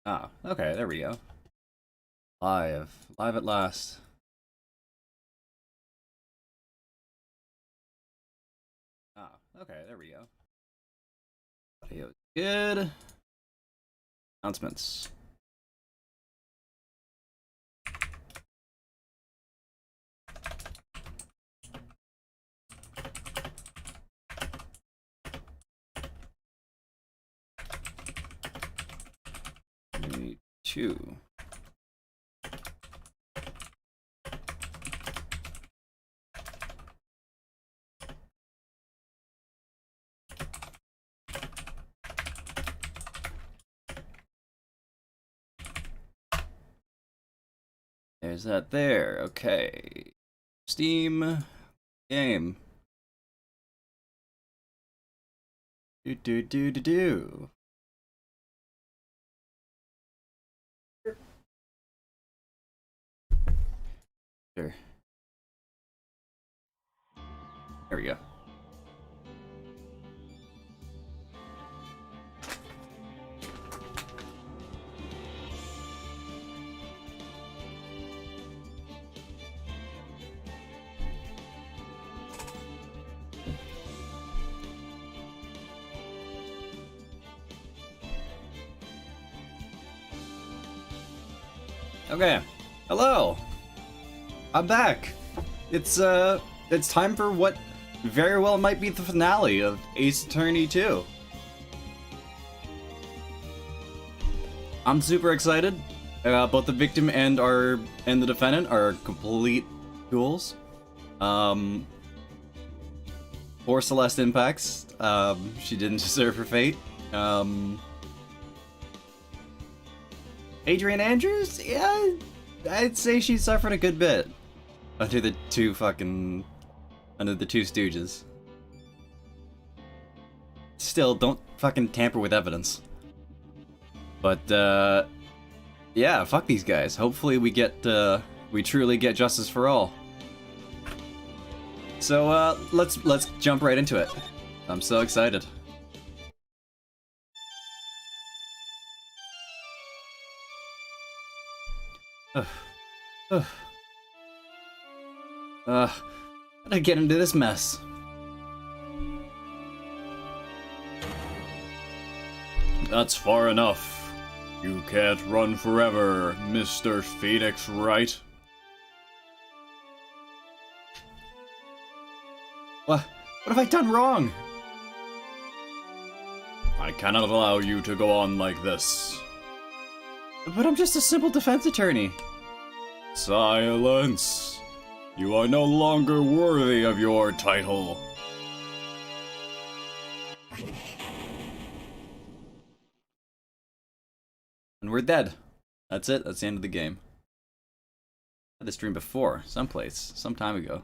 Ah, okay, there we go. Live. Live at last. Ah, okay, there we go. Audio is good. Announcements. Two. There's that there. Okay. Steam game. Do do do do do. Sure. There we go. Okay. Hello. I'm back. It's time for what very well might be the finale of Ace Attorney 2. I'm super excited. Both the victim and the defendant are complete tools. Poor Celeste Impacts. She didn't deserve her fate. Adrian Andrews? Yeah, I'd say she suffered a good bit. Under the two Stooges. Still, don't fucking tamper with evidence. But, yeah, fuck these guys. Hopefully we truly get justice for all. So, let's jump right into it. I'm so excited. How'd I get into this mess? That's far enough. You can't run forever, Mr. Phoenix, right? What have I done wrong? I cannot allow you to go on like this. But I'm just a simple defense attorney. Silence. You are no longer worthy of your title. And we're dead. That's it. That's the end of the game. I had this dream before, someplace, some time ago.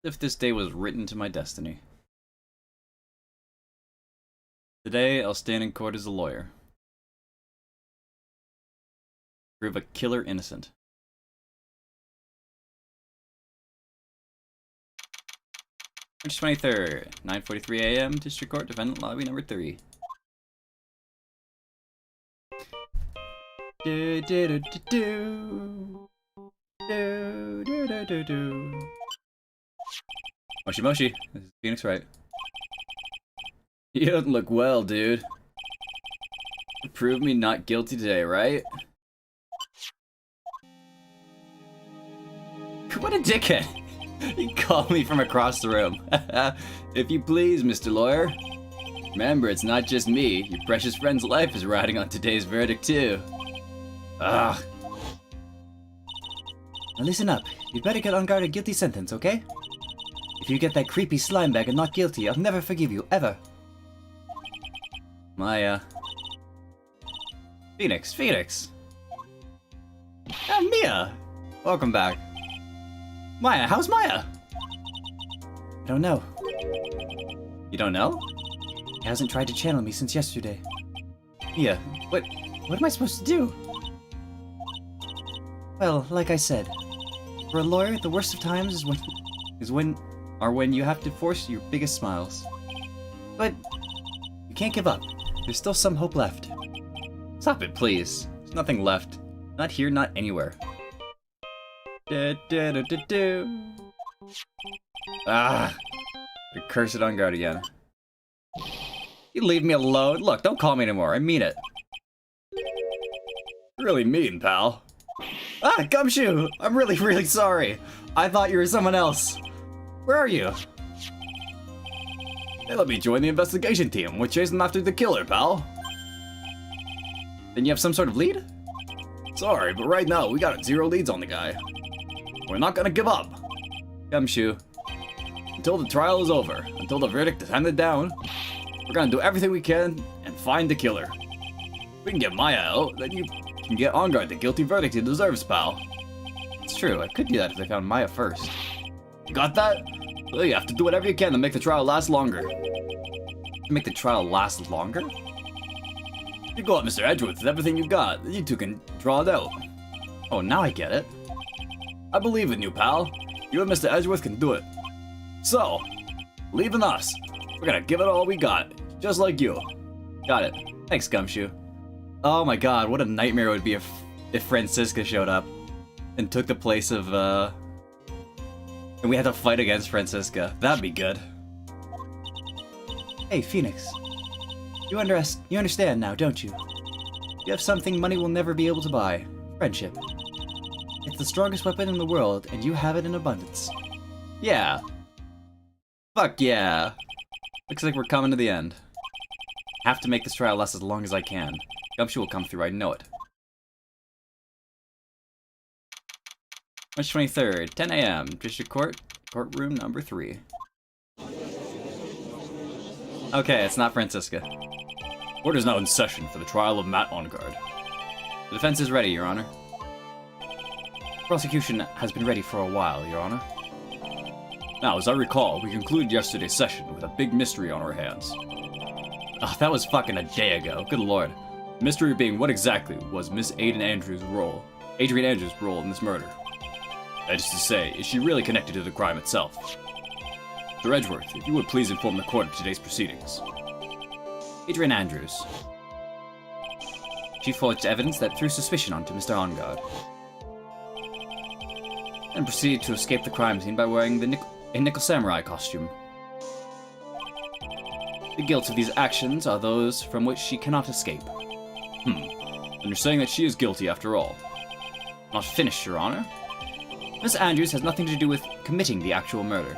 As if this day was written to my destiny. Today, I'll stand in court as a lawyer. Prove a killer innocent. March 23rd, 9:43 a.m. District Court, Defendant Lobby number 3. Do do do do do. Do do do do do. Moshi Moshi, this is Phoenix Wright. You don't look well, dude. Prove me not guilty today, right? What a dickhead! He called me from across the room. If you please, Mr. Lawyer. Remember, it's not just me. Your precious friend's life is riding on today's verdict, too. Ugh. Now listen up. You better get on guard a guilty sentence, okay? If you get that creepy slime bag and not guilty, I'll never forgive you, ever. Maya. Phoenix. Oh, Mia! Welcome back. Maya, how's Maya? I don't know. You don't know? He hasn't tried to channel me since yesterday. Mia, what am I supposed to do? Well, like I said, for a lawyer, the worst of times is when you have to force your biggest smiles. But you can't give up. there's still some hope left. Stop it, please. There's nothing left. Not here, not anywhere. Ah! The cursed on guard again. You leave me alone. Look, don't call me anymore. I mean it. Really mean, pal. Ah, Gumshoe! I'm really, really sorry. I thought you were someone else. Where are you? Hey, let me join the investigation team. We're chasing after the killer, pal. Then you have some sort of lead? Sorry, but right now we got 0 leads on the guy. We're not gonna give up. Gumshoe. Until the trial is over, until the verdict is handed down, we're gonna do everything we can and find the killer. If we can get Maya out, then you can get On Guard the guilty verdict he deserves, pal. It's true, I could do that if I found Maya first. You got that? Well, you have to do whatever you can to make the trial last longer. To make the trial last longer? You go up, Mr. Edgeworth, with everything you got. You two can draw it out. Oh, now I get it. I believe in you, pal. You and Mr. Edgeworth can do it. So, believe in us. We're gonna give it all we got, just like you. Got it. Thanks, Gumshoe. Oh my god, what a nightmare it would be if Francisca showed up and took the place of, and we had to fight against Francisca. That'd be good. Hey, Phoenix. You understand now, don't you? You have something money will never be able to buy. Friendship. It's the strongest weapon in the world, and you have it in abundance. Yeah. Fuck yeah. Looks like we're coming to the end. Have to make this trial last as long as I can. Gumshoe will come through, I know it. March 23rd, 10 AM, District Court, courtroom number 3. Okay, it's not Francisca. Court is now in session for the trial of Matt On Guard. The defense is ready, Your Honor. Prosecution has been ready for a while, Your Honor. Now, as I recall, we concluded yesterday's session with a big mystery on our hands. Oh, that was fucking a day ago, good lord. Mystery being what exactly was Miss Adrian Andrews' role in this murder. That is to say, is she really connected to the crime itself? Sir Edgeworth, if you would please inform the court of today's proceedings. Adrian Andrews. She forged evidence that threw suspicion onto Mr. On Guard, and proceeded to escape the crime scene by wearing a Nickel Samurai costume. The guilt of these actions are those from which she cannot escape. And you're saying that she is guilty after all. Not finished, Your Honor. Miss Andrews has nothing to do with committing the actual murder.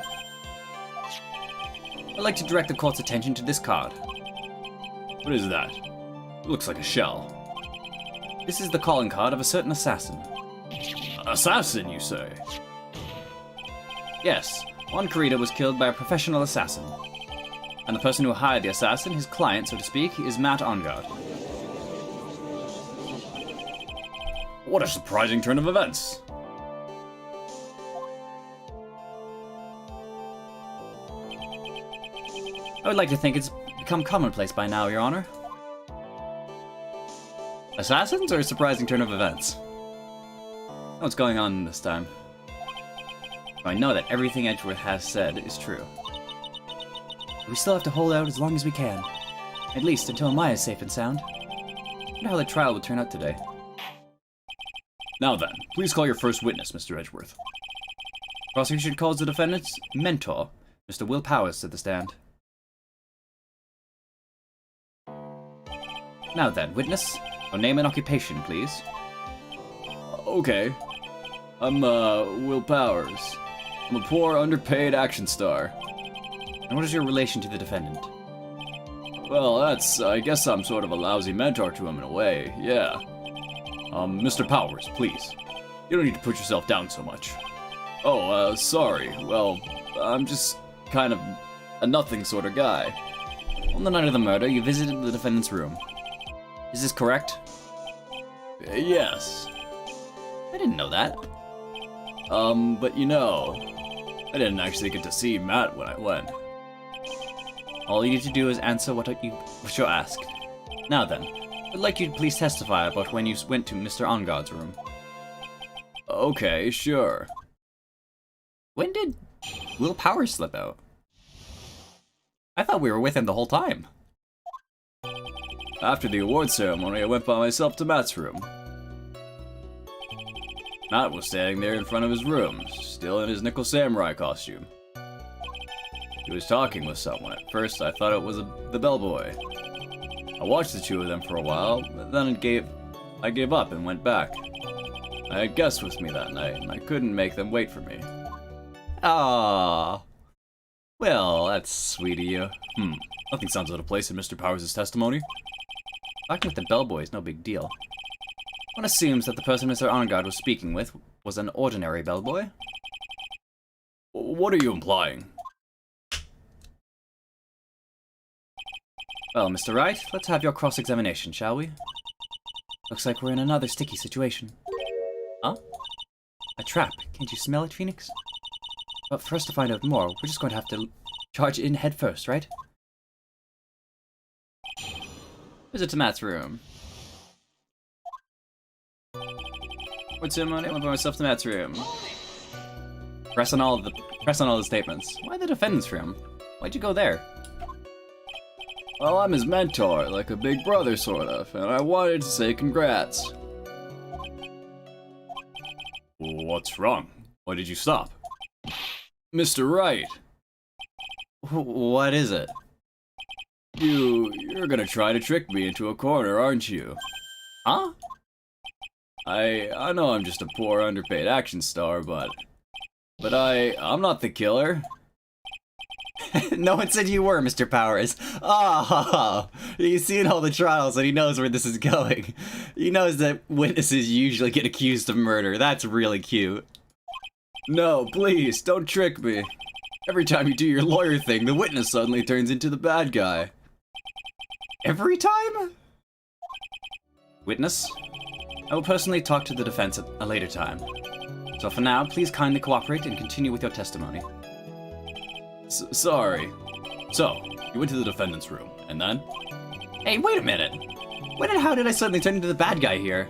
I'd like to direct the court's attention to this card. What is that? It looks like a shell. This is the calling card of a certain assassin. Assassin, you say? Yes, Juan Corrida was killed by a professional assassin. And the person who hired the assassin, his client, so to speak, is Matt On Guard. What a surprising turn of events. I would like to think it's become commonplace by now, Your Honor. Assassins or a surprising turn of events? What's going on this time? I know that everything Edgeworth has said is true. We still have to hold out as long as we can. At least until Maya's safe and sound. I wonder how the trial will turn out today. Now then, please call your first witness, Mr. Edgeworth. Prosecution calls the defendant's mentor, Mr. Will Powers, to the stand. Now then, witness, your name and occupation, please. Okay. I'm, Will Powers. I'm a poor, underpaid action star. And what is your relation to the defendant? Well, I guess I'm sort of a lousy mentor to him in a way, yeah. Mr. Powers, please. You don't need to put yourself down so much. Oh, sorry. Well, I'm just kind of a nothing sort of guy. On the night of the murder, you visited the defendant's room. Is this correct? Yes. I didn't know that. But you know, I didn't actually get to see Matt when I went. All you need to do is answer what you're asked. Now then, I'd like you to please testify about when you went to Mr. On Guard's room. Okay, sure. When did Will Powers slip out? I thought we were with him the whole time. After the award ceremony, I went by myself to Matt's room. Matt was standing there in front of his room, still in his Nickel Samurai costume. He was talking with someone. At first, I thought it was the bellboy. I watched the two of them for a while, but then I gave up and went back. I had guests with me that night, and I couldn't make them wait for me. Ah, well, that's sweet of you. Nothing sounds out of place in Mr. Powers' testimony. Talking with the bellboy is no big deal. One assumes that the person Mr. Arngard was speaking with was an ordinary bellboy. What are you implying? Well, Mr. Wright, let's have your cross-examination, shall we? Looks like we're in another sticky situation. Huh? A trap. Can't you smell it, Phoenix? But for us to find out more, we're just going to have to charge in head first, right? Visit to Matt's room. What's in money? I went by myself to Matt's room. Press on all the statements. Why the defendant's room? Why'd you go there? Well, I'm his mentor, like a big brother sort of, and I wanted to say congrats. What's wrong? Why did you stop? Mr. Wright. What is it? You're gonna try to trick me into a corner, aren't you? Huh? I know I'm just a poor underpaid action star, but I'm not the killer. No one said you were, Mr. Powers. Oh, he's seen all the trials and he knows where this is going. He knows that witnesses usually get accused of murder. That's really cute. No, please, don't trick me. Every time you do your lawyer thing, the witness suddenly turns into the bad guy. Every time? Witness? I will personally talk to the defense at a later time. So for now, please kindly cooperate and continue with your testimony. Sorry. So, you went to the defendant's room, and then? Hey, wait a minute! When and how did I suddenly turn into the bad guy here?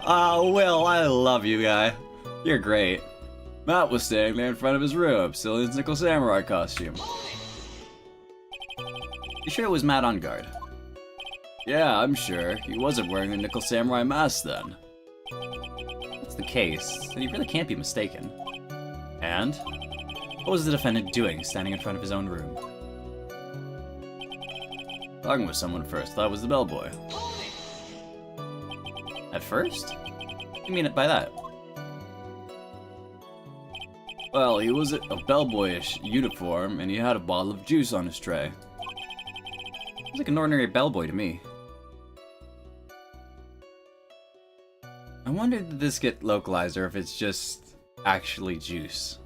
Oh, Will, I love you, guy. You're great. Matt was standing there in front of his room, still in his Nickel Samurai costume. You sure it was Matt Arngard? Yeah, I'm sure. He wasn't wearing the Nickel Samurai mask then. If that's the case, then he really can't be mistaken. And? What was the defendant doing, standing in front of his own room? Talking with someone first, thought it was the bellboy. At first? What do you mean by that? Well, he was a bellboyish uniform, and he had a bottle of juice on his tray. He was like an ordinary bellboy to me. I wonder did this get localized, or if it's just actually juice.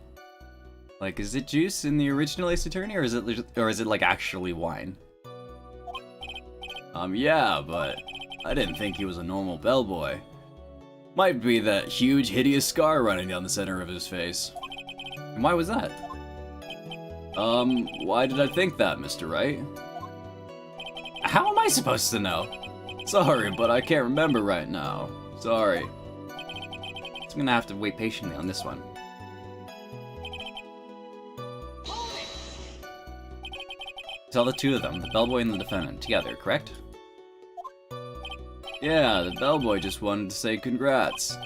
Like, is it juice in the original Ace Attorney, or is it like actually wine? Yeah, but I didn't think he was a normal bellboy. Might be that huge, hideous scar running down the center of his face. And why was that? Why did I think that, Mr. Wright? How am I supposed to know? Sorry, but I can't remember right now. Sorry. So I'm gonna have to wait patiently on this one. Saw the two of them, the bellboy and the defendant, together, correct? Yeah, the bellboy just wanted to say congrats.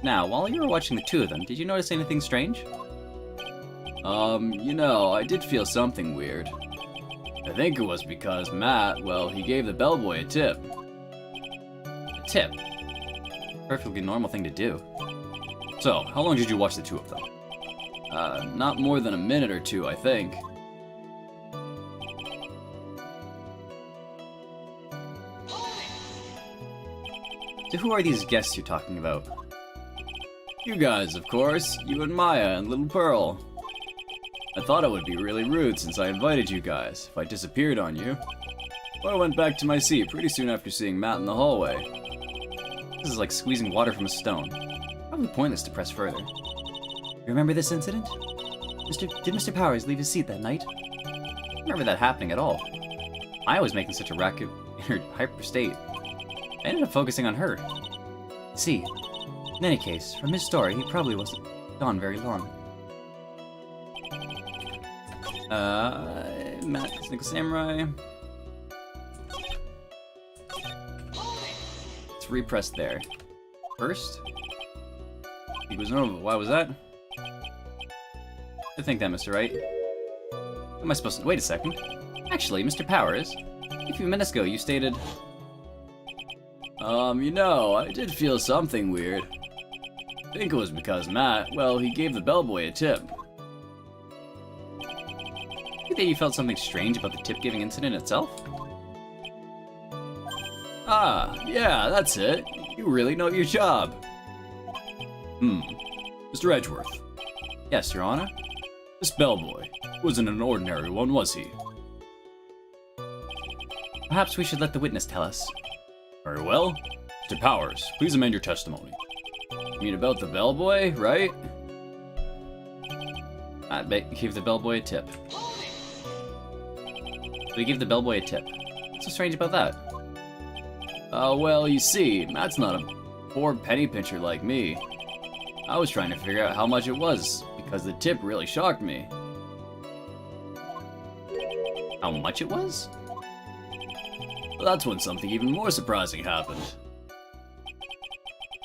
Now, while you were watching the two of them, did you notice anything strange? You know, I did feel something weird. I think it was because Matt, well, he gave the bellboy a tip. A tip? Perfectly normal thing to do. So, how long did you watch the two of them? Not more than a minute or two, I think. So who are these guests you're talking about? You guys, of course. You and Maya and Little Pearl. I thought it would be really rude since I invited you guys, if I disappeared on you. But I went back to my seat pretty soon after seeing Matt in the hallway. This is like squeezing water from a stone. Probably pointless to press further. You remember this incident? Did Mr. Powers leave his seat that night? I don't remember that happening at all. I was making such a racket in her hyper state. I ended up focusing on her. See, in any case, from his story, he probably wasn't gone very long. Matt, Snickle Samurai. Let's repress there. First. He was over. Why was that? I think that, Mr. Wright. What am I supposed to... Wait a second. Actually, Mr. Powers, a few minutes ago you stated... you know, I did feel something weird. I think it was because Matt, well, he gave the bellboy a tip. You think that you felt something strange about the tip-giving incident itself? Ah, yeah, that's it. You really know your job. Mr. Edgeworth. Yes, Your Honor? This bellboy wasn't an ordinary one, was he? Perhaps we should let the witness tell us. Very well. Mr. Powers, please amend your testimony. You mean about the bellboy, right? I bet you gave the bellboy a tip. We gave the bellboy a tip. What's so strange about that? Well, you see, Matt's not a poor penny pincher like me. I was trying to figure out how much it was, because the tip really shocked me. How much it was? Well, that's when something even more surprising happened.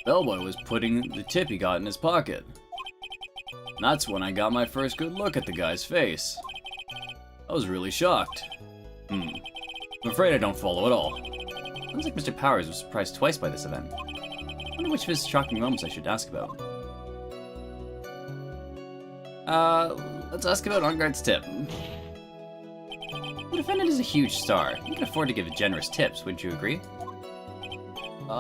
Bellboy was putting the tip he got in his pocket. And that's when I got my first good look at the guy's face. I was really shocked. I'm afraid I don't follow at all. Sounds like Mr. Powers was surprised twice by this event. I wonder which of his shocking moments I should ask about. Let's ask about Enguarde's tip. The defendant is a huge star. He can afford to give generous tips, wouldn't you agree?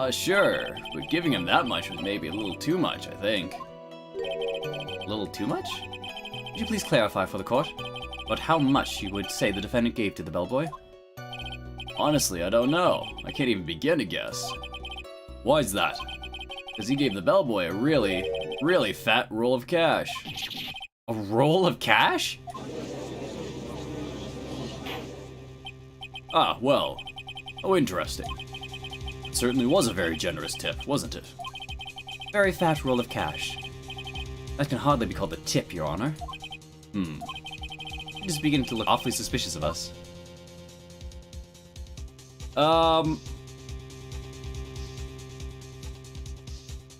Sure, but giving him that much was maybe a little too much, I think. A little too much? Would you please clarify for the court about how much you would say the defendant gave to the bellboy? Honestly, I don't know. I can't even begin to guess. Why's that? Because he gave the bellboy a really, really fat roll of cash. A roll of cash? Ah, well. Oh, interesting. It certainly was a very generous tip, wasn't it? Very fat roll of cash. That can hardly be called a tip, Your Honor. It is beginning to look awfully suspicious of us.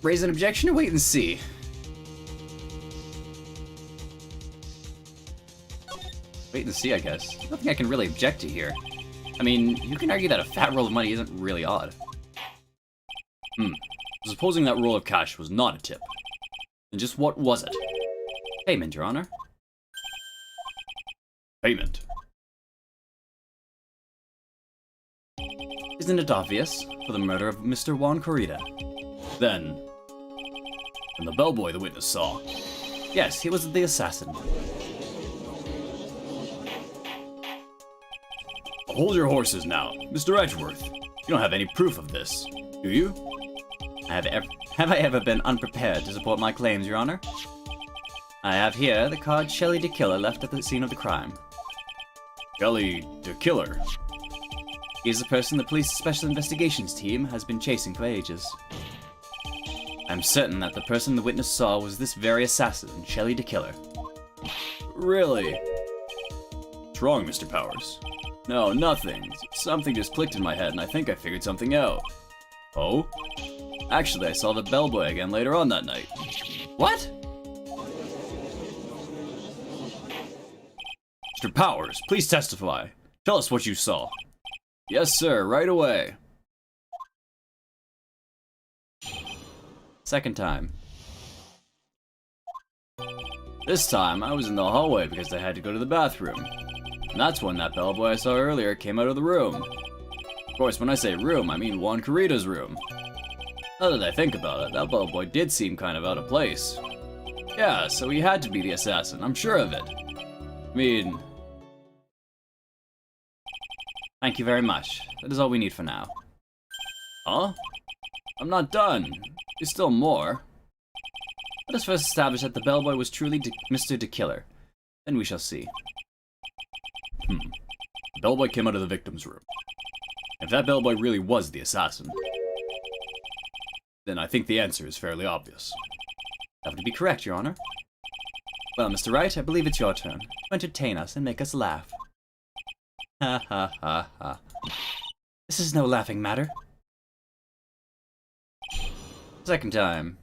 Raise an objection or wait and see? Wait and see, I guess. Nothing I can really object to here. I mean, you can argue that a fat roll of money isn't really odd. Supposing that roll of cash was not a tip. Then just what was it? Payment, Your Honor. Payment. Isn't it obvious? For the murder of Mr. Juan Corrida. Then the bellboy the witness saw. Yes, he was the assassin. Hold your horses now. Mr. Edgeworth, you don't have any proof of this, do you? Have I ever been unprepared to support my claims, Your Honor? I have here the card Shelley DeKiller left at the scene of the crime. Shelley DeKiller? He is the person the police special investigations team has been chasing for ages. I'm certain that the person the witness saw was this very assassin, Shelley DeKiller. Really? What's wrong, Mr. Powers? No, nothing. Something just clicked in my head and I think I figured something out. Oh? Actually, I saw the bellboy again later on that night. What? Mr. Powers, please testify. Tell us what you saw. Yes, sir, right away. Second time. This time, I was in the hallway because I had to go to the bathroom. And that's when that bellboy I saw earlier came out of the room. Of course, when I say room, I mean Juan Corrida's room. Now that I think about it, that bellboy did seem kind of out of place. Yeah, so he had to be the assassin, I'm sure of it. I mean... Thank you very much. That is all we need for now. Huh? I'm not done. There's still more. Let us first establish that the bellboy was truly Mr. DeKiller. Then we shall see. The bellboy came out of the victim's room. If that bellboy really was the assassin, then I think the answer is fairly obvious. That would be correct, Your Honor. Well, Mr. Wright, I believe it's your turn to entertain us and make us laugh. Ha ha ha ha. This is no laughing matter. Second time.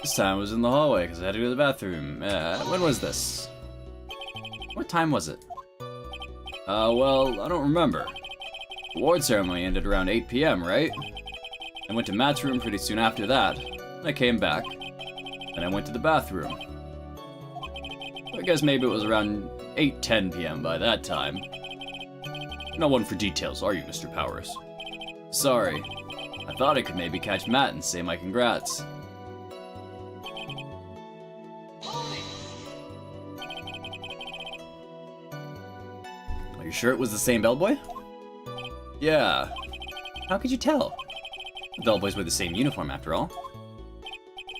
This time I was in the hallway because I had to go to the bathroom. When was this? What time was it? Well, I don't remember. The award ceremony ended around 8 p.m., right? I went to Matt's room pretty soon after that. I came back. And I went to the bathroom. I guess maybe it was around 8:10 p.m. by that time. Not one for details, are you, Mr. Powers? Sorry. I thought I could maybe catch Matt and say my congrats. Are you sure it was the same bellboy? Yeah. How could you tell? The bellboys wear the same uniform after all.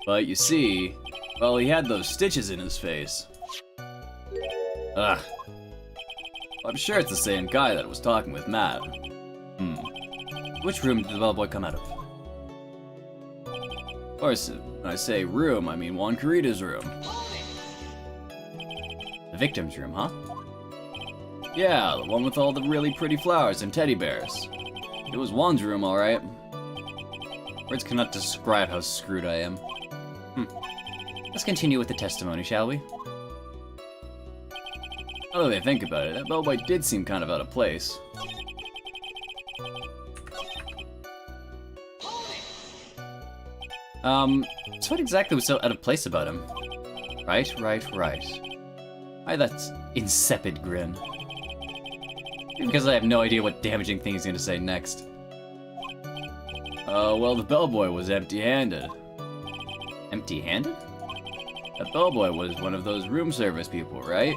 But you see, well, he had those stitches in his face. Ugh. I'm sure it's the same guy that was talking with Matt. Which room did the bellboy come out of? Of course, when I say room, I mean Juan Corrida's room. The victim's room, huh? Yeah, the one with all the really pretty flowers and teddy bears. It was Juan's room, alright. Words cannot describe how screwed I am. Let's continue with the testimony, shall we? Now that I think about it, that bellboy did seem kind of out of place. So what exactly was so out of place about him? Right. Why that insipid grin? Because I have no idea what damaging thing he's gonna say next. Well, the bellboy was empty-handed. Empty-handed? That bellboy was one of those room service people, right?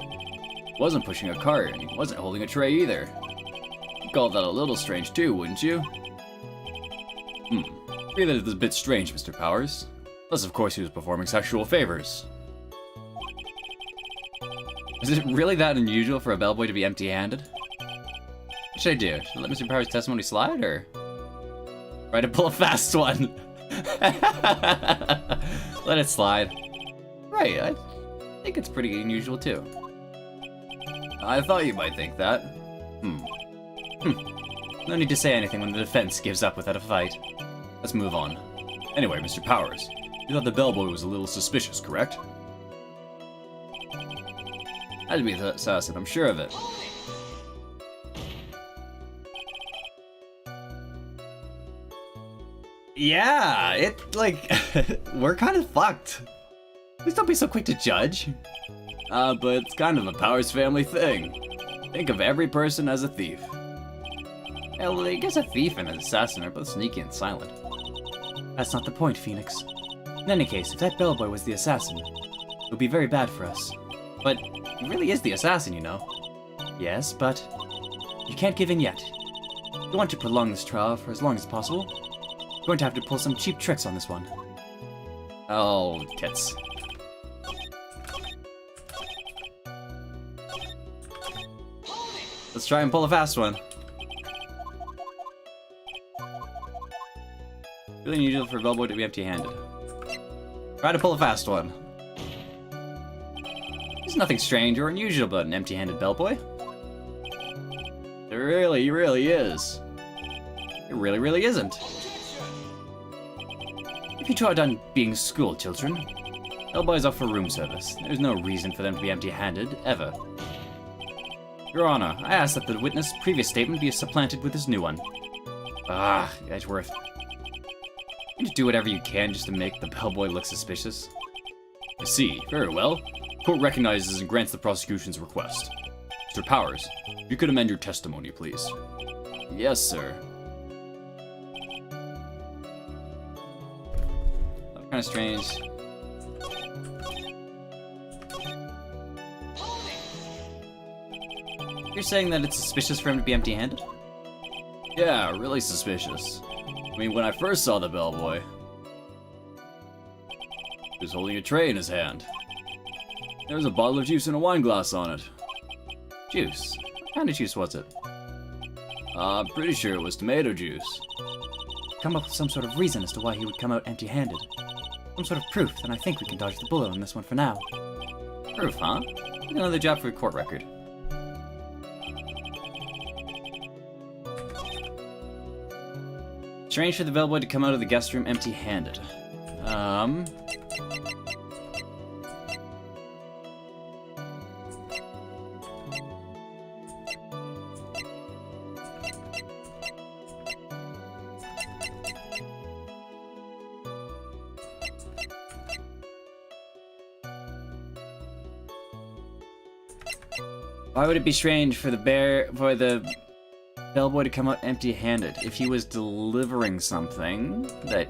Wasn't pushing a cart, and he wasn't holding a tray either. You'd call that a little strange too, wouldn't you? Really, that is a bit strange, Mr. Powers. Unless, of course, he was performing sexual favors. Is it really that unusual for a bellboy to be empty-handed? What should I do? Should I let Mr. Powers' testimony slide, or... try to pull a fast one? Let it slide. Right, I think it's pretty unusual, too. I thought you might think that. No need to say anything when the defense gives up without a fight. Let's move on. Anyway, Mr. Powers, you thought the bellboy was a little suspicious, correct? Had to be the assassin, I'm sure of it. Yeah, we're kind of fucked. Please don't be so quick to judge. But it's kind of a Powers family thing. Think of every person as a thief. Well, I guess a thief and an assassin are both sneaky and silent. That's not the point, Phoenix. In any case, if that bellboy was the assassin, it would be very bad for us. But he really is the assassin, you know. Yes, but you can't give in yet. We want to prolong this trial for as long as possible. We're going to have to pull some cheap tricks on this one. Oh, tits. Let's try and pull a fast one. Really unusual for a bellboy to be empty-handed. Try to pull a fast one. There's nothing strange or unusual about an empty-handed bellboy. There really is. It really isn't. If you two are done being school children, bellboys are for room service. There's no reason for them to be empty-handed, ever. Your Honor, I ask that the witness' previous statement be supplanted with this new one. Edgeworth. You just do whatever you can just to make the bellboy look suspicious. I see. Very well. Court recognizes and grants the prosecution's request. Mr. Powers, if you could amend your testimony, please. Yes, sir. That's kind of strange. You're saying that it's suspicious for him to be empty-handed? Yeah, really suspicious. I mean, when I first saw the bellboy, he was holding a tray in his hand. There was a bottle of juice and a wine glass on it. Juice? What kind of juice was it? I'm pretty sure it was tomato juice. Come up with some sort of reason as to why he would come out empty-handed. Some sort of proof, then I think we can dodge the bullet on this one for now. Proof, huh? Another job for a court record. Strange for the bellboy to come out of the guest room empty-handed. Why would it be strange for the bellboy to come out empty-handed if he was delivering something that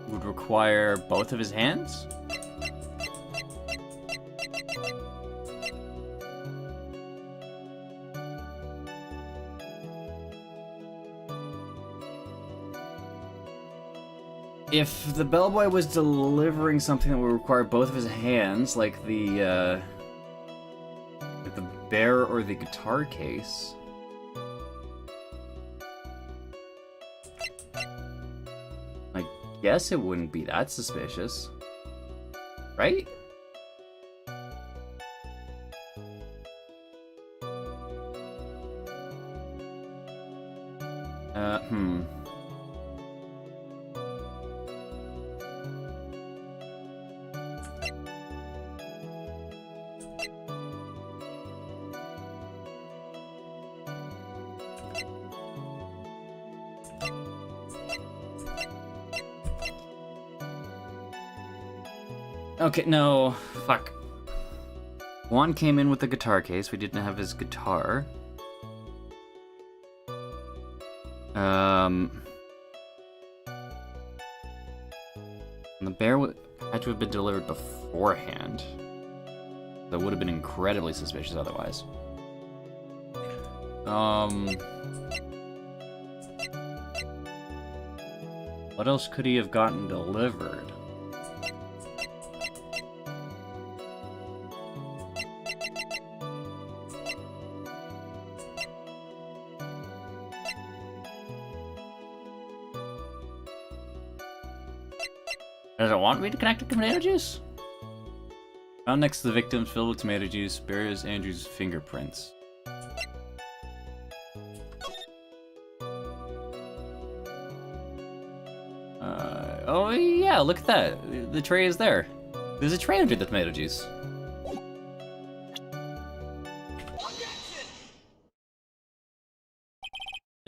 would require both of his hands? If the bellboy was delivering something that would require both of his hands, like the bear or the guitar case, I guess it wouldn't be that suspicious, right? Okay, no, fuck. Juan came in with the guitar case. We didn't have his guitar. And the bear had to have been delivered beforehand. That would have been incredibly suspicious otherwise. What else could he have gotten delivered? Does it want me to connect to tomato juice? Found next to the victims filled with tomato juice bears Andrew's fingerprints. Oh yeah, look at that. The tray is there. There's a tray under the tomato juice.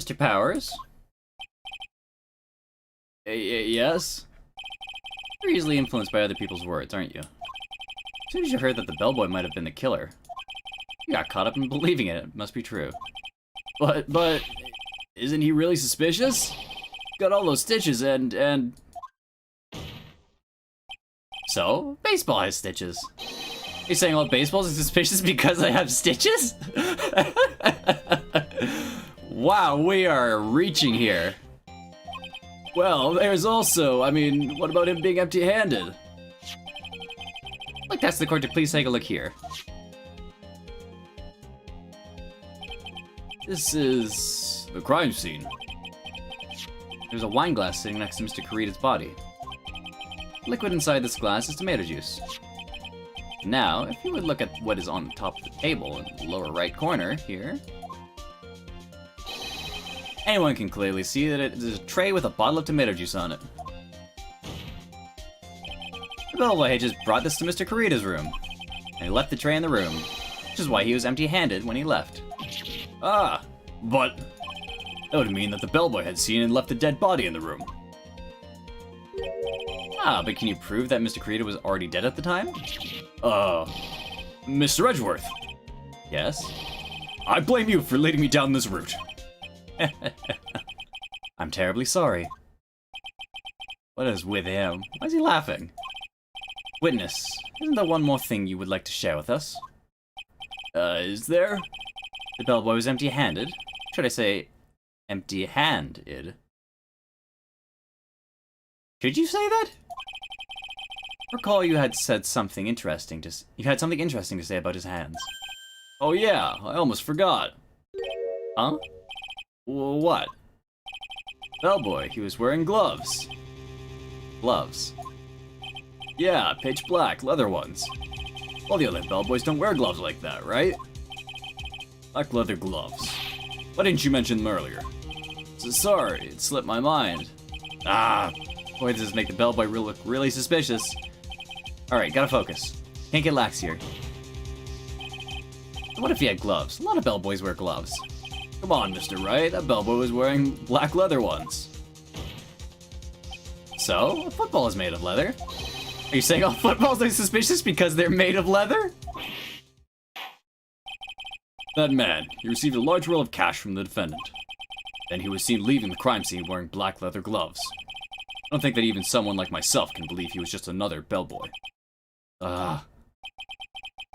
Mr. Powers? Yes? You're easily influenced by other people's words, aren't you? As soon as you heard that the bellboy might have been the killer, you got caught up in believing it. It must be true. But, isn't he really suspicious? Got all those stitches and... So, baseball has stitches. You're saying all baseballs are suspicious because I have stitches? Wow, we are reaching here. Well, there's also, I mean, what about him being empty-handed? Like, that's the court to please take a look here. This is the crime scene. There's a wine glass sitting next to Mr. Kurita's body. Liquid inside this glass is tomato juice. Now, if you would look at what is on top of the table in the lower right corner here, anyone can clearly see that it is a tray with a bottle of tomato juice on it. The bellboy had just brought this to Mr. Kurita's room, and he left the tray in the room, which is why he was empty-handed when he left. Ah, but that would mean that the bellboy had seen and left the dead body in the room. Ah, but can you prove that Mr. Kurita was already dead at the time? Mr. Edgeworth. Yes? I blame you for leading me down this route. I'm terribly sorry. What is with him? Why is he laughing? Witness, isn't there one more thing you would like to share with us? Is there? The bellboy was empty-handed. Should I say, empty-handed? Should you say that? Recall you had said something interesting to say about his hands. Oh yeah, I almost forgot. Huh? What? Bellboy, he was wearing gloves. Gloves. Yeah, pitch black, leather ones. All the other bellboys don't wear gloves like that, right? Black leather gloves. Why didn't you mention them earlier? So sorry, it slipped my mind. Ah, boy, does this make the bellboy look really suspicious. Alright, gotta focus. Can't get lax here. What if he had gloves? A lot of bellboys wear gloves. Come on, Mr. Wright, that bellboy was wearing black leather ones. So, a football is made of leather. Are you saying all footballs are suspicious because they're made of leather? That man, he received a large roll of cash from the defendant. Then he was seen leaving the crime scene wearing black leather gloves. I don't think that even someone like myself can believe he was just another bellboy.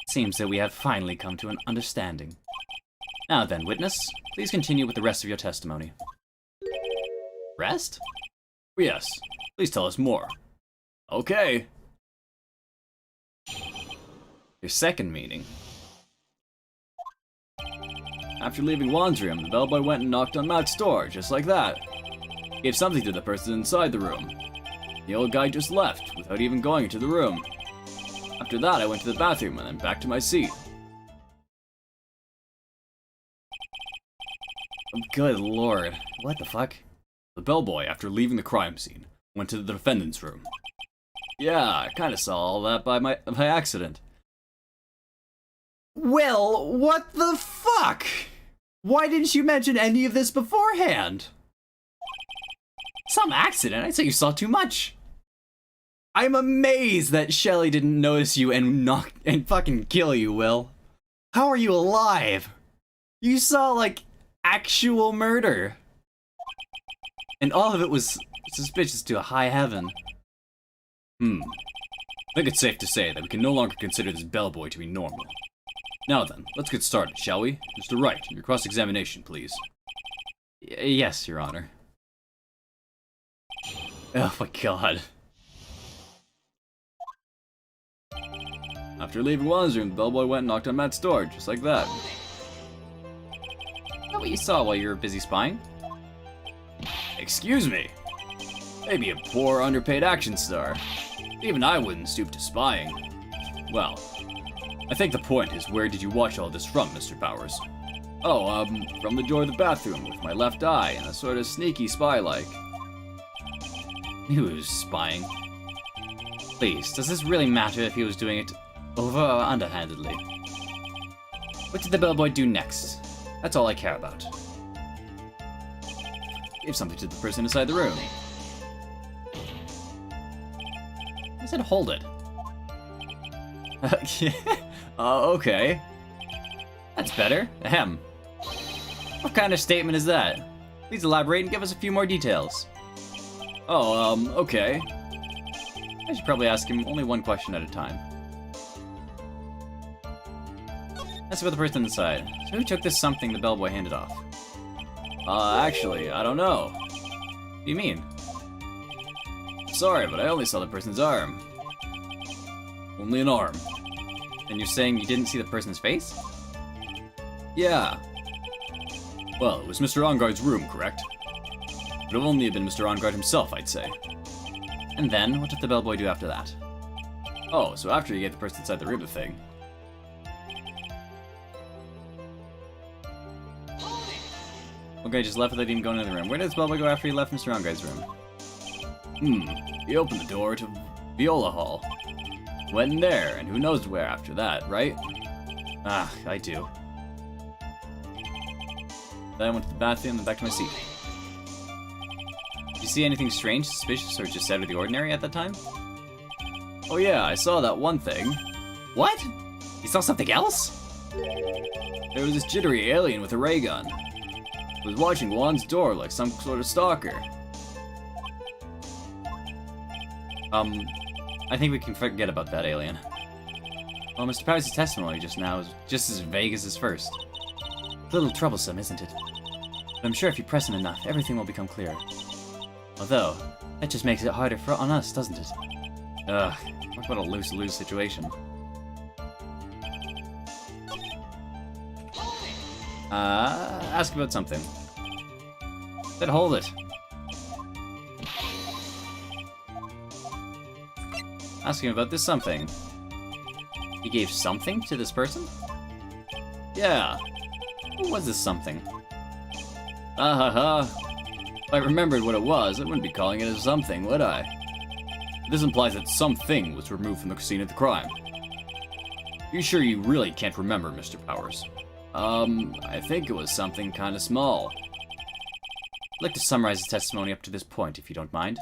Seems that we have finally come to an understanding. Now then, witness, please continue with the rest of your testimony. Rest? Yes, please tell us more. Okay. Your second meaning. After leaving Juan's room, the bellboy went and knocked on Matt's door, just like that. He gave something to the person inside the room. The old guy just left, without even going into the room. After that, I went to the bathroom and then back to my seat. Oh, good lord. What the fuck? The bellboy, after leaving the crime scene, went to the defendant's room. Yeah, I kinda saw all that by accident. Well, what the fuck? Why didn't you mention any of this beforehand? Some accident? I'd say you saw too much. I'm amazed that Shelly didn't notice you and fucking kill you, Will. How are you alive? You saw, like, actual murder. And all of it was suspicious to a high heaven. I think it's safe to say that we can no longer consider this bellboy to be normal. Now then, let's get started, shall we? Mr. Wright, your cross-examination, please. Yes, Your Honor. Oh my god. After leaving Juan's room, the bellboy went and knocked on Matt's door, just like that. Is that what you saw while you were busy spying? Excuse me? Maybe a poor, underpaid action star. Even I wouldn't stoop to spying. Well, I think the point is, where did you watch all this from, Mr. Powers? Oh, from the door of the bathroom with my left eye and a sort of sneaky spy-like. He was spying. Please, does this really matter if he was doing it over or underhandedly? What did the bellboy do next? That's all I care about. Give something to the person inside the room. I said hold it. Okay. That's better. Ahem. What kind of statement is that? Please elaborate and give us a few more details. Oh, okay. I should probably ask him only one question at a time. Let's go with the person inside. So who took this something the bellboy handed off? Actually, I don't know. What do you mean? Sorry, but I only saw the person's arm. Only an arm. And you're saying you didn't see the person's face? Yeah. Well, it was Mr. Enguarde's room, correct? It would have only been Mr. Enguarde himself, I'd say. And then, what did the bellboy do after that? Oh, so after he gave the person inside the room the thing. Okay, just left without even going into the room. Where did this bellboy go after he left Mr. Enguarde's room? He opened the door to Viola Hall. Went in there, and who knows where after that, right? Ah, I do. Then I went to the bathroom and back to my seat. Did you see anything strange, suspicious, or just out of the ordinary at that time? Oh yeah, I saw that one thing. What? You saw something else? There was this jittery alien with a ray gun. It was watching Juan's door like some sort of stalker. I think we can forget about that alien. Well, Mr. Powers' testimony just now is just as vague as his first. A little troublesome, isn't it? But I'm sure if you press him enough, everything will become clear. Although, that just makes it harder on us, doesn't it? Ugh, talk about a lose-lose situation. Ask about something. Then hold it. Ask him about this something. He gave something to this person? Yeah. What was this something? Ah ha ha. If I remembered what it was, I wouldn't be calling it a something, would I? This implies that something was removed from the scene of the crime. You sure you really can't remember, Mr. Powers? I think it was something kind of small. I'd like to summarize his testimony up to this point, if you don't mind.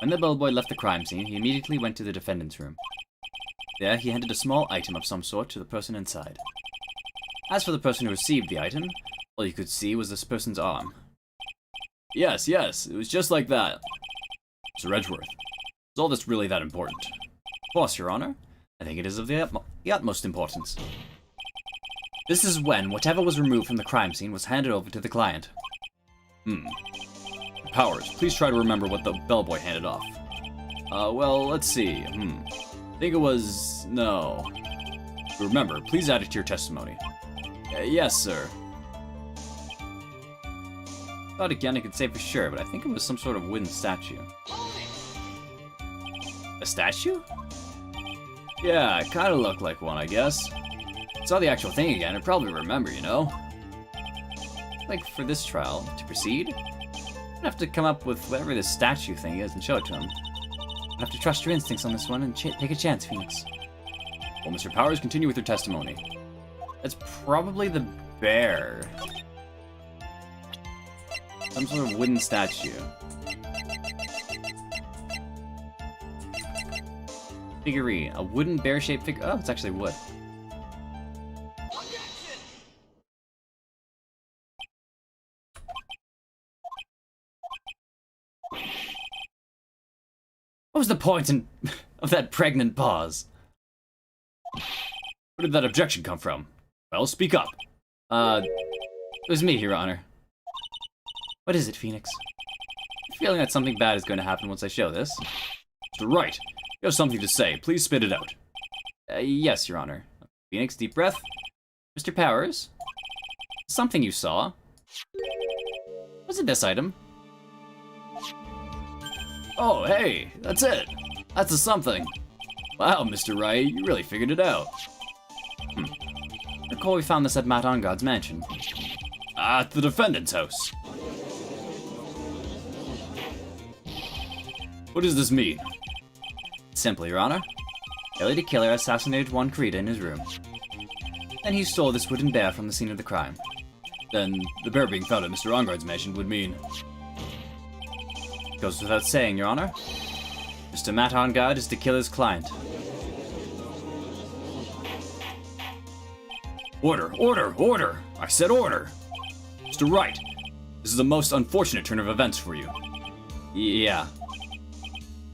When the bellboy left the crime scene, he immediately went to the defendant's room. There, he handed a small item of some sort to the person inside. As for the person who received the item, all you could see was this person's arm. Yes, it was just like that. Sir Edgeworth, is all this really that important? Of course, Your Honor. I think it is of the utmost importance. This is when whatever was removed from the crime scene was handed over to the client. Powers, please try to remember what the bellboy handed off. Well, let's see. I think it was... no. Remember, please add it to your testimony. Yes, sir. Thought again I could say for sure, but I think it was some sort of wooden statue. A statue? Yeah, it kinda looked like one, I guess. Saw the actual thing again, I'd probably remember, you know? Like, for this trial, to proceed, I'd have to come up with whatever this statue thing is and show it to him. I'd have to trust your instincts on this one and take a chance, Phoenix. Well, Mr. Powers, continue with your testimony. That's probably the bear. Some sort of wooden statue. Figurine. A wooden bear-shaped figure. Oh, it's actually wood. What was the point of that pregnant pause? Where did that objection come from? Well, speak up. It was me, Your Honor. What is it, Phoenix? I'm feeling that something bad is going to happen once I show this. Mr. Wright, you have something to say. Please spit it out. Yes, Your Honor. Phoenix, deep breath. Mr. Powers? Something you saw. Was it this item? Oh, hey, that's it. That's a something. Wow, Mr. Wright, you really figured it out. Recall we found this at Matt Engarde's mansion. At the defendant's house. What does this mean? Simply, Your Honor. Ellie the Killer assassinated Juan Corrida in his room. Then he stole this wooden bear from the scene of the crime. Then, the bear being found at Mr. Engarde's mansion would mean... Goes without saying, Your Honor. Mr. Matt Engarde is the killer's client. Order, order, order! I said order! Mr. Wright, this is a most unfortunate turn of events for you. Yeah.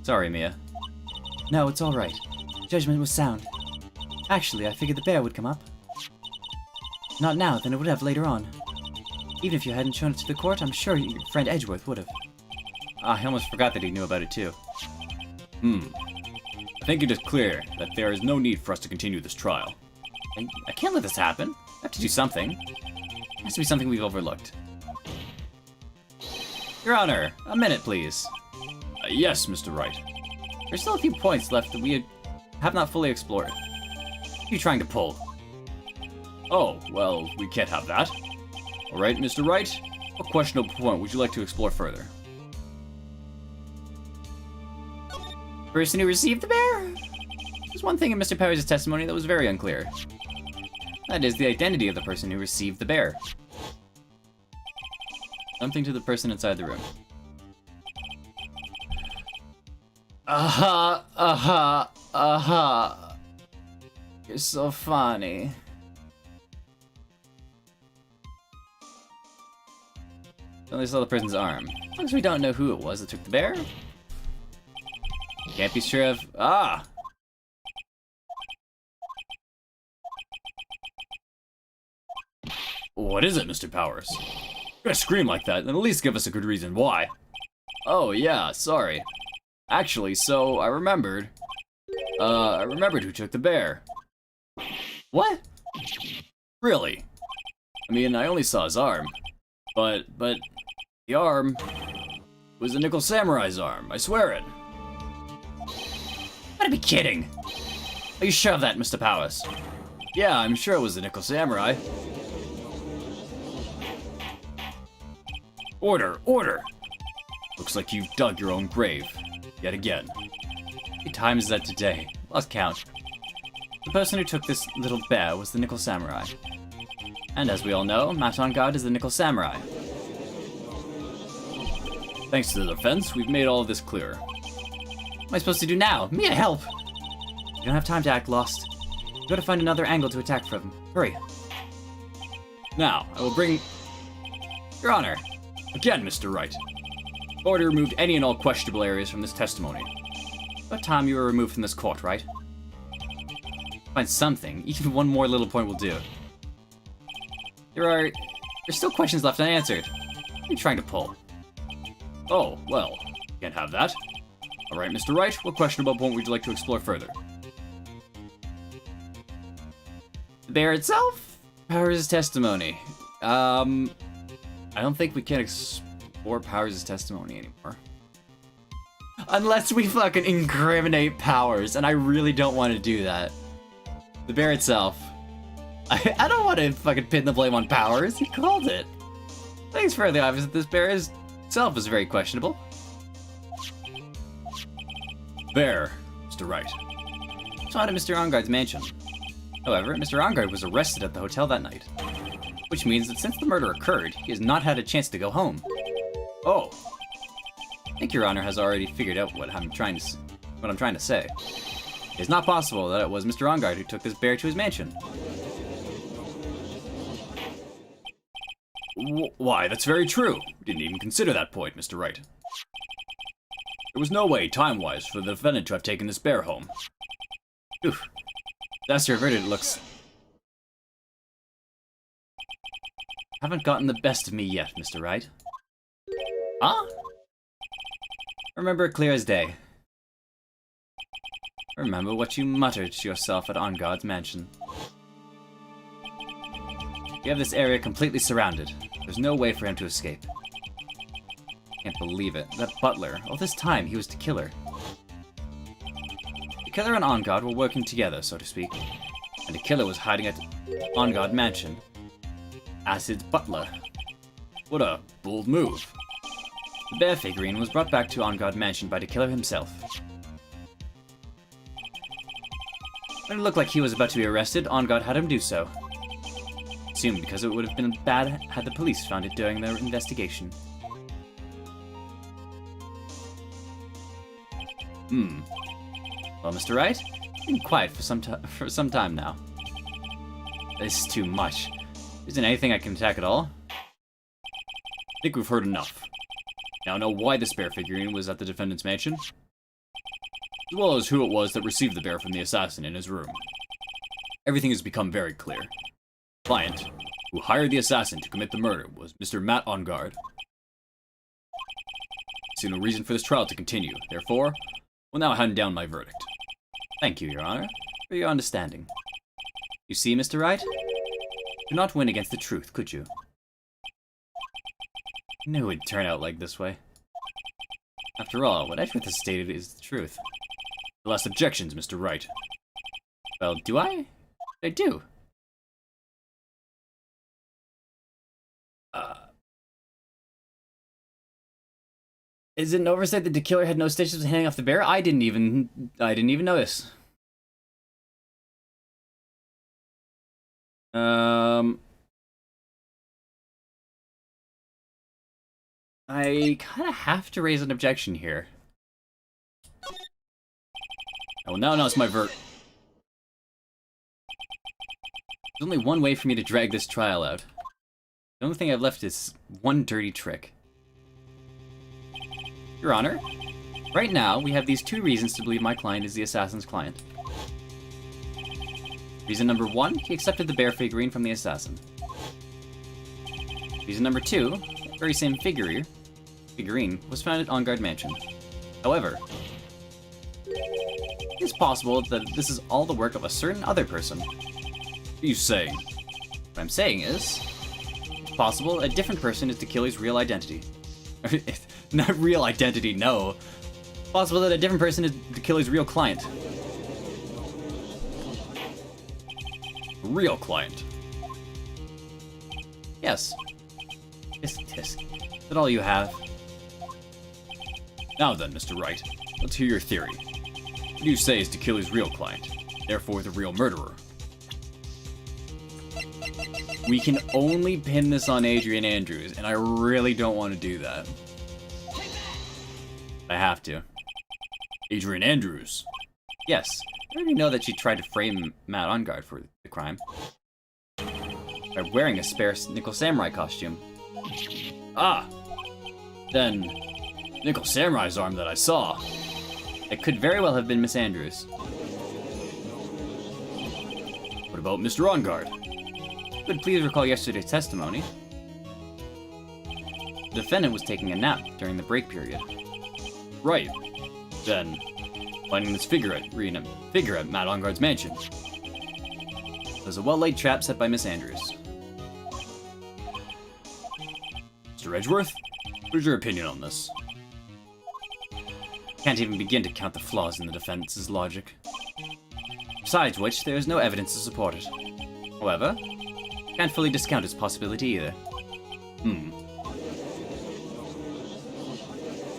Sorry, Mia. No, it's alright. Judgment was sound. Actually, I figured the bear would come up. Not now, then it would have later on. Even if you hadn't shown it to the court, I'm sure your friend Edgeworth would have. I almost forgot that he knew about it too. I think it is clear that there is no need for us to continue this trial. I can't let this happen. I have to do something. It has to be something we've overlooked. Your Honor, a minute, please. Yes, Mr. Wright. There's still a few points left that we have not fully explored. What are you trying to pull? Oh, well, we can't have that. Alright, Mr. Wright, what questionable point would you like to explore further? Person who received the bear? There's one thing in Mr. Powers' testimony that was very unclear. That is the identity of the person who received the bear. Something to the person inside the room. You're so funny. Only saw the person's arm. As long as we don't know who it was that took the bear. Can't be sure of... Ah! What is it, Mr. Powers? You're gonna scream like that, then at least give us a good reason why. Oh, yeah, sorry. Actually, so, I remembered who took the bear. What? Really? I mean, I only saw his arm. But, the arm was the Nickel Samurai's arm, I swear it. You gotta be kidding. Are you sure of that, Mr. Powers? Yeah, I'm sure it was the Nickel Samurai. Order! Order! Looks like you've dug your own grave. Yet again. How many times is that today? Lost count. The person who took this little bear was the Nickel Samurai. And as we all know, Matt on Guard is the Nickel Samurai. Thanks to the defense, we've made all of this clearer. What am I supposed to do now? Mia, help! You don't have time to act lost. You gotta find another angle to attack from. Hurry. Now, I will bring... Your Honor. Again, Mr. Wright. I've already removed any and all questionable areas from this testimony. About time you were removed from this court, right? Find something. Even one more little point will do. There's still questions left unanswered. What are you trying to pull? Oh, well, can't have that. Alright, Mr. Wright, what questionable point would you like to explore further? The bear itself? Powers' testimony. I don't think we can explore Powers' testimony anymore. Unless we fucking incriminate Powers, and I really don't want to do that. The bear itself. I don't want to fucking pin the blame on Powers. He called it. Thanks for the obvious that this bear itself is very questionable. Bear, Mr. Wright. Saw it at Mr. Onguard's mansion. However, Mr. Onguard was arrested at the hotel that night. Which means that since the murder occurred, he has not had a chance to go home. Oh. I think Your Honor has already figured out what I'm trying to say. It's not possible that it was Mr. Onguard who took this bear to his mansion. Why, that's very true. We didn't even consider that point, Mr. Wright. There was no way, time-wise, for the defendant to have taken this bear home. Oof. Disaster averted, it looks... Haven't gotten the best of me yet, Mr. Wright. Huh? Remember it clear as day. Remember what you muttered to yourself at Onguard's mansion. You have this area completely surrounded. There's no way for him to escape. Can't believe it. That butler, all this time he was the killer. The killer and Onguard were working together, so to speak. And the killer was hiding at Onguard mansion. Acid's butler. What a bold move. The bear figurine was brought back to Onguard mansion by the killer himself. When it looked like he was about to be arrested, Onguard had him do so. Assumed because it would have been bad had the police found it during their investigation. Well, Mr. Wright, you've been quiet for some time now. This is too much. Isn't anything I can attack at all? I think we've heard enough. Now know why this bear figurine was at the defendant's mansion, as well as who it was that received the bear from the assassin in his room. Everything has become very clear. The client, who hired the assassin to commit the murder, was Mr. Matt Onguard. I see no reason for this trial to continue, therefore, will now hand down my verdict. Thank you, Your Honor, for your understanding. You see, Mr. Wright? You could not win against the truth, could you? I knew it would turn out like this way. After all, what Edgeworth has stated is the truth. The last objections, Mr. Wright. Well, do I? I do. Is it an oversight that the killer had no stitches hanging off the bear? I didn't even notice. I kind of have to raise an objection here. I will now announce my There's only one way for me to drag this trial out. The only thing I've left is one dirty trick. Your Honor, right now we have these two reasons to believe my client is the assassin's client. Reason number one, he accepted the bear figurine from the assassin. Reason number two, that very same figurine was found at Onguard Mansion. However, it's possible that this is all the work of a certain other person. What are you saying? What I'm saying is, it's possible a different person is the killer's real identity. Not real identity, no. Possible that a different person is the killer's real client. real client. Yes. Tisk tisk. Is that all you have? Now then, Mr. Wright, let's hear your theory. What do you say is to kill his real client, therefore the real murderer? We can only pin this on Adrian Andrews, and I really don't want to do that. I have to. Adrian Andrews. Yes, I already know that she tried to frame Matt Engarde for the crime by wearing a spare Nickel Samurai costume. Ah! Then, Nickel Samurai's arm that I saw. It could very well have been Miss Andrews. What about Mr. Engarde? Could please recall yesterday's testimony. The defendant was taking a nap during the break period. Right. Then, finding this figure at Matt Engarde's mansion. It was a well-laid trap set by Miss Andrews. Mr. Edgeworth, what is your opinion on this? Can't even begin to count the flaws in the defense's logic. Besides which, there is no evidence to support it. However, can't fully discount its possibility either.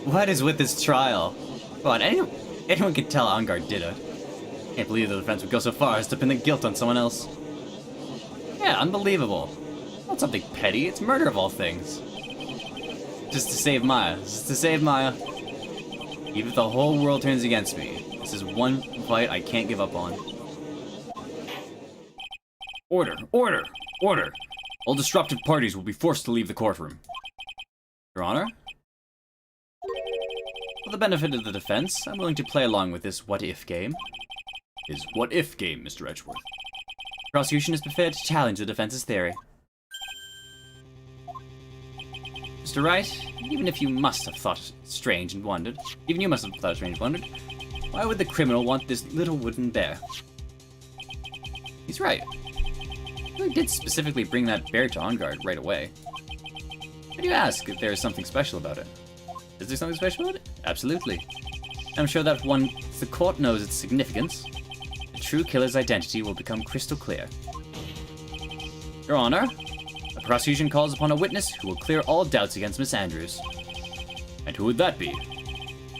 What is with this trial? Come on, anyone can tell Engarde did it. Can't believe the defense would go so far as to pin the guilt on someone else. Yeah, unbelievable. Not something petty, it's murder of all things. Just to save Maya. Just to save Maya. Even if the whole world turns against me, this is one fight I can't give up on. Order! Order! Order! All disruptive parties will be forced to leave the courtroom. Your Honor? For the benefit of the defense, I'm willing to play along with this what-if game. Is what-if game, Mr. Edgeworth. The prosecution is prepared to challenge the defense's theory. Mr. Wright, even if you must have thought it strange and wondered, why would the criminal want this little wooden bear? He's right. He really did specifically bring that bear to Engarde right away. Why do you ask if there is something special about it? Is there something special about it? Absolutely. I'm sure that once the court knows its significance, the true killer's identity will become crystal clear. Your Honor, the prosecution calls upon a witness who will clear all doubts against Miss Andrews. And who would that be?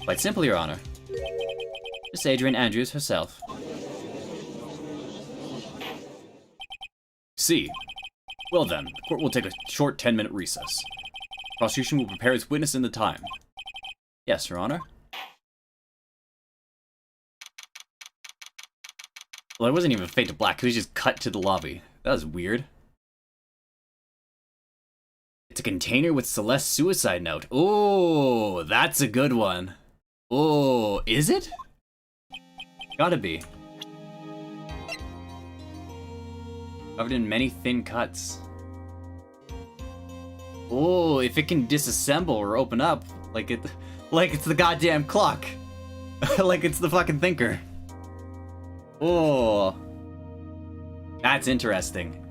Quite simple, Your Honor. Miss Adrian Andrews herself. See. Well then, the court will take a short 10-minute recess. Prosecution will prepare its witness in the time. Yes, Your Honor. Well, it wasn't even fade to black, because he just cut to the lobby. That was weird. It's a container with Celeste's suicide note. Oh, that's a good one. Oh, is it? Gotta be. Covered in many thin cuts. Oh, if it can disassemble or open up, like it's the goddamn clock. Like it's the fucking thinker. Oh. That's interesting.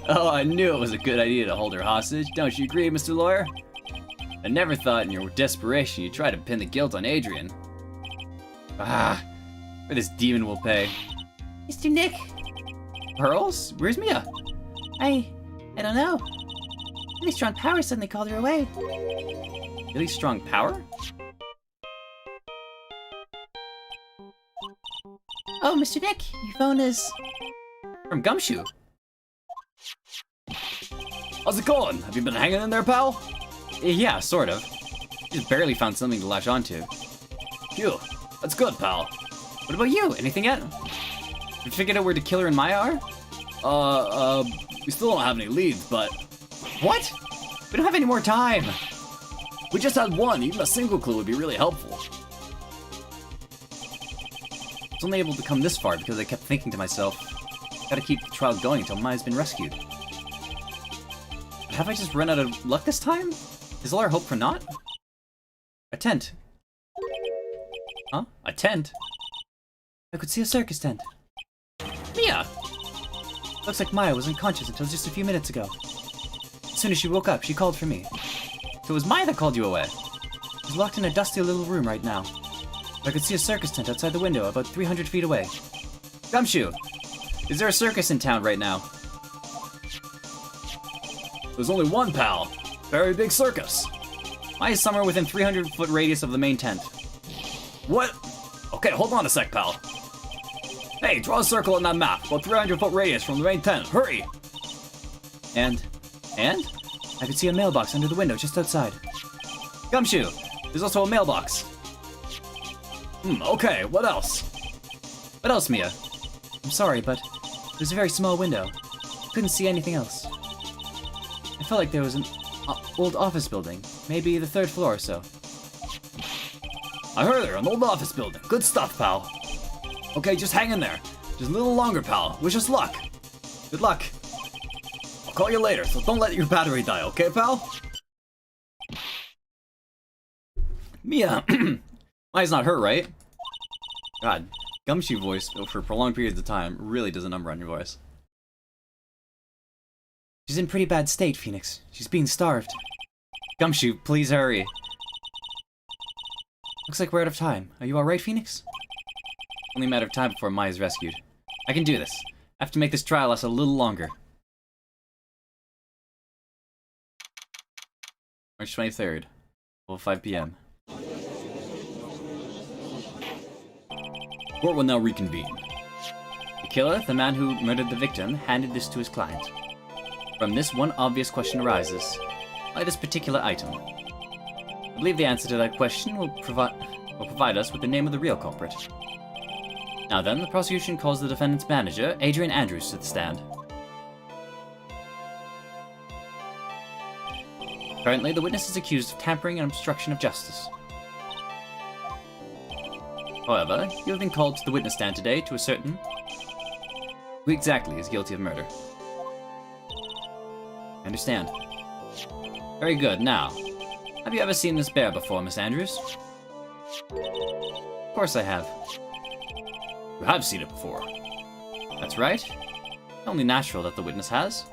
Oh, I knew it was a good idea to hold her hostage. Don't you agree, Mr. Lawyer? I never thought in your desperation you'd try to pin the guilt on Adrian. Ah, or this demon will pay. Mr. Nick? Pearls? Where's Mia? I don't know. Really strong power suddenly called her away. Really strong power? Oh, Mr. Nick, your phone is... From Gumshoe. How's it going? Have you been hanging in there, pal? Yeah, sort of. Just barely found something to latch onto. Phew, that's good, pal. What about you? Anything yet? You figured out where the killer and Maya are? We still don't have any leads, but... What? We don't have any more time! We just had one, even a single clue would be really helpful. I was only able to come this far because I kept thinking to myself, gotta keep the trial going until Maya's been rescued. But have I just run out of luck this time? Is all our hope for naught? A tent. Huh? A tent? I could see a circus tent. Mia! Looks like Maya was unconscious until just a few minutes ago. As soon as she woke up, she called for me. So it was Maya that called you away? She's locked in a dusty little room right now. I could see a circus tent outside the window about 300 feet away. Gumshoe, is there a circus in town right now? There's only one, pal. Very big circus. Mine is somewhere within 300-foot radius of the main tent. What? Okay, hold on a sec, pal. Hey, draw a circle on that map, about 300-foot radius from the main tent. Hurry! And? I could see a mailbox under the window just outside. Gumshoe, there's also a mailbox. Okay, what else? What else, Mia? I'm sorry, but there's a very small window. Couldn't see anything else. I felt like there was an old office building, maybe the 3rd floor or so. I heard there, an old office building. Good stuff, pal. Okay, just hang in there. Just a little longer, pal. Wish us luck. Good luck. I'll call you later, so don't let your battery die, okay, pal? Mia, mine's not hurt, right? God, Gumshoe voice for prolonged periods of time really does a number on your voice. She's in pretty bad state, Phoenix. She's being starved. Gumshoe, please hurry. Looks like we're out of time. Are you alright, Phoenix? Only a matter of time before Maya's rescued. I can do this. I have to make this trial last a little longer. March 23rd, 5 p.m. Court will now reconvene. The killer, the man who murdered the victim, handed this to his client. From this, one obvious question arises. Why this particular item? I believe the answer to that question will provide us with the name of the real culprit. Now then, the prosecution calls the defendant's manager, Adrian Andrews, to the stand. Currently, the witness is accused of tampering and obstruction of justice. However, you have been called to the witness stand today to ascertain who exactly is guilty of murder. I understand. Very good. Now, have you ever seen this bear before, Miss Andrews? Of course I have. You have seen it before. That's right. Only natural that the witness has.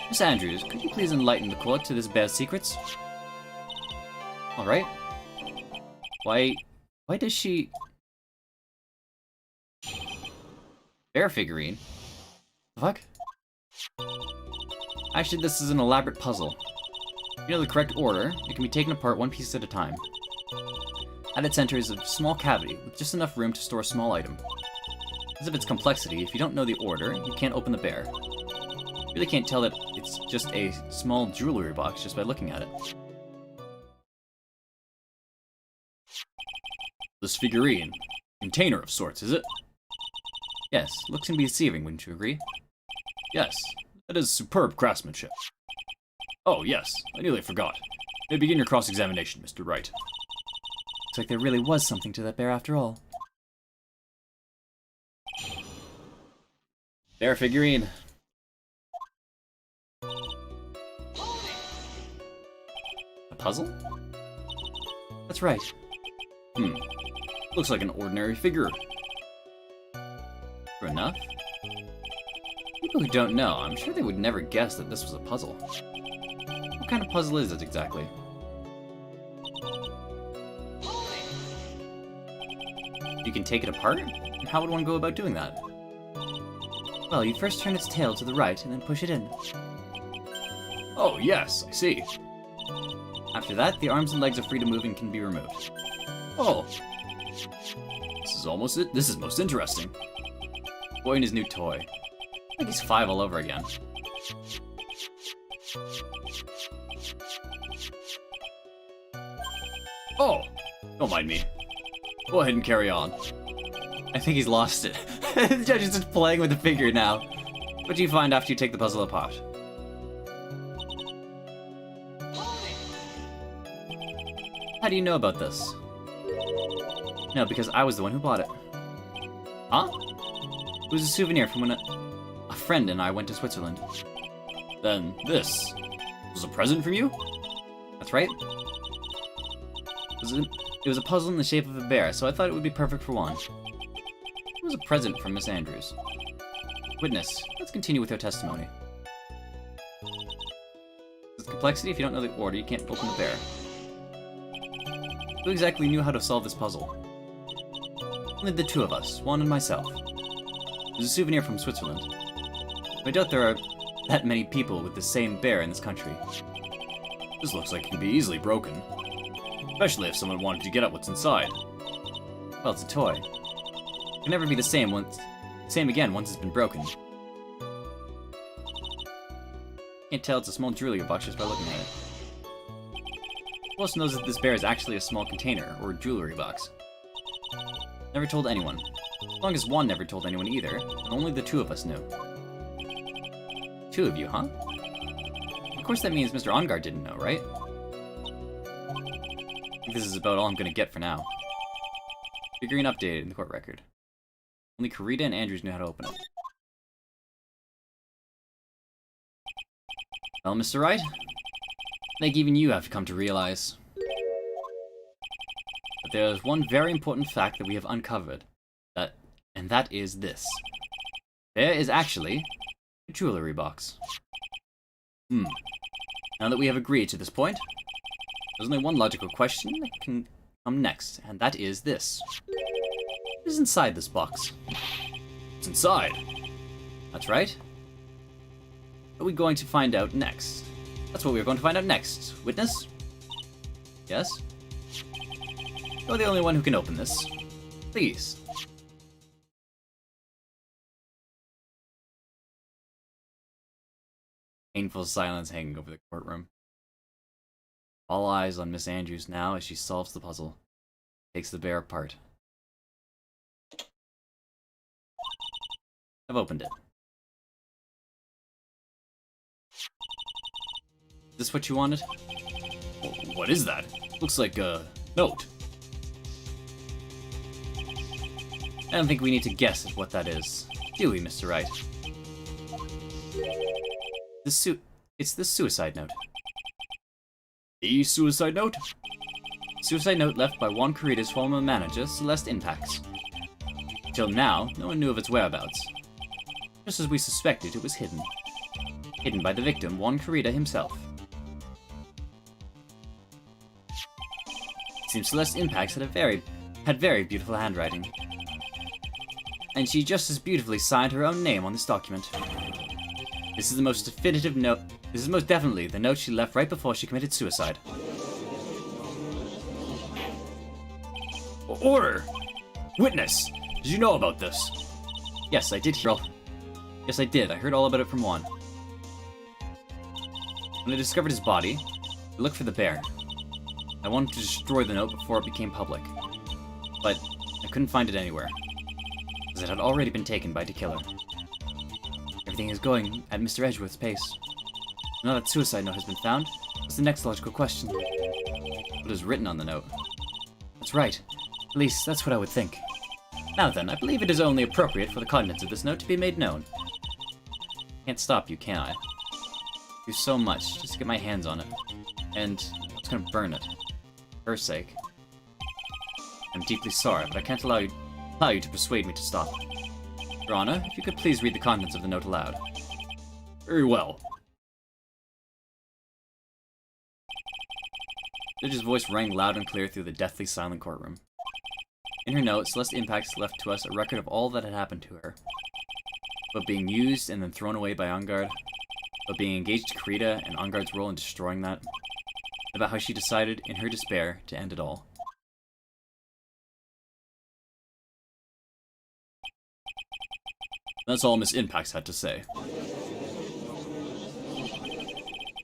Miss Andrews, could you please enlighten the court to this bear's secrets? Alright. Why does she... Bear figurine? The fuck? Actually, this is an elaborate puzzle. If you know the correct order, it can be taken apart one piece at a time. At its center is a small cavity with just enough room to store a small item. Because of its complexity, if you don't know the order, you can't open the bear. You really can't tell that it's just a small jewelry box just by looking at it. This figurine, container of sorts, is it? Yes, looks can be deceiving, wouldn't you agree? Yes, that is superb craftsmanship. Oh, yes, I nearly forgot. May begin your cross-examination, Mr. Wright. Looks like there really was something to that bear after all. Bear figurine. A puzzle? That's right. Looks like an ordinary figure. True enough. People who don't know, I'm sure they would never guess that this was a puzzle. What kind of puzzle is it exactly? You can take it apart? And how would one go about doing that? Well, you first turn its tail to the right and then push it in. Oh, yes, I see. After that, the arms and legs are free to move and can be removed. Oh. This is almost it. This is most interesting. Boy and his new toy. Like he's 5 all over again. Oh, don't mind me. Go ahead and carry on. I think he's lost it. The judge is just playing with the figure now. What do you find after you take the puzzle apart? How do you know about this? No, because I was the one who bought it. Huh? It was a souvenir from when a friend and I went to Switzerland. Then this was a present from you? That's right. It was a puzzle in the shape of a bear, so I thought it would be perfect for one. It was a present from Miss Andrews. Witness, let's continue with your testimony. With complexity, if you don't know the order, you can't open the bear. Who exactly knew how to solve this puzzle? Only the two of us, Juan and myself. It was a souvenir from Switzerland. I doubt there are that many people with the same bear in this country. This looks like it can be easily broken. Especially if someone wanted to get at what's inside. Well, it's a toy. It can never be the same again once it's been broken. Can't tell it's a small jewelry box just by looking at it. Who else knows that this bear is actually a small container, or jewelry box? Never told anyone. As long as Juan never told anyone either, and only the two of us knew. 2 of you, huh? Of course that means Mr. Enguarde didn't know, right? I think this is about all I'm gonna get for now. Figurine updated in the court record. Only Kurita and Andrews knew how to open it. Well, Mr. Wright, I think even you have come to realize that there is one very important fact that we have uncovered, and that is this. There is actually a jewelry box. Now that we have agreed to this point, there's only one logical question that can come next, and that is this. What is inside this box? It's inside. That's right. What are we going to find out next? That's what we're going to find out next. Witness? Yes? You're the only one who can open this. Please. Painful silence hanging over the courtroom. All eyes on Miss Andrews now as she solves the puzzle. Takes the bear apart. I've opened it. Is this what you wanted? What is that? Looks like a note. I don't think we need to guess at what that is. Do we, Mr. Wright? It's the suicide note. The suicide note? Suicide note left by Juan Kurita's former manager, Celeste Impax. Till now, no one knew of its whereabouts. Just as we suspected, it was hidden. Hidden by the victim, Juan Kurita himself. It seems Celeste Impax had very beautiful handwriting. And she just as beautifully signed her own name on this document. This is the most definitive note. This is most definitely the note she left right before she committed suicide. Order! Witness! Did you know about this? Yes, I did hear. Yes, I did. I heard all about it from Juan. When I discovered his body, I looked for the bear. I wanted to destroy the note before it became public, but I couldn't find it anywhere, as it had already been taken by the killer. Everything is going at Mr. Edgeworth's pace. Now that suicide note has been found, what's the next logical question? What is written on the note? That's right. At least, that's what I would think. Now then, I believe it is only appropriate for the contents of this note to be made known. Can't stop you, can I? Do so much just to get my hands on it. And I'm just gonna burn it. For her sake. I'm deeply sorry, but I can't allow you to persuade me to stop. Your Honor, if you could please read the contents of the note aloud. Very well. The judge's voice rang loud and clear through the deathly silent courtroom. In her note, Celeste Impax left to us a record of all that had happened to her. About being used and then thrown away by Enguarde. About being engaged to Kurita and Enguarde's role in destroying that. About how she decided, in her despair, to end it all. That's all Miss Impax had to say.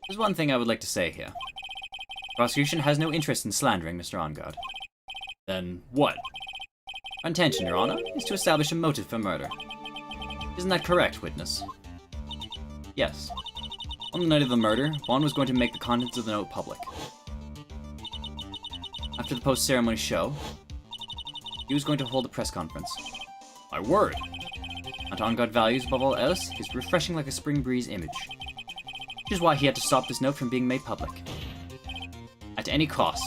There's one thing I would like to say here. The prosecution has no interest in slandering Mr. Enguarde. Then what? Our intention, Your Honor, is to establish a motive for murder. Isn't that correct, witness? Yes. On the night of the murder, Juan was going to make the contents of the note public. After the post-ceremony show, he was going to hold a press conference. My word! And Enguarde values, above all else, his refreshing like a spring breeze image. Which is why he had to stop this note from being made public. At any cost.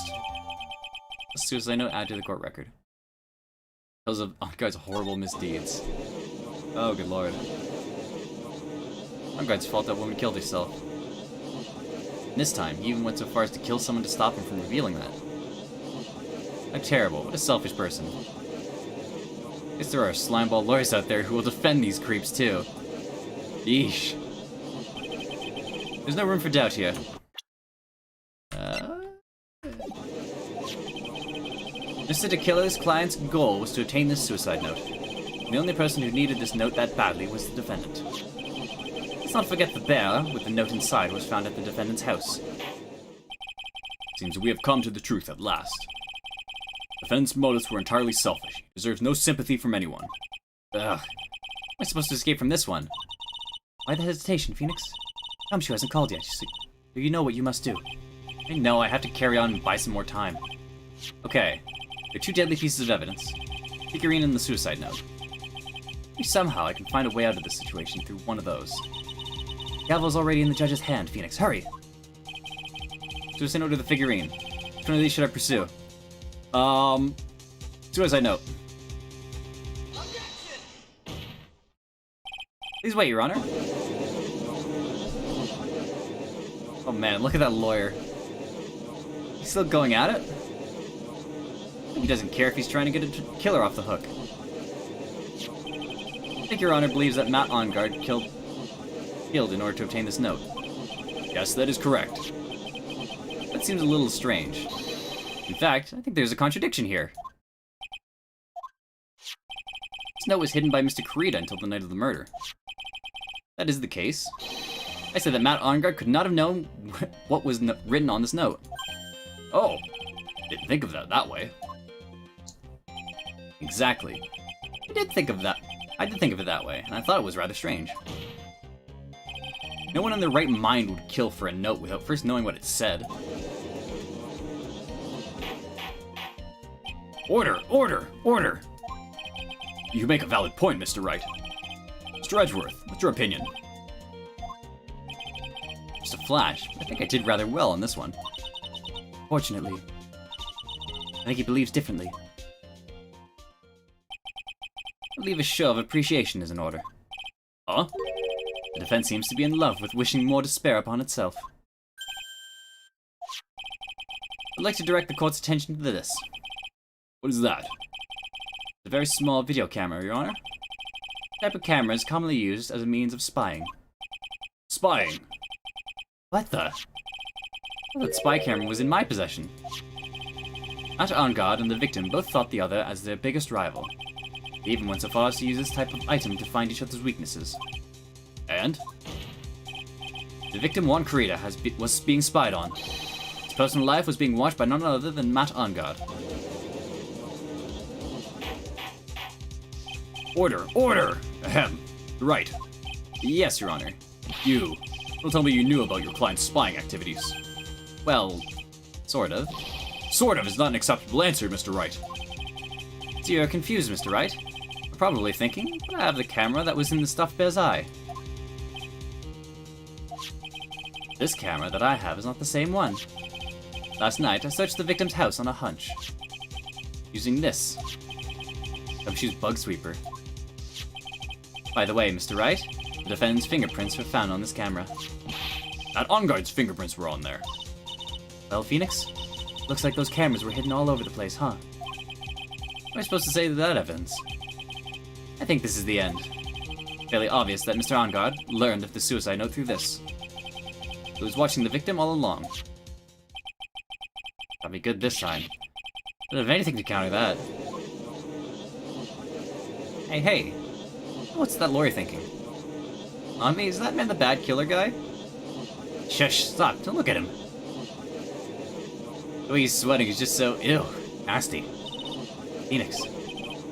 A suicide note added to the court record. Because of Enguarde's horrible misdeeds. Oh, good lord. Enguarde's fault that woman killed herself. And this time, he even went so far as to kill someone to stop him from revealing that. How terrible. What a selfish person. Guess there are slimeball lawyers out there who will defend these creeps too. Yeesh. There's no room for doubt here. Mr. DeKiller's client's goal was to obtain this suicide note. The only person who needed this note that badly was the defendant. Let's not forget the bear with the note inside was found at the defendant's house. Seems we have come to the truth at last. Defendant's motives were entirely selfish. He deserves no sympathy from anyone. Ugh. How am I supposed to escape from this one? Why the hesitation, Phoenix? Gumshoe hasn't called yet, so you know what you must do. I know, I have to carry on and buy some more time. Okay, there are two deadly pieces of evidence. Figurine and the suicide note. Maybe somehow I can find a way out of this situation through one of those. Gavel's already in the judge's hand, Phoenix. Hurry! Suicide note or the figurine? Which one of these should I pursue? Suicide note. Please wait, Your Honor. Oh man, look at that lawyer. He's still going at it? He doesn't care if he's trying to get a killer off the hook. I think Your Honor believes that Matt Engarde killed in order to obtain this note. Yes, that is correct. That seems a little strange. In fact, I think there's a contradiction here. This note was hidden by Mr. Kurita until the night of the murder. That is the case. I said that Matt Engarde could not have known what was written on this note. Oh, didn't think of that way. Exactly. I did think of it that way, and I thought it was rather strange. No one in their right mind would kill for a note without first knowing what it said. Order! Order! Order! You make a valid point, Mr. Wright. Mr. Edgeworth, what's your opinion? Just a flash, but I think I did rather well on this one. Fortunately, I think he believes differently. I believe a show of appreciation is in order. Huh? The defense seems to be in love with wishing more despair upon itself. I'd like to direct the court's attention to this. What is that? It's a very small video camera, Your Honor. The type of camera is commonly used as a means of spying. Spying? What the? I thought that spy camera was in my possession. Matt Engarde and the victim both thought the other as their biggest rival. They even went so far as to use this type of item to find each other's weaknesses. And? The victim, Juan Kurita, was being spied on. His personal life was being watched by none other than Matt Engarde. Order! Order! Ahem. Right. Yes, Your Honor. You. Don't tell me you knew about your client's spying activities. Well, sort of. Sort of is not an acceptable answer, Mr. Wright. So you're confused, Mr. Wright. You're probably thinking, but I have the camera that was in the stuffed bear's eye. This camera that I have is not the same one. Last night, I searched the victim's house on a hunch. Using this. Gumshoe's bug sweeper. By the way, Mr. Wright, the defendant's fingerprints were found on this camera. Matt Engarde's fingerprints were on there. Well, Phoenix, looks like those cameras were hidden all over the place, huh? What am I supposed to say to that evidence? I think this is the end. Fairly obvious that Mr. Engarde learned of the suicide note through this. He was watching the victim all along. Got me good this time. Don't have anything to counter that. Hey. What's that lawyer thinking? On me, is that man the bad killer guy? Shush, stop, don't look at him. The way he's sweating is just so, ew, nasty. Phoenix.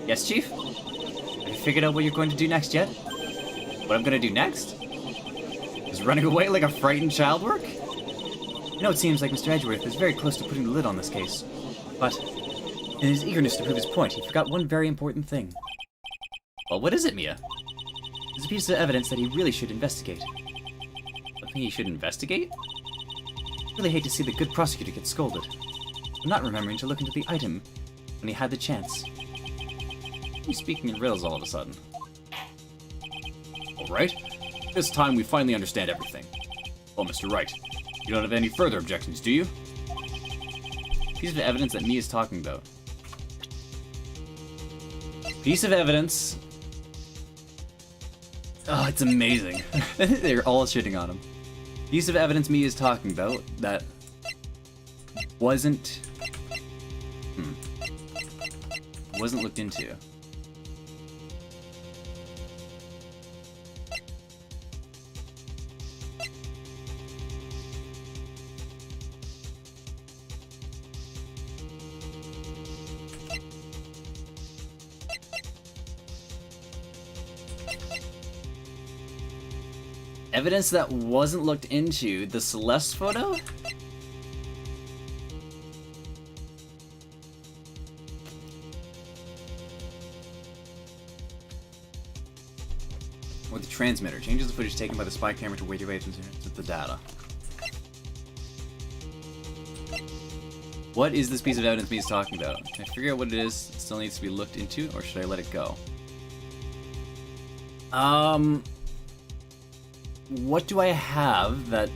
Yes, Chief? Have you figured out what you're going to do next yet? What I'm going to do next? Is running away like a frightened child work? You know, it seems like Mr. Edgeworth is very close to putting the lid on this case. But, in his eagerness to prove his point, he forgot one very important thing. Well, what is it, Mia? There's a piece of evidence that he really should investigate. Something he should investigate? I really hate to see the good prosecutor get scolded. I'm not remembering to look into the item when he had the chance. He's speaking in riddles all of a sudden. Alright. This time we finally understand everything. Well, Mr. Wright, you don't have any further objections, do you? Piece of evidence that Mia's talking about. Piece of evidence. Oh, it's amazing. They're all shitting on him. Piece of evidence Mia is talking about that wasn't looked into. Evidence that wasn't looked into. The Celeste photo? Or the transmitter. Changes the footage taken by the spy camera to radio waves with the data. What is this piece of evidence Mia's talking about? Can I figure out what it is? It still needs to be looked into, or should I let it go? What do I have that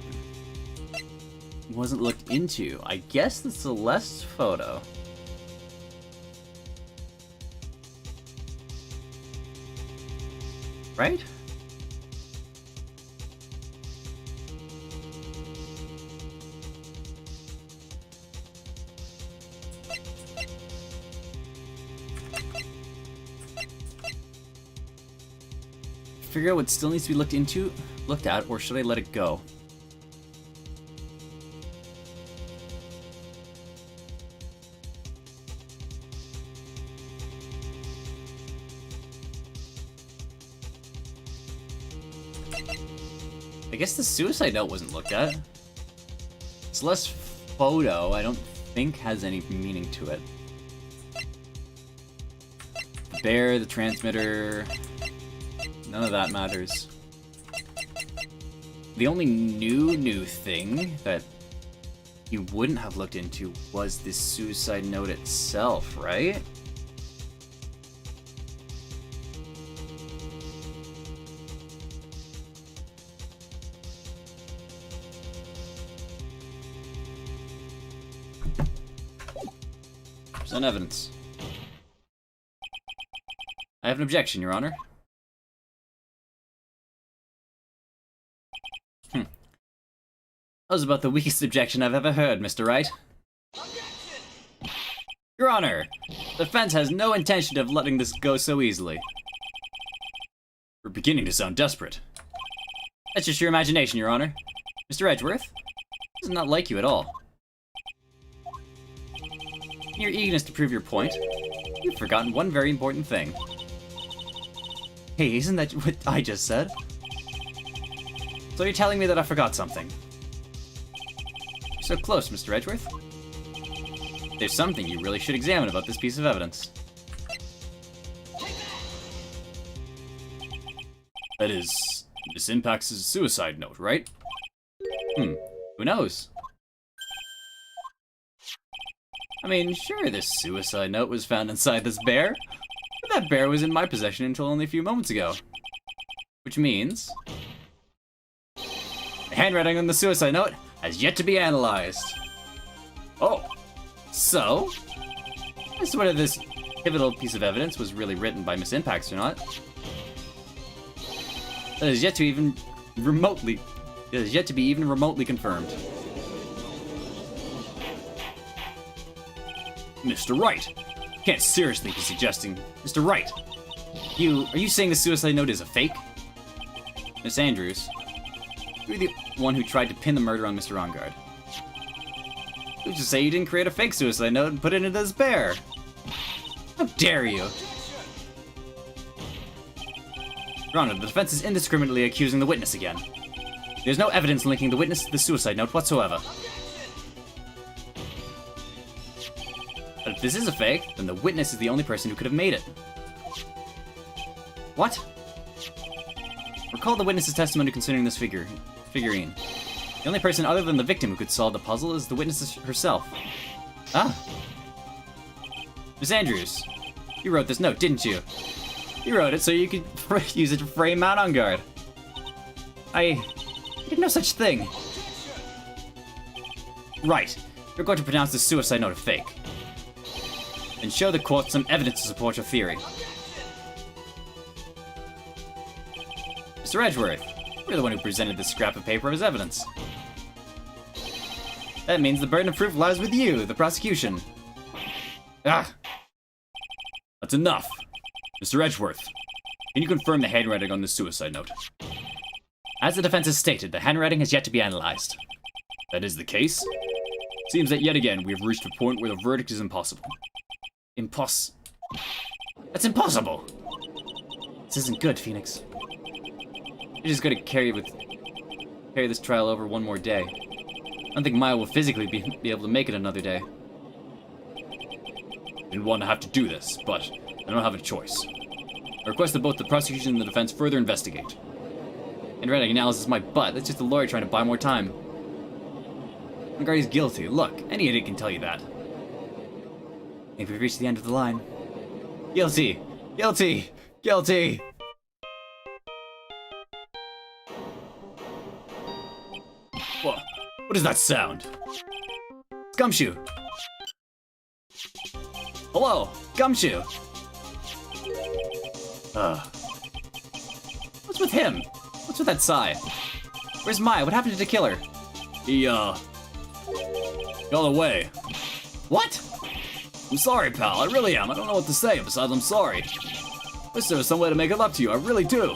wasn't looked into? I guess the Celeste photo. Right? Figure out what still needs to be looked at, or should I let it go? I guess the suicide note wasn't looked at. Celeste's photo, I don't think has any meaning to it. The bear, the transmitter, none of that matters. The only new thing that you wouldn't have looked into was the suicide note itself, right? Present evidence. I have an objection, Your Honor. That was about the weakest objection I've ever heard, Mr. Wright. Your Honor, the defense has no intention of letting this go so easily. We're beginning to sound desperate. That's just your imagination, Your Honor. Mr. Edgeworth, this is not like you at all. In your eagerness to prove your point, you've forgotten one very important thing. Hey, isn't that what I just said? So you're telling me that I forgot something? So close, Mr. Edgeworth. There's something you really should examine about this piece of evidence. That is, Miss Impax's suicide note, right? Who knows? I mean, sure, this suicide note was found inside this bear, but that bear was in my possession until only a few moments ago. Which means... the handwriting on the suicide note has yet to be analyzed. Oh, so? As to whether this pivotal piece of evidence was really written by Miss Impax or not, that is yet to even remotely... it is yet to be even remotely confirmed. Mr. Wright, you can't seriously be suggesting... Mr. Wright, are you saying the suicide note is a fake? Miss Andrews, you're the one who tried to pin the murder on Mr. Enguarde. Who's to say you didn't create a fake suicide note and put it into this bear? How dare you? Your Honor, the defense is indiscriminately accusing the witness again. There's no evidence linking the witness to the suicide note whatsoever. But if this is a fake, then the witness is the only person who could have made it. What? Recall the witness's testimony concerning this figurine. The only person other than the victim who could solve the puzzle is the witness herself. Ah. Miss Andrews, you wrote this note, didn't you? You wrote it so you could use it to frame Mount Enguarde. I did no such thing. Right. You're going to pronounce this suicide note a fake. And show the court some evidence to support your theory. Mr. Edgeworth, you're the one who presented this scrap of paper as evidence. That means the burden of proof lies with you, the prosecution. Ah! That's enough. Mr. Edgeworth, can you confirm the handwriting on the suicide note? As the defense has stated, the handwriting has yet to be analyzed. That is the case? Seems that yet again we have reached a point where the verdict is impossible. That's impossible! This isn't good, Phoenix. You're just gonna carry this trial over one more day. I don't think Maya will physically be able to make it another day. Didn't want to have to do this, but I don't have a choice. I request that both the prosecution and the defense further investigate. Handwriting analysis is my butt. That's just a lawyer trying to buy more time. McGarty's guilty. Look, any idiot can tell you that. I think we've reached the end of the line. Guilty! Guilty! Guilty! What is that sound? Gumshoe! Hello! Gumshoe! What's with him? What's with that sigh? Where's Maya? What happened to the killer? He, got away. What? I'm sorry, pal. I really am. I don't know what to say besides I'm sorry. Wish there was some way to make it up to you. I really do.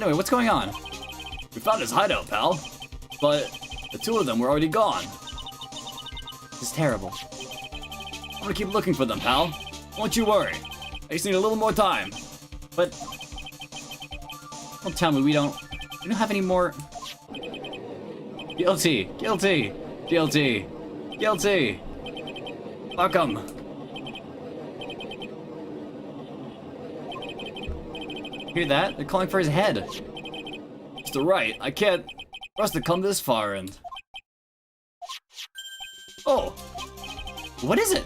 No, wait, what's going on? We found his hideout, pal. But the two of them were already gone. This is terrible. I'm gonna keep looking for them, pal. Don't you worry. I just need a little more time. But don't tell me we don't have any more. Guilty, guilty, guilty, guilty. Fuck 'em. Hear that? They're calling for his head. Mr. Wright, I can't. For us to come this far and. Oh, What is it?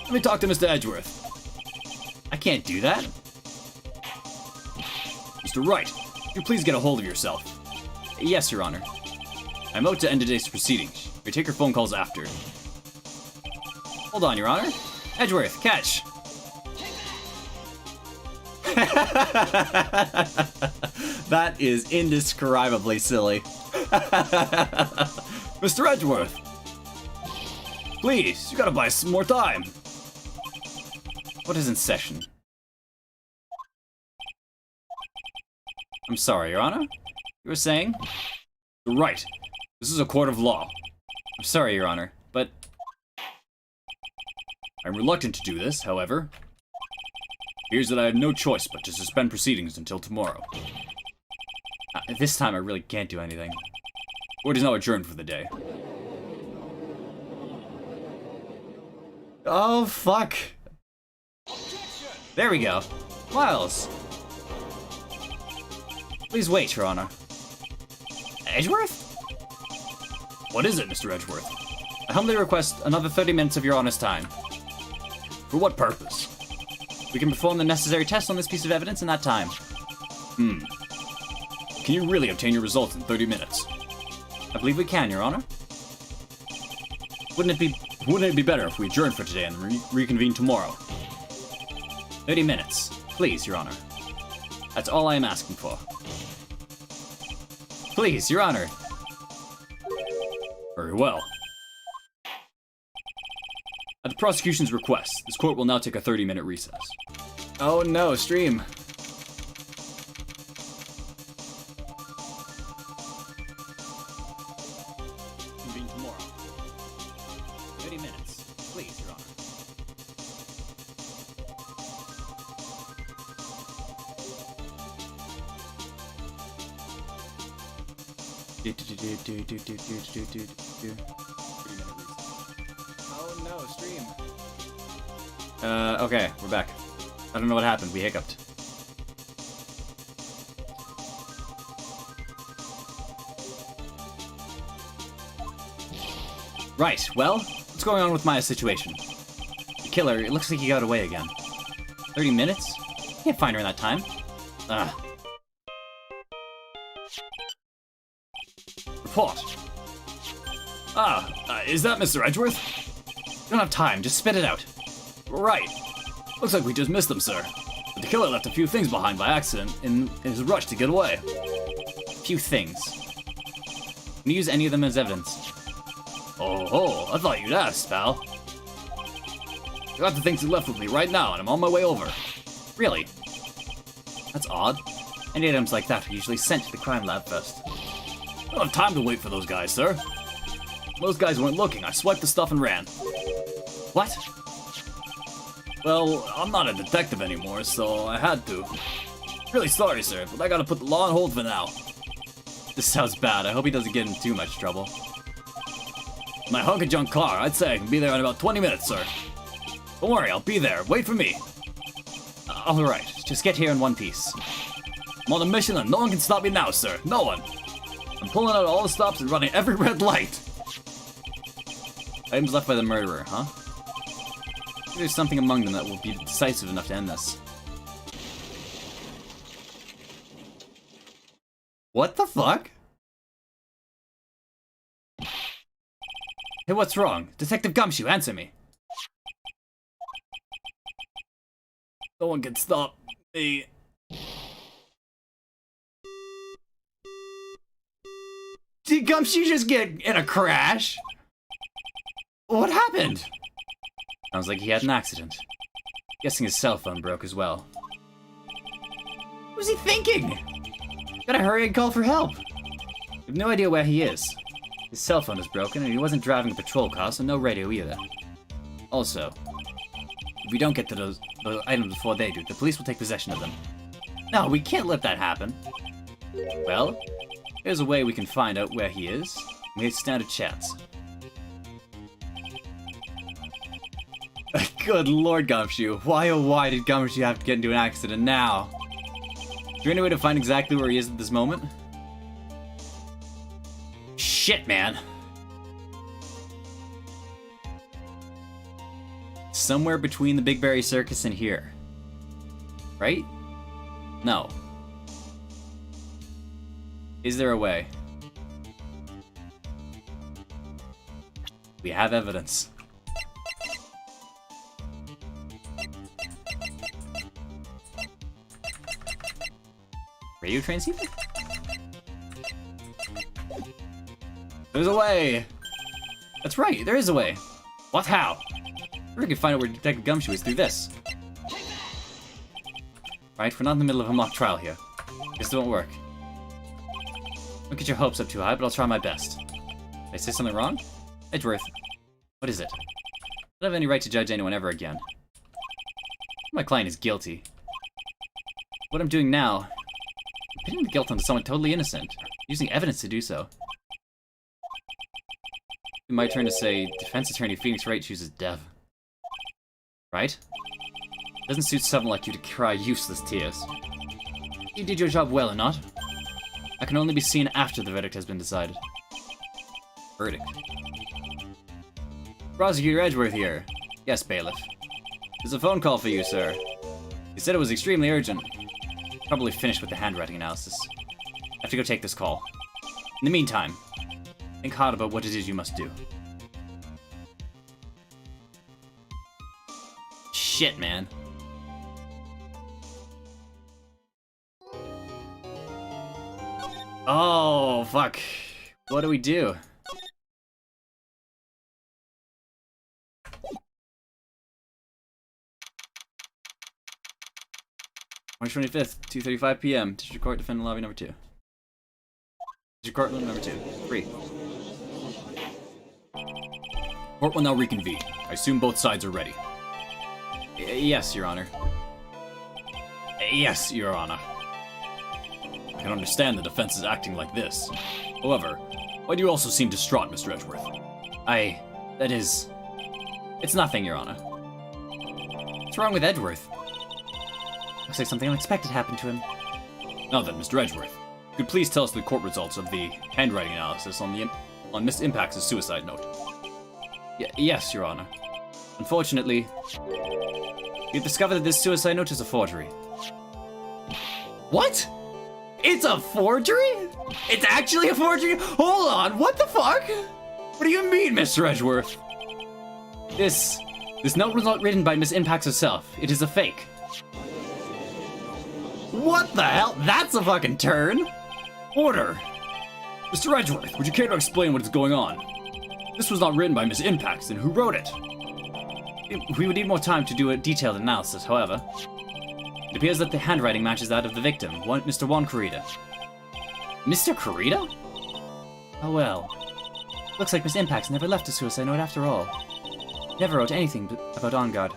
let me talk to Mr. Edgeworth. I can't do that. Mr. Wright, could you please get a hold of yourself? Yes, Your Honor. I'm out to end today's proceedings. We take your phone calls after. Hold on, Your Honor. Edgeworth, catch. That is indescribably silly. Mr. Edgeworth! Please, you gotta buy some more time. What is in session? I'm sorry, Your Honor. You were saying? You're right. This is a court of law. I'm sorry, Your Honor, but I'm reluctant to do this, however. Here's that I have no choice but to suspend proceedings until tomorrow. this time I really can't do anything. Court is now adjourned for the day. Oh, fuck. There we go. Miles. Please wait, Your Honor. Edgeworth? What is it, Mr. Edgeworth? I humbly request another 30 minutes of your honest time. For what purpose? We can perform the necessary tests on this piece of evidence in that time. Can you really obtain your results in 30 minutes? I believe we can, Your Honor. Wouldn't it be better if we adjourned for today and reconvene tomorrow? 30 minutes. Please, Your Honor. That's all I am asking for. Please, Your Honor. Very well. At the prosecution's request, this court will now take a 30-minute recess. Oh no, stream. Convene tomorrow. 30 minutes. Please, Your Honor. Oh no, stream. Okay, we're back. I don't know what happened. We hiccuped. Right, well, what's going on with Maya's situation? The killer, it looks like he got away again. 30 minutes? Can't find her in that time. Ugh. Report. Is that Mr. Edgeworth? You don't have time, just spit it out. Right. Looks like we just missed them, sir. But the killer left a few things behind by accident in his rush to get away. A few things. Can you use any of them as evidence? Oh, I thought you'd ask, pal. I got the things he left with me right now, and I'm on my way over. Really? That's odd. Any items like that are usually sent to the crime lab first. I don't have time to wait for those guys, sir. When those guys weren't looking, I swiped the stuff and ran. What? Well, I'm not a detective anymore, so I had to. Really sorry, sir, but I gotta put the law on hold for now. This sounds bad. I hope he doesn't get in too much trouble. My hunk of junk car, I'd say I can be there in about 20 minutes, sir. Don't worry, I'll be there. Wait for me. Alright, just get here in one piece. I'm on a mission and no one can stop me now, sir. No one. I'm pulling out all the stops and running every red light. Items left by the murderer, huh? Maybe there's something among them that will be decisive enough to end this. What the fuck? Hey, what's wrong? Detective Gumshoe, answer me. No one can stop me. Did Gumshoe just get in a crash? What happened? Sounds like he had an accident. Guessing his cell phone broke as well. What was he thinking? Gotta hurry and call for help. We have no idea where he is. His cell phone is broken and he wasn't driving a patrol car, so no radio either. Also, if we don't get to those items before they do, the police will take possession of them. No, we can't let that happen. Well, here's a way we can find out where he is. We stand a chance. Good lord, Gumshoe. Why oh why did Gumshoe have to get into an accident now? Is there any way to find exactly where he is at this moment? Shit, man. Somewhere between the Big Berry Circus and here. Right? No. Is there a way? We have evidence. Radio transceiver? There's a way. That's right, there is a way. What? How? We can find out where Detective Gumshoe is through this. Right, we're not in the middle of a mock trial here. This won't work. Don't get your hopes up too high, but I'll try my best. Did I say something wrong? Edgeworth. What is it? I don't have any right to judge anyone ever again. My client is guilty. What I'm doing now, I'm pinning the guilt onto someone totally innocent, using evidence to do so. It's my turn to say, defense attorney Phoenix Wright chooses Dev. Right? Doesn't suit someone like you to cry useless tears. You did your job well or not. I can only be seen after the verdict has been decided. Verdict. Prosecutor Edgeworth here. Yes, bailiff. There's a phone call for you, sir. He said it was extremely urgent. Probably finished with the handwriting analysis. I have to go take this call. In the meantime, think hard about what it is you must do. Shit, man. Oh, fuck. What do we do? March 25th, 2:35 p.m. District Court, Defendant Lobby number 2. District Court room number 2. 3. Court will now reconvene. I assume both sides are ready. Yes, Your Honor. Yes, Your Honor. I can understand the defense is acting like this. However, why do you also seem distraught, Mr. Edgeworth? That is... It's nothing, Your Honor. What's wrong with Edgeworth? Looks like something unexpected happened to him. Now then, Mr. Edgeworth, could you please tell us the court results of the handwriting analysis on Miss Impact's suicide note? Yes, Your Honor. Unfortunately, we've discovered that this suicide note is a forgery. What? It's a forgery? It's actually a forgery? Hold on, what the fuck? What do you mean, Mr. Edgeworth? This note was not written by Miss Impacts herself. It is a fake. What the hell? That's a fucking turn! Order! Mr. Edgeworth, would you care to explain what is going on? This was not written by Miss Impax, then who wrote it? We would need more time to do a detailed analysis, however. It appears that the handwriting matches that of the victim, Mr. Juan Corrida. Mr. Corrida? Oh well. Looks like Miss Impax never left a suicide note after all. Never wrote anything about On Guard.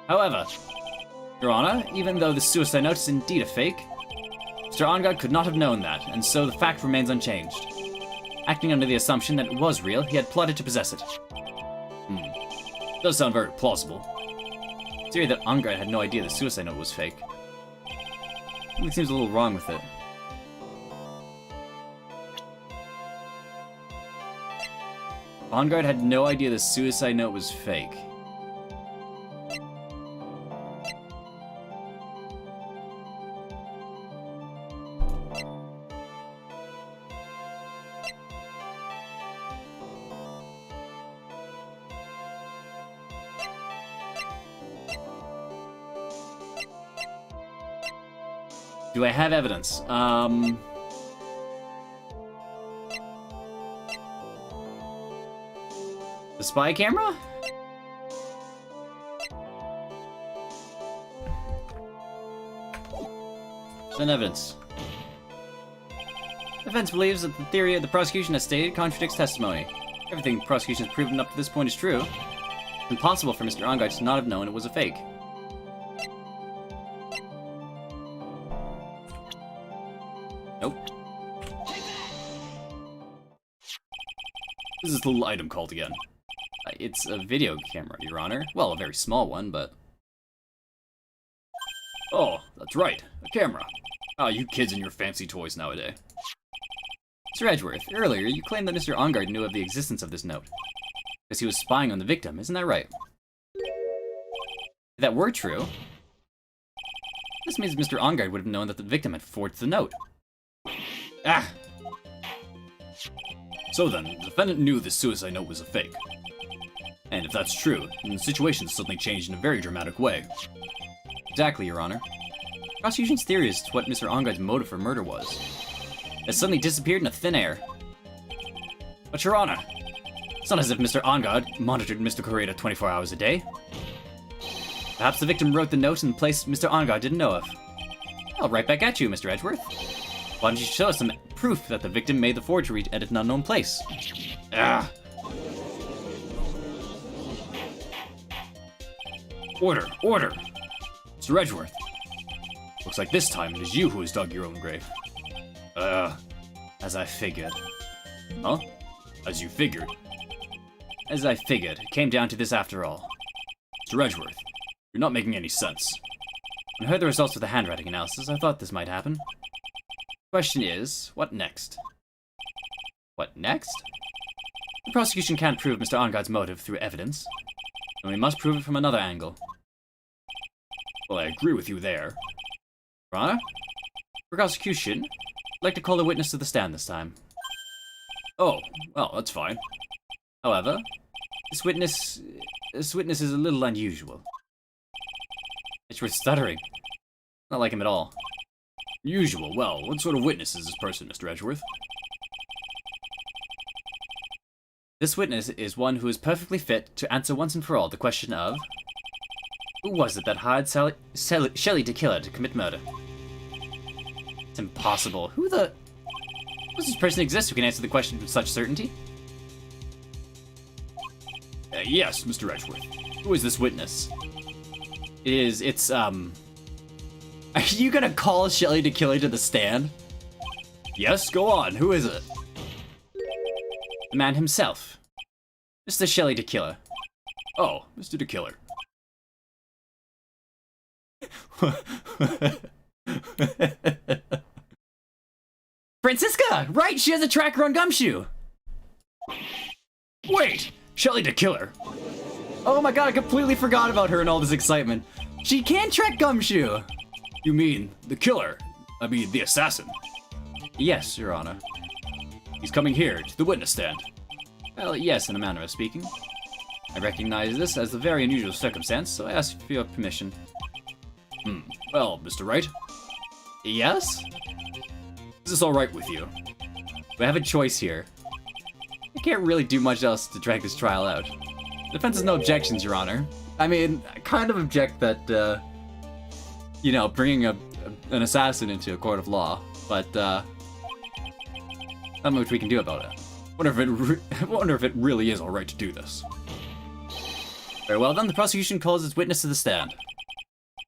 However, Your Honor, even though the suicide note is indeed a fake, Mr. On Guard could not have known that, and so the fact remains unchanged. Acting under the assumption that it was real, he had plotted to possess it. Does sound very plausible. The theory that On Guard had no idea the suicide note was fake. Something seems a little wrong with it. On Guard had no idea the suicide note was fake. Do I have evidence? The spy camera? Send evidence. Defense believes that the theory of the prosecution has stated contradicts testimony. Everything the prosecution has proven up to this point is true. It's impossible for Mr. On Guard to not have known it was a fake. Nope. What is this little item called again? It's a video camera, Your Honor. Well, a very small one, but... Oh, that's right, a camera. Ah, you kids and your fancy toys nowadays. Mr. Edgeworth, earlier you claimed that Mr. On Guard knew of the existence of this note. Because he was spying on the victim, isn't that right? If that were true, this means Mr. On Guard would have known that the victim had forged the note. Ah! So then, the defendant knew the suicide note was a fake. And if that's true, then the situation suddenly changed in a very dramatic way. Exactly, Your Honor. Prosecution's theory as to what Mr. On Guard's motive for murder was. It suddenly disappeared into thin air. But, Your Honor, it's not as if Mr. On Guard monitored Mr. Corrida 24 hours a day. Perhaps the victim wrote the note in a place Mr. On Guard didn't know of. I'll right back at you, Mr. Edgeworth. Why don't you show us some proof that the victim made the forgery at an unknown place? Ah! Order! Order! Mr. Edgeworth. Looks like this time it is you who has dug your own grave. As I figured. Huh? As you figured. As I figured. It came down to this after all. Mr. Edgeworth, you're not making any sense. When I heard the results of the handwriting analysis, I thought this might happen. The question is, what next? What next? The prosecution can't prove Mr. On Guard's motive through evidence, and we must prove it from another angle. Well, I agree with you there. Your Honor? For prosecution, I'd like to call a witness to the stand this time. Oh, well, that's fine. However, this witness is a little unusual. It's worth stuttering. Not like him at all. Usual. Well, what sort of witness is this person, Mr. Edgeworth? This witness is one who is perfectly fit to answer once and for all the question of... Who was it that hired Shelley to kill her to commit murder? It's impossible. Who does this person exist who can answer the question with such certainty? Yes, Mr. Edgeworth. Who is this witness? Are you gonna call Shelley to kill her to the stand? Yes, go on. Who is it? The man himself. Mr. Shelley the Killer. Oh, Mr. the Killer. Francisca! Right, she has a tracker on Gumshoe! Wait! Shelley the Killer! Oh my god, I completely forgot about her in all this excitement. She can track Gumshoe! You mean the killer? I mean the assassin. Yes, Your Honor. He's coming here to the witness stand. Well, yes, in a manner of speaking. I recognize this as a very unusual circumstance, so I ask for your permission. Well, Mr. Wright, Yes? is this alright with you? We have a choice here. I can't really do much else to drag this trial out. Defense has no objections, Your Honor. I mean, I kind of object that, you know, bringing an assassin into a court of law, but, not much we can do about it. Wonder if it really is alright to do this. Very well then, the prosecution calls its witness to the stand.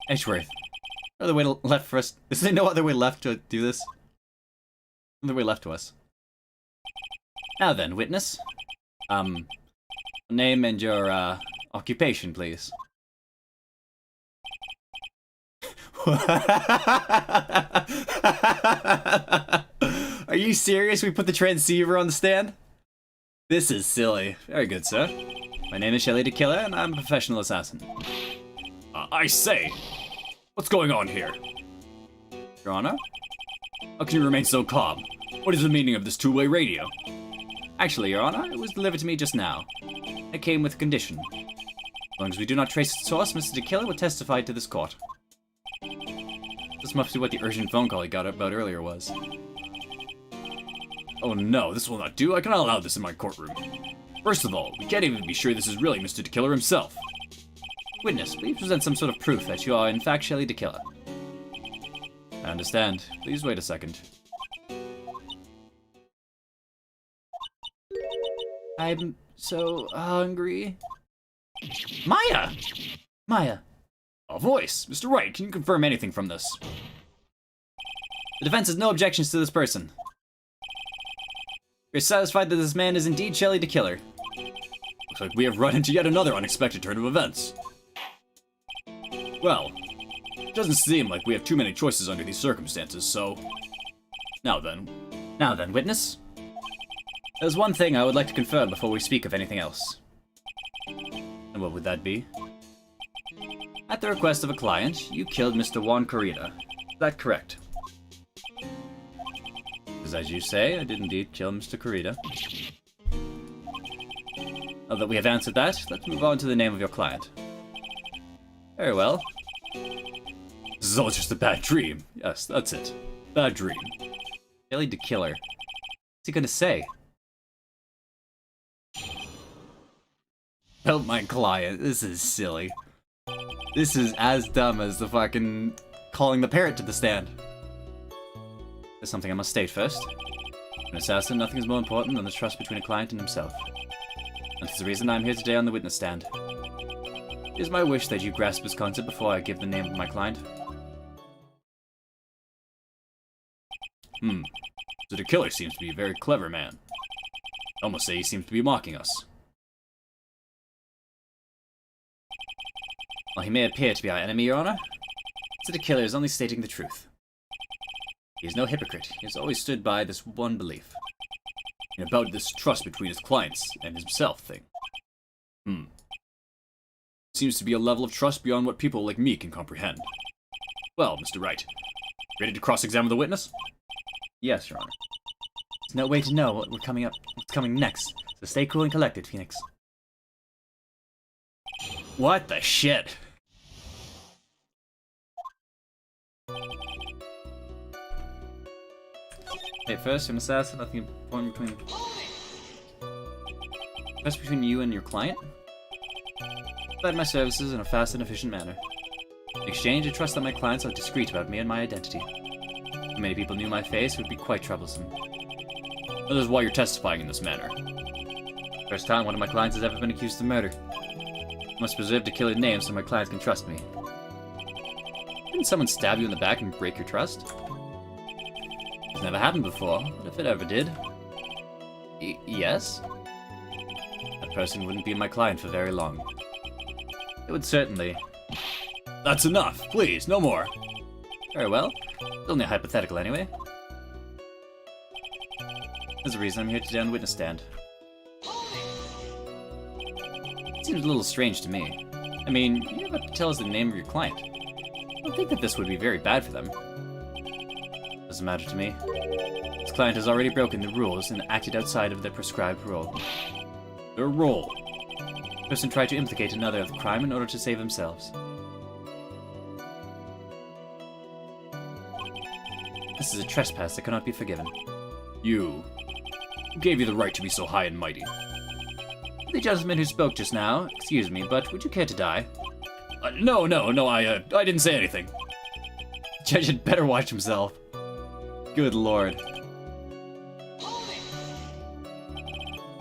Edgeworth. No other way left for us. Is there no other way left to do this? No other way left to us. Now then, witness. Name and your, occupation, please. Are you serious? We put the transceiver on the stand? This is silly. Very good, sir. My name is Shelly DeKiller, and I'm a professional assassin. I say, what's going on here? Your Honor? How can you remain so calm? What is the meaning of this two-way radio? Actually, Your Honor, it was delivered to me just now. It came with a condition. As long as we do not trace its source, Mr. DeKiller will testify to this court. This must be what the urgent phone call he got about earlier was. Oh no, this will not do. I cannot allow this in my courtroom. First of all, we can't even be sure this is really Mr. DeKiller himself. Witness, please present some sort of proof that you are in fact Shelly DeKiller. I understand. Please wait a second. I'm so hungry. Maya! Maya. A voice! Mr. Wright, can you confirm anything from this? The defense has no objections to this person. You're satisfied that this man is indeed Shelly DeKiller. Looks like we have run into yet another unexpected turn of events. Well, it doesn't seem like we have too many choices under these circumstances, so... Now then, witness. There's one thing I would like to confirm before we speak of anything else. And what would that be? At the request of a client, you killed Mr. Juan Corrida. Is that correct? Because as you say, I did indeed kill Mr. Corrida. Now that we have answered that, let's move on to the name of your client. Very well. this is all just a bad dream. Yes, that's it. Bad dream. Shelly DeKiller. What's he gonna say? Help my client. This is silly. This is as dumb as the fucking calling the parrot to the stand. There's something I must state first. For an assassin, nothing is more important than the trust between a client and himself. That's the reason I'm here today on the witness stand. It is my wish that you grasp this concept before I give the name of my client. So the killer seems to be a very clever man. I almost say he seems to be mocking us. While he may appear to be our enemy, Your Honor, Mr. DeKiller is only stating the truth. He is no hypocrite. He has always stood by this one belief. And about this trust between his clients and himself thing. Seems to be a level of trust beyond what people like me can comprehend. Well, Mr. Wright, ready to cross-examine the witness? Yes, Your Honor. There's no way to know what's coming next, so stay cool and collected, Phoenix. What the shit? Wait, first, you're an assassin, nothing important between... Just between you and your client? Provide my services in a fast and efficient manner. In exchange, I trust that my clients are discreet about me and my identity. If many people knew my face, it would be quite troublesome. That is why you're testifying in this manner. First time one of my clients has ever been accused of murder. I must preserve the killer's name so my clients can trust me. Didn't someone stab you in the back and break your trust? It's never happened before, but if it ever did... yes? That person wouldn't be my client for very long. It would certainly... That's enough! Please, no more! Very well. It's only a hypothetical anyway. There's a reason I'm here today on the witness stand. It seems a little strange to me. I mean, you have to tell us the name of your client. I don't think that this would be very bad for them. Doesn't matter to me. This client has already broken the rules and acted outside of their prescribed role. Their role? The person tried to implicate another of the crime in order to save themselves. This is a trespass that cannot be forgiven. You. Who gave you the right to be so high and mighty? The gentleman who spoke just now, excuse me, but would you care to die? No, I didn't say anything. The judge had better watch himself. Good lord.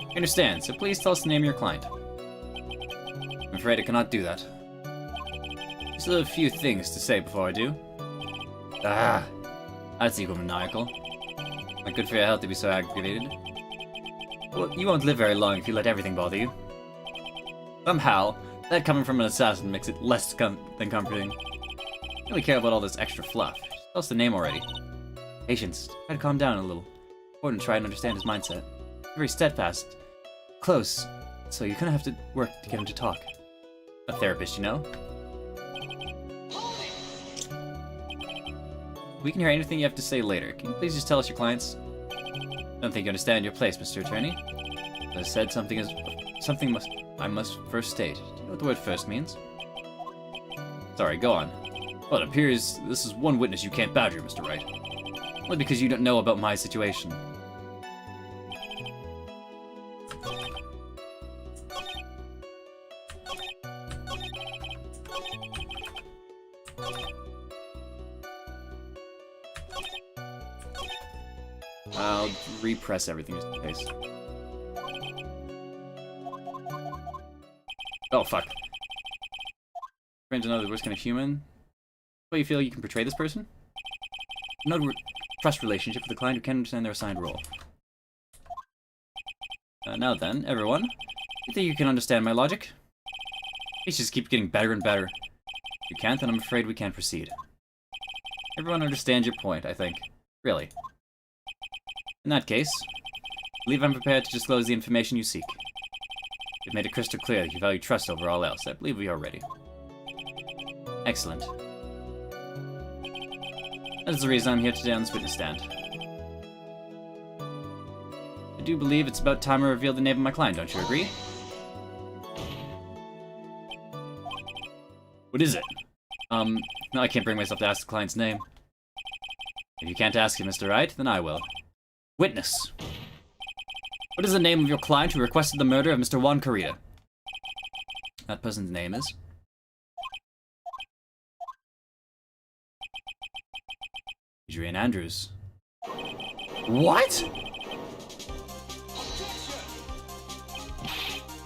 I understand, so please tell us the name of your client. I'm afraid I cannot do that. I still have a few things to say before I do. Ah, that's egomaniacal. Not good for your health to be so aggravated. Well, you won't live very long if you let everything bother you. Somehow, that coming from an assassin makes it less than comforting. I don't really care about all this extra fluff. Just tell us the name already. Patience. Try to calm down a little. Important to try and understand his mindset. Very steadfast. Close. So you're gonna have to work to get him to talk. A therapist, you know? We can hear anything you have to say later. Can you please just tell us your clients? I don't think you understand your place, Mr. Attorney. As I said, I must first state. Do you know what the word first means? Sorry, go on. Well, it appears this is one witness you can't badger, Mr. Wright. Only because you don't know about my situation. I'll repress everything just in case. Oh, fuck. Friends another the worst kind of human. But you feel you can portray this person? No trust relationship with a client who can't understand their assigned role. Now then, everyone. You think you can understand my logic? These just keep getting better and better. If you can't, then I'm afraid we can't proceed. Everyone understands your point, I think. Really. In that case, I believe I'm prepared to disclose the information you seek. You've made it crystal clear that you value trust over all else. I believe we are ready. Excellent. That is the reason I'm here today on this witness stand. I do believe it's about time I reveal the name of my client, don't you agree? What is it? No, I can't bring myself to ask the client's name. If you can't ask it, Mr. Wright, then I will. Witness. What is the name of your client who requested the murder of Mr. Juan Corrida? That person's name is... Adrian Andrews. What?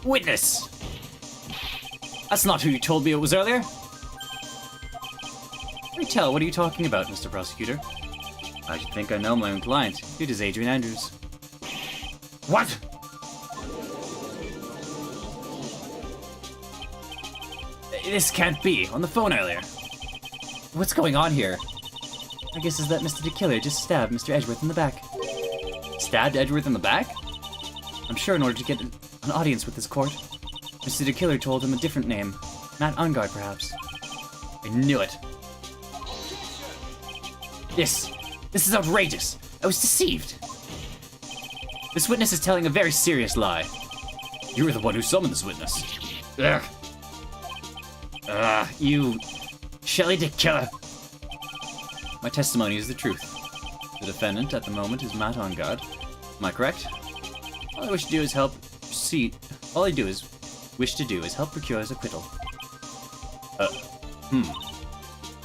Witness! That's not who you told me it was earlier. Pray tell, what are you talking about, Mr. Prosecutor? I should think I know my own client. It is Adrian Andrews. What? This can't be. On the phone earlier. What's going on here? My guess is that Mr. the Killer just stabbed Mr. Edgeworth in the back. Stabbed Edgeworth in the back? I'm sure in order to get an audience with this court, Mr. the Killer told him a different name. Matt Ungard, perhaps. I knew it. This is outrageous. I was deceived. This witness is telling a very serious lie. You were the one who summoned this witness. Ugh. You... Shelley the Killer. My testimony is the truth. The defendant at the moment is Matt Ungard. Am I correct? All I wish to do is help proceed. All I wish to do is help procure his acquittal.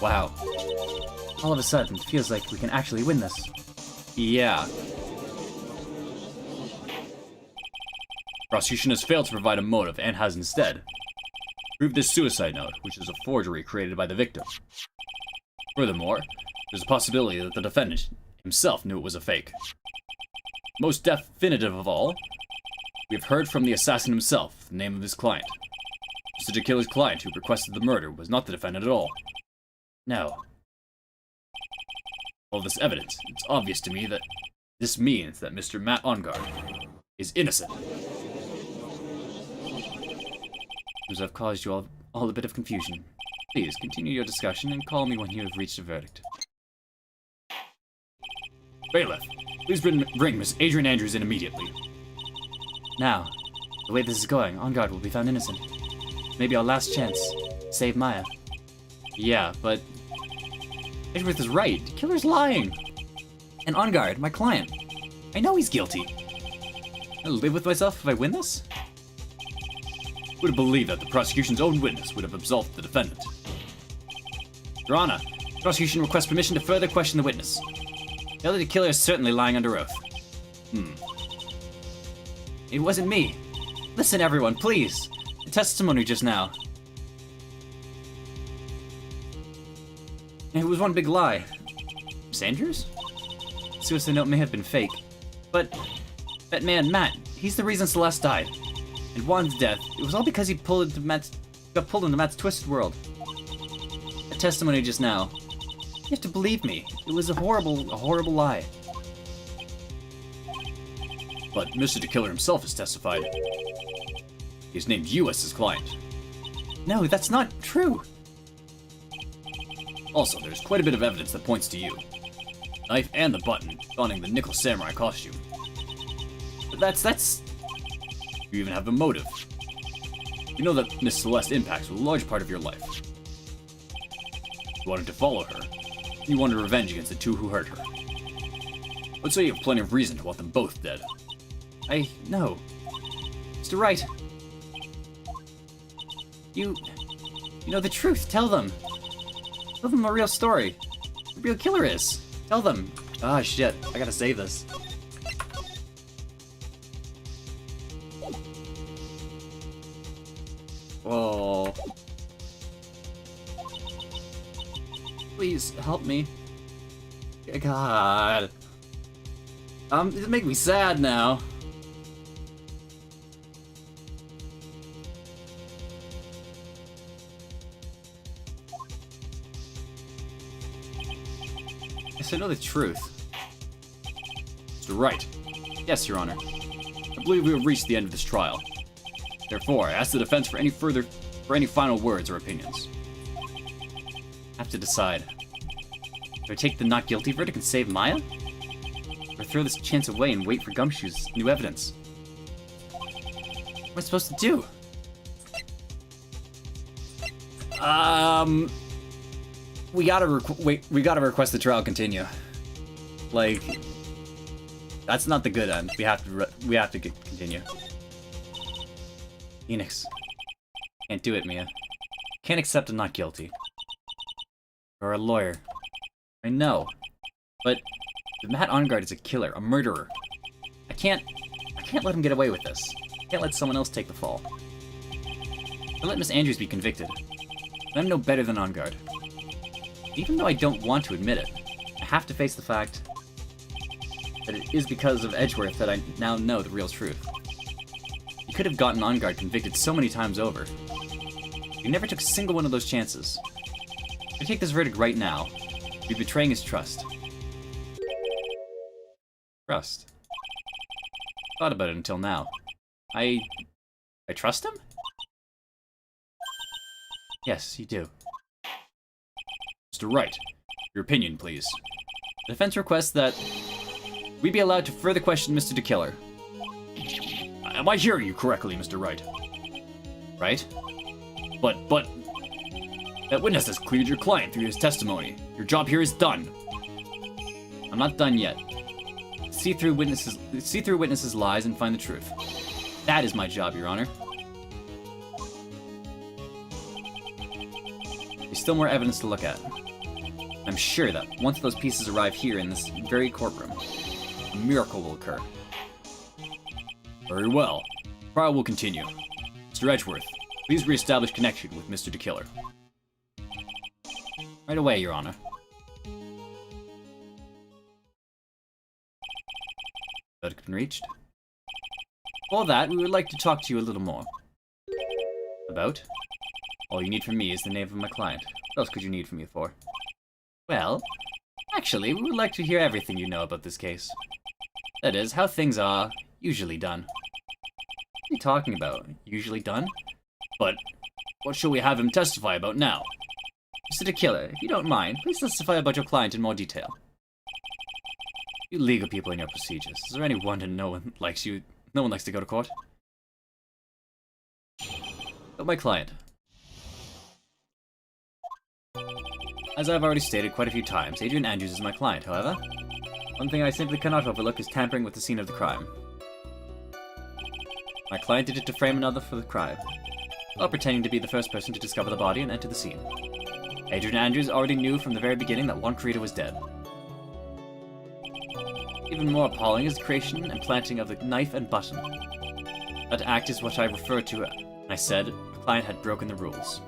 Wow. All of a sudden, it feels like we can actually win this. Yeah. Prosecution has failed to provide a motive and has instead proved this suicide note, which is a forgery created by the victim. Furthermore, there's a possibility that the defendant himself knew it was a fake. Most definitive of all, we have heard from the assassin himself the name of his client. Mr. the Killer's client who requested the murder was not the defendant at all. No. All this evidence, it's obvious to me that this means that Mr. Matt Ungard is innocent. Seems I've caused you all a bit of confusion. Please continue your discussion and call me when you have reached a verdict. Bailiff, please bring Miss Adrian Andrews in immediately. Now, the way this is going, Ungard will be found innocent. Maybe our last chance. Save Maya. Yeah, but... Edgeworth is right. The killer's lying. And On Guard, my client. I know he's guilty. I'll live with myself if I win this? Who would have believed that the prosecution's own witness would have absolved the defendant? Your Honor, the prosecution requests permission to further question the witness. The other killer is certainly lying under oath. It wasn't me. Listen, everyone, please. The testimony just now. It was one big lie. Sanders? Suicide note may have been fake, but that man, Matt, he's the reason Celeste died. And Juan's death, it was all because he got pulled into Matt's twisted world. The testimony just now. You have to believe me. It was a horrible lie. But Mr. DeKiller himself has testified. He's named you as his client. No, that's not true. Also, there's quite a bit of evidence that points to you. The knife and the button, donning the Nickel Samurai costume. But that's... You even have a motive. You know that Miss Celeste impacts a large part of your life. You wanted to follow her. You wanted revenge against the two who hurt her. Let's say you have plenty of reason to want them both dead. No. Mr. Wright. You know the truth. Tell them. Tell them a real story. The real killer is. Tell them. Ah, shit. I gotta save this. Oh. Please help me. God. It's making me sad now. Yes, I know the truth. Mr. Wright, Yes, Your Honor. I believe we have reached the end of this trial. Therefore, I ask the defense for any final words or opinions. I have to decide. Do I take the not guilty verdict and save Maya? Or throw this chance away and wait for Gumshoe's new evidence? What am I supposed to do? We gotta request the trial continue. Like, that's not the good end. We have to continue. Phoenix. Can't do it, Mia. Can't accept a not guilty. Or a lawyer. I know. But Matt Enguarde is a killer, a murderer. I can't let him get away with this. I can't let someone else take the fall. I'll let Miss Andrews be convicted. But I'm no better than Enguarde. Even though I don't want to admit it, I have to face the fact that it is because of Edgeworth that I now know the real truth. You could have gotten Enguarde convicted so many times over. You never took a single one of those chances. If I take this verdict right now, you're betraying his trust. Trust? Thought about it until now. I trust him? Yes, you do. Mr. Wright, your opinion, please. The defense requests that we be allowed to further question Mr. DeKiller. Am I hearing you correctly, Mr. Wright? Right? But, that witness has cleared your client through his testimony. Your job here is done. I'm not done yet. See through witnesses' lies and find the truth. That is my job, Your Honor. There's still more evidence to look at. I'm sure that once those pieces arrive here in this very courtroom, a miracle will occur. Very well. Trial will continue. Mr. Edgeworth, please reestablish connection with Mr. DeKiller. Right away, Your Honor. Verdict been reached. For that, we would like to talk to you a little more. About? All you need from me is the name of my client. What else could you need from me for? Well, actually, we would like to hear everything you know about this case. That is, how things are usually done. What are you talking about? Usually done? But what shall we have him testify about now? Mr. DeKiller, if you don't mind, please testify about your client in more detail. You legal people and your procedures. Is there any wonder no one likes to go to court? But my client. As I've already stated quite a few times, Adrian Andrews is my client, however. One thing I simply cannot overlook is tampering with the scene of the crime. My client did it to frame another for the crime, while pretending to be the first person to discover the body and enter the scene. Adrian Andrews already knew from the very beginning that Juan Corrida was dead. Even more appalling is the creation and planting of the knife and button. That act is what I referred to when I said the client had broken the rules.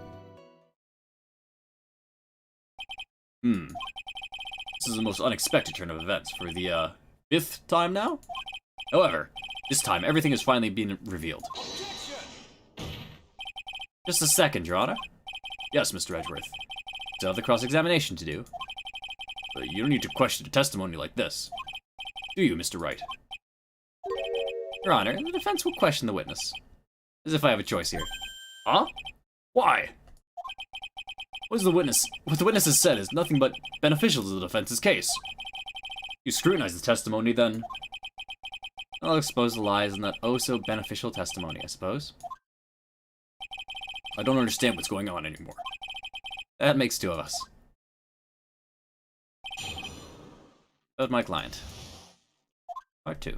This is the most unexpected turn of events for the, 5th time now? However, this time everything has finally been revealed. Just a second, Your Honor. Yes, Mr. Edgeworth. Still have the cross-examination to do. But you don't need to question a testimony like this. Do you, Mr. Wright? Your Honor, the defense will question the witness. As if I have a choice here. Huh? Why? What the witness has said is nothing but beneficial to the defense's case. You scrutinize the testimony, then... I'll expose the lies in that oh-so-beneficial testimony, I suppose. I don't understand what's going on anymore. That makes two of us. But my client. Part 2.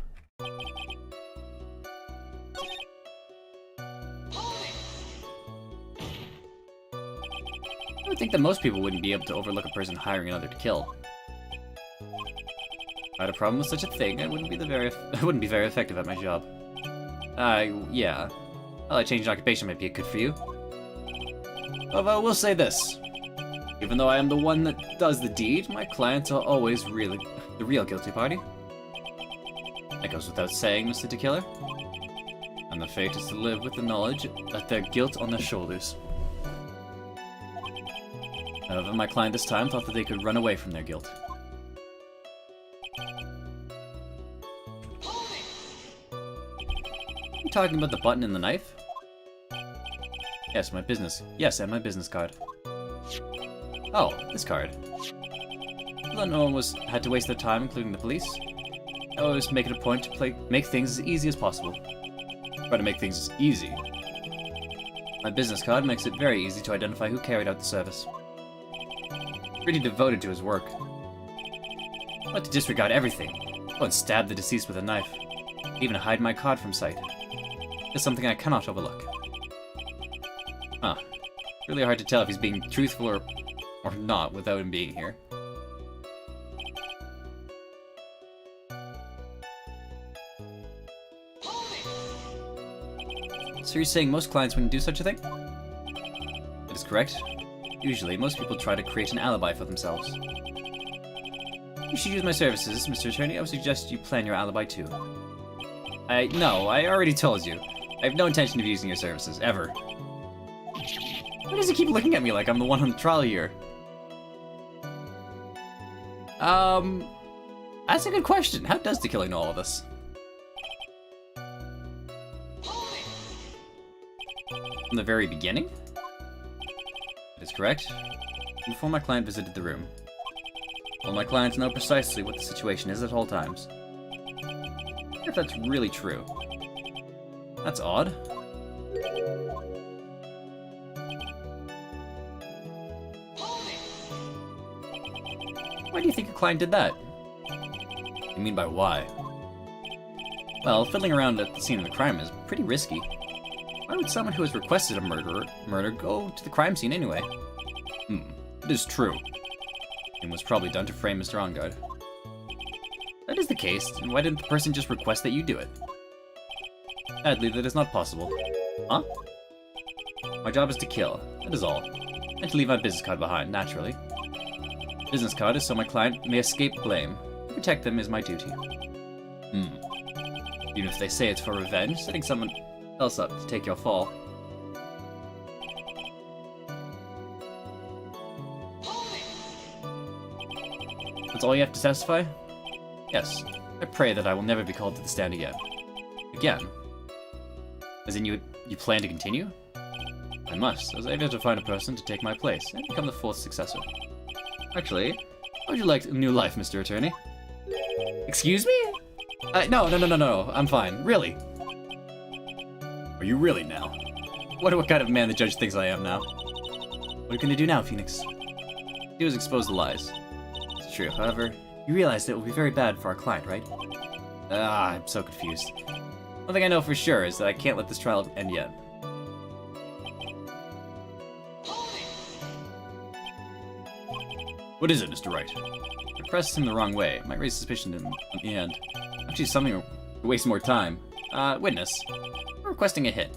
I would think that most people wouldn't be able to overlook a person hiring another to kill. If I had a problem with such a thing, I wouldn't be very effective at my job. Yeah. Well, a change in occupation might be good for you. Although, we'll say this. Even though I am the one that does the deed, my clients are always really the real guilty party. That goes without saying, Mr. De Killer. And the fate is to live with the knowledge that their guilt on their shoulders. However, my client this time thought that they could run away from their guilt. Are you talking about the button and the knife? Yes, my business. Yes, and my business card. Oh, this card. Although no one had to waste their time, including the police, I always make it a point to make things as easy as possible. Try to make things as easy. My business card makes it very easy to identify who carried out the service. Pretty devoted to his work. But to disregard everything, go and stab the deceased with a knife, even hide my card from sight, is something I cannot overlook. Huh. Really hard to tell if he's being truthful or not without him being here. So you're saying most clients wouldn't do such a thing? That is correct. Usually, most people try to create an alibi for themselves. You should use my services, Mr. Attorney. I would suggest you plan your alibi too. No, I already told you. I have no intention of using your services, ever. Why does he keep looking at me like I'm the one on the trial here? That's a good question. How does the killer know all of this? From the very beginning? That is correct. Before my client visited the room. Well, my clients know precisely what the situation is at all times. I wonder if that's really true. That's odd. Why do you think your client did that? What do you mean by why? Well, fiddling around at the scene of the crime is pretty risky. Why would someone who has requested a murder go to the crime scene anyway? It is true. It was probably done to frame Mr. Enguarde. If that is the case, then why didn't the person just request that you do it? Sadly, that is not possible. Huh? My job is to kill, that is all. And to leave my business card behind, naturally. Business card is so my client may escape blame. To protect them is my duty. Even if they say it's for revenge, setting someone else up to take your fall. That's all you have to testify? Yes. I pray that I will never be called to the stand again. Again? As in you plan to continue? I must, as I have yet to find a person to take my place and become the fourth successor. Actually, how would you like a new life, Mr. Attorney? Excuse me? No, I'm fine. Really? Are you really now? What kind of man the judge thinks I am now? What are you gonna do now, Phoenix? Do is expose the lies. It's true, however, You realize that it will be very bad for our client, right? I'm so confused. One thing I know for sure is that I can't let this trial end yet. What is it, Mr. Wright? If I press him the wrong way, it might raise suspicion in the end. Actually, something to waste more time. Witness. We're requesting a hit.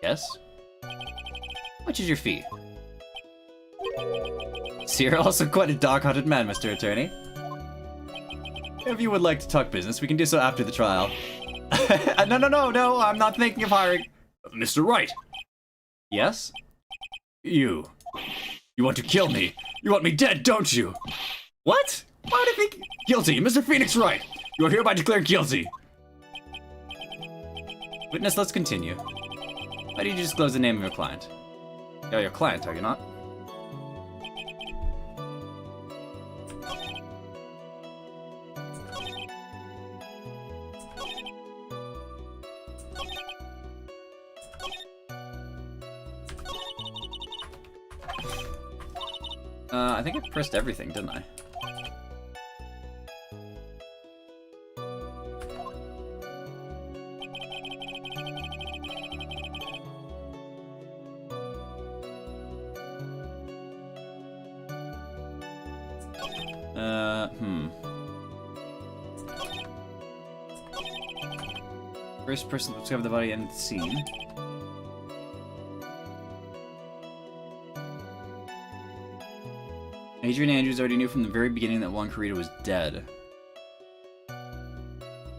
Yes? How much is your fee? So you're also quite a dog-hearted man, Mr. Attorney. If you would like to talk business, we can do so after the trial. No, I'm not thinking of hiring. Mr. Wright! Yes? You want to kill me? You want me dead, don't you? What? Why do you think? Guilty, Mr. Phoenix Wright! You are hereby declared guilty. Witness, let's continue. Why did you disclose the name of your client? You're your client, are you not? I think I pressed everything, didn't I? First person to discover the body and the scene. Adrian Andrews already knew from the very beginning that Juan Corrida was dead.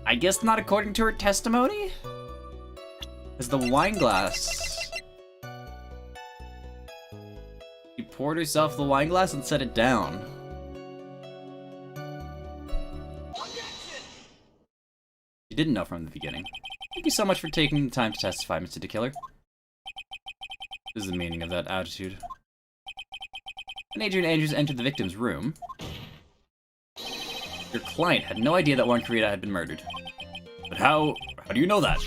I guess not according to her testimony? As the wine glass... She poured herself the wine glass and set it down. You didn't know from the beginning. Thank you so much for taking the time to testify, Mr. DeKiller. This is the meaning of that attitude. When Adrian Andrews entered the victim's room, your client had no idea that Juan Corrida had been murdered. But how do you know that?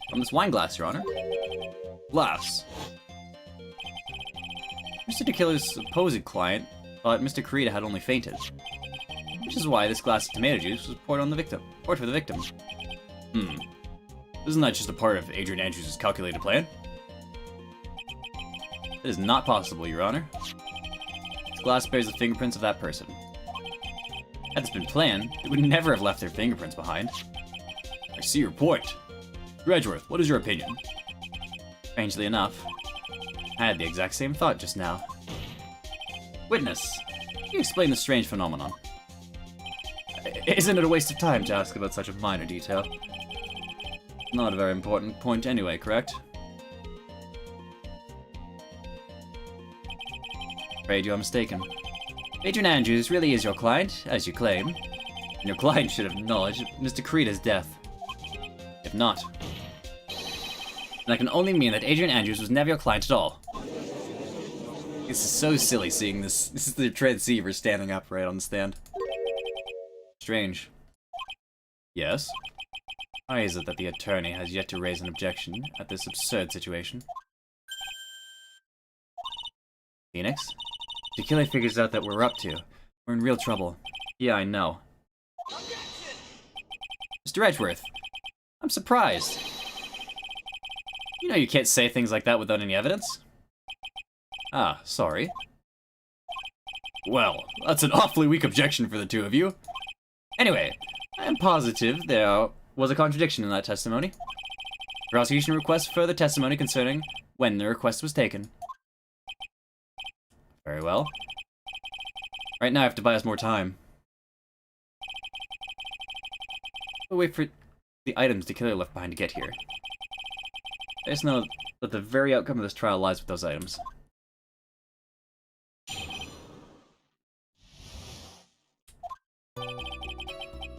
From this wine glass, Your Honor. Glass. Mr. DeKiller's supposed client thought Mr. Corrida had only fainted. Which is why this glass of tomato juice was poured for the victim. Isn't that just a part of Adrian Andrews' calculated plan? It is not possible, Your Honor. This glass bears the fingerprints of that person. Had this been planned, it would never have left their fingerprints behind. I see your point. Edgeworth, what is your opinion? Strangely enough, I had the exact same thought just now. Witness, can you explain the strange phenomenon? Isn't it a waste of time to ask about such a minor detail? Not a very important point anyway, correct? Afraid you are mistaken. Adrian Andrews really is your client, as you claim. And your client should have acknowledged Mr. Corrida's death. If not, that can only mean that Adrian Andrews was never your client at all. This is so silly seeing this. This is the transceiver standing upright on the stand. Strange. Yes? Why is it that the attorney has yet to raise an objection at this absurd situation? Phoenix? DeKiller figures out that we're up to. We're in real trouble. Yeah, I know. Mr. Edgeworth, I'm surprised. You know you can't say things like that without any evidence. Ah, sorry. Well, that's an awfully weak objection for the two of you. Anyway, I am positive there was a contradiction in that testimony. The prosecution requests further testimony concerning when the request was taken. Very well. Right now I have to buy us more time. We'll wait for the items the killer left behind to get here. I just know that the very outcome of this trial lies with those items.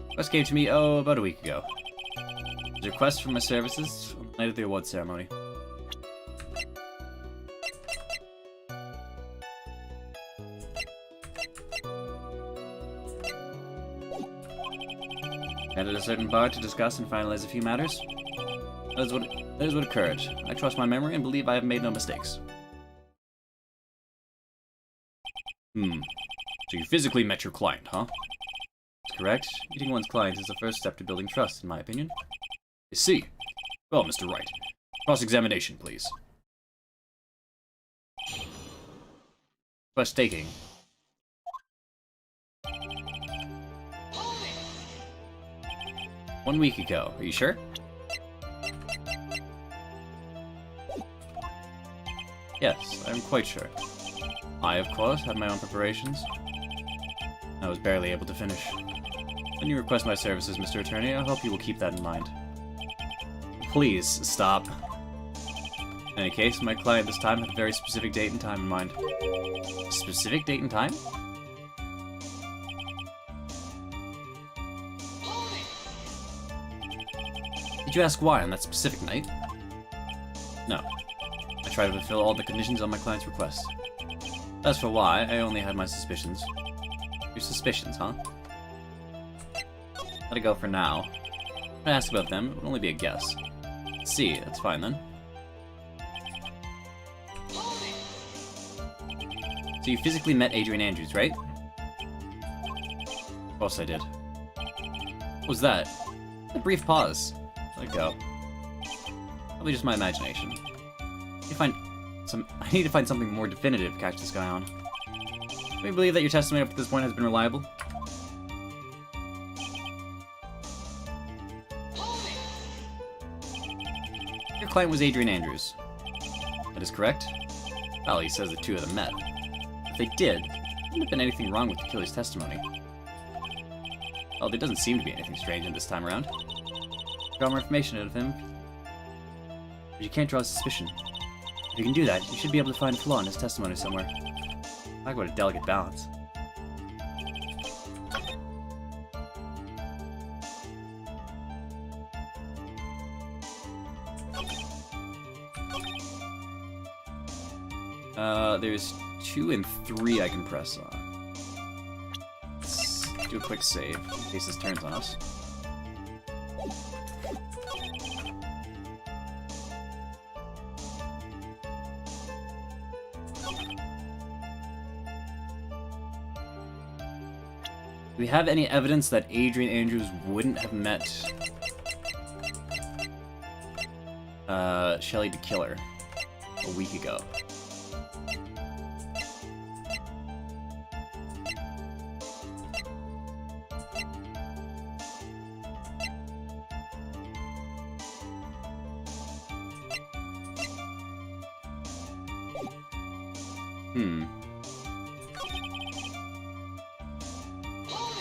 Request came to me, about a week ago. It was a request for my services on the night of the award ceremony. Met at a certain bar to discuss and finalize a few matters. That is what occurred. I trust my memory and believe I have made no mistakes. To So you physically met your client, huh? That's correct. Meeting one's client is the first step to building trust, in my opinion. I see. Well, Mr. Wright, cross-examination, please. Request taking. One week ago. Are you sure? Yes, I'm quite sure. I, of course, had my own preparations. I was barely able to finish. When you request my services, Mr. Attorney, I hope you will keep that in mind. Please, stop. In any case, my client this time had a very specific date and time in mind. Specific date and time? Did you ask why on that specific night? No. I tried to fulfill all the conditions on my client's request. As for why, I only had my suspicions. Your suspicions, huh? Let it go for now. If I ask about them, it would only be a guess. See, that's fine then. So you physically met Adrian Andrews, right? Of course I did. What was that? A brief pause. Let it go. Probably just my imagination. I need to find something more definitive to catch this guy on. Do you believe that your testimony up to this point has been reliable? Your client was Adrian Andrews. That is correct. Well, he says the two of them met. If they did, there wouldn't have been anything wrong with the killer's testimony. Well, there doesn't seem to be anything strange in this time around. Draw more information out of him, but you can't draw a suspicion. If you can do that, you should be able to find a flaw in his testimony somewhere. Talk about a delicate balance. There's 2 and 3 I can press on. Let's do a quick save in case this turns on us. Do we have any evidence that Adrian Andrews wouldn't have met Shelly the Killer a week ago?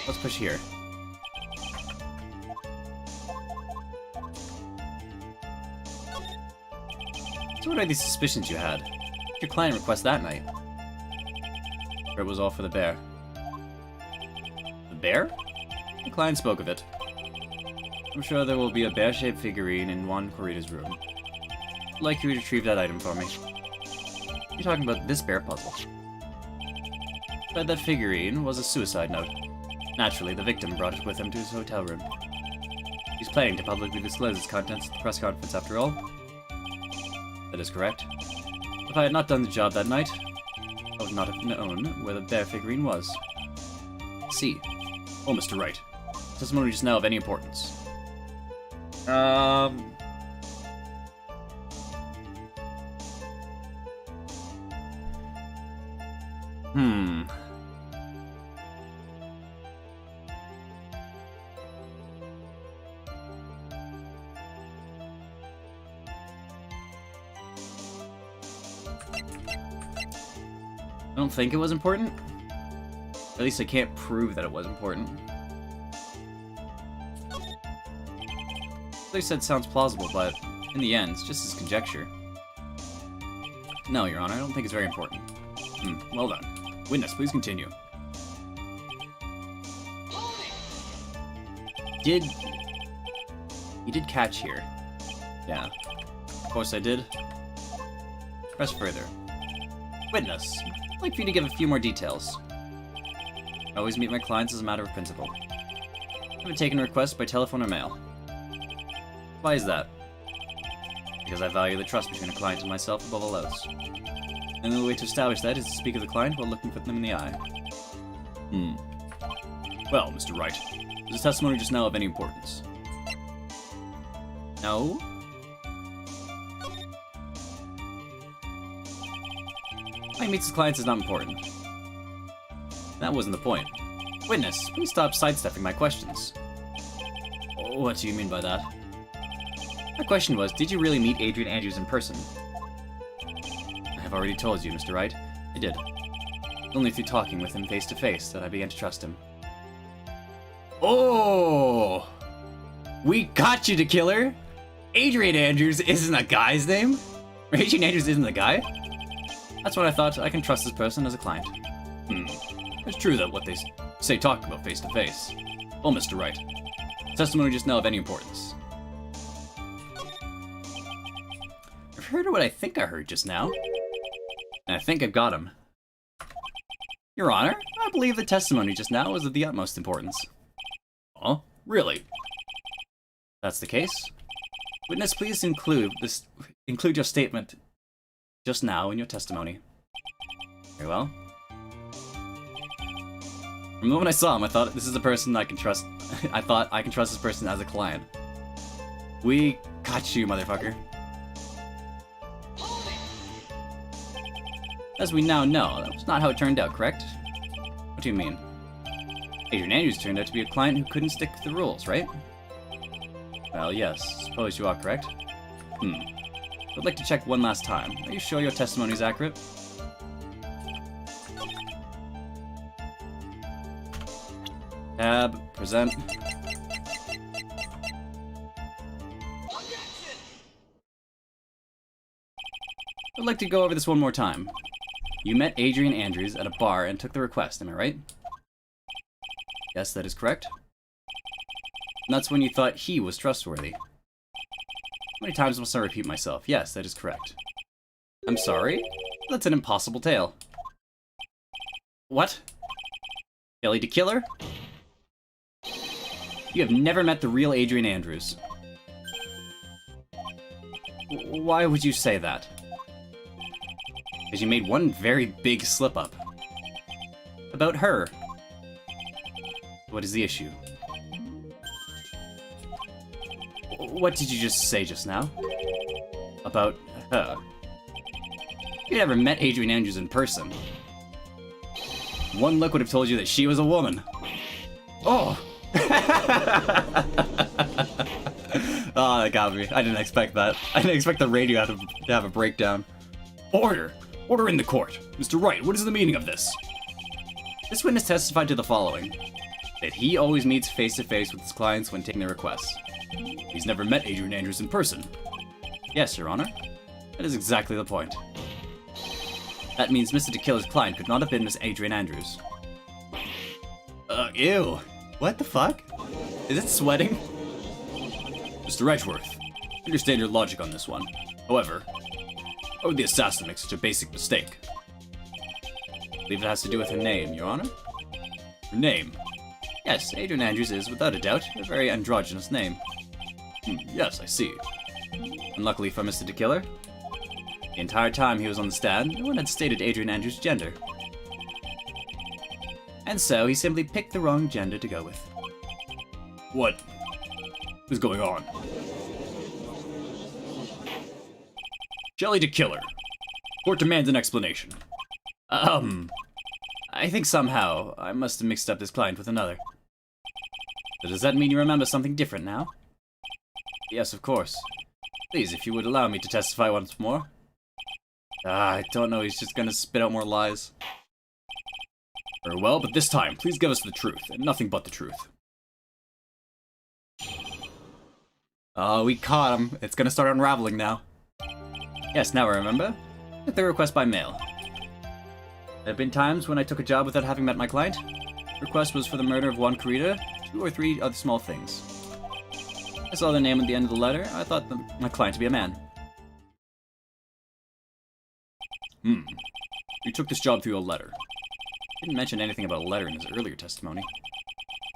Let's push here. So what are these suspicions you had? Did your client request that night? Or it was all for the bear? The bear? The client spoke of it. I'm sure there will be a bear-shaped figurine in Juan Corrida's room. I'd like you to retrieve that item for me. You're talking about this bear puzzle. But that figurine was a suicide note. Naturally, the victim brought it with him to his hotel room. He's planning to publicly disclose its contents at the press conference after all. That is correct. If I had not done the job that night, I would not have known where the bear figurine was. See. Oh, Mr. Wright. Testimony just now of any importance? I don't think it was important. At least I can't prove that it was important. What I said sounds plausible, but in the end, it's just his conjecture. No, Your Honor, I don't think it's very important. Well done. Witness, please continue. You did catch here. Yeah. Of course I did. Press further. Witness, I'd like for you to give a few more details. I always meet my clients as a matter of principle. I haven't taken a request by telephone or mail. Why is that? Because I value the trust between a client and myself above all else. And the only way to establish that is to speak of the client while looking them in the eye. Well, Mr. Wright, is this testimony just now of any importance? No? Why he meets his clients is not important. That wasn't the point. Witness, please stop sidestepping my questions. What do you mean by that? My question was, did you really meet Adrian Andrews in person? I have already told you, Mr. Wright. I did. Only through talking with him face to face that I began to trust him. Oh! We got you, to killer! Adrian Andrews isn't a guy's name? Or Adrian Andrews isn't the guy? That's when I thought I can trust this person as a client. It's true that what they say talk about face to face. Well, Mr. Wright, testimony just now of any importance? I've heard what I think I heard just now. And I think I've got him. Your Honor, I believe the testimony just now was of the utmost importance. Huh? Really? That's the case. Witness, please include your statement just now in your testimony. Very well. From the moment I saw him, I thought this is a person I can trust. I thought I can trust this person as a client. We got you, motherfucker. As we now know, that was not how it turned out, correct? What do you mean? Adrian Andrews turned out to be a client who couldn't stick to the rules, right? Well, yes, suppose you are correct. I'd like to check one last time. Are you sure your testimony is accurate? Tab, present. I'd like to go over this one more time. You met Adrian Andrews at a bar and took the request, am I right? Yes, that is correct. And that's when you thought he was trustworthy. How many times must I repeat myself? Yes, that is correct. I'm sorry? That's an impossible tale. What? Kelly the Killer? You have never met the real Adrian Andrews. Why would you say that? Because you made one very big slip-up. About her. What is the issue? What did you just say just now? About her? You never met Adrian Andrews in person. One look would have told you that she was a woman. Oh! Oh, that got me. I didn't expect that. I didn't expect the radio to have a breakdown. Order! Order in the court! Mr. Wright, what is the meaning of this? This witness testified to the following. That he always meets face-to-face with his clients when taking their requests. He's never met Adrian Andrews in person. Yes, Your Honor. That is exactly the point. That means Mr. DeKiller's client could not have been Miss Adrian Andrews. Ew. What the fuck? Is it sweating? Mr. Edgeworth, I understand your logic on this one. However, how would the assassin make such a basic mistake? I believe it has to do with her name, Your Honor. Her name? Yes, Adrian Andrews is, without a doubt, a very androgynous name. Yes, I see. Unluckily for Mr. DeKiller, the entire time he was on the stand, no one had stated Adrian Andrews' gender. And so he simply picked the wrong gender to go with. What is going on? Jelly DeKiller. Court demands an explanation. I think somehow I must have mixed up this client with another. So does that mean you remember something different now? Yes, of course. Please, if you would allow me to testify once more. I don't know, he's just gonna spit out more lies. Very well, but this time, please give us the truth, and nothing but the truth. Oh, we caught him. It's gonna start unraveling now. Yes, now I remember. I took the request by mail. There have been times when I took a job without having met my client. The request was for the murder of Juan Carita, 2 or 3 other small things. I saw their name at the end of the letter. I thought my client to be a man. You took this job through a letter. Didn't mention anything about a letter in his earlier testimony.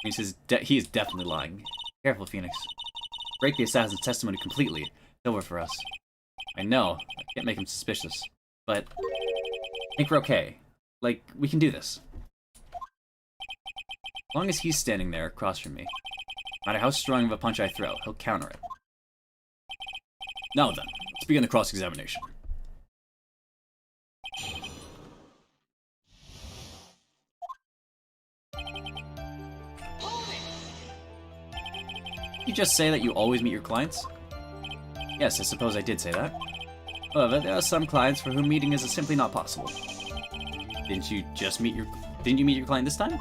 Means he is definitely lying. Careful, Phoenix. Break the assassin's testimony completely. It's over for us. I know, I can't make him suspicious, but I think we're okay. Like, we can do this. long as he's standing there across from me, no matter how strong of a punch I throw, he'll counter it. Now then, let's begin the cross-examination. Did you just say that you always meet your clients? Yes, I suppose I did say that. However, there are some clients for whom meeting is simply not possible. Didn't you meet your client this time?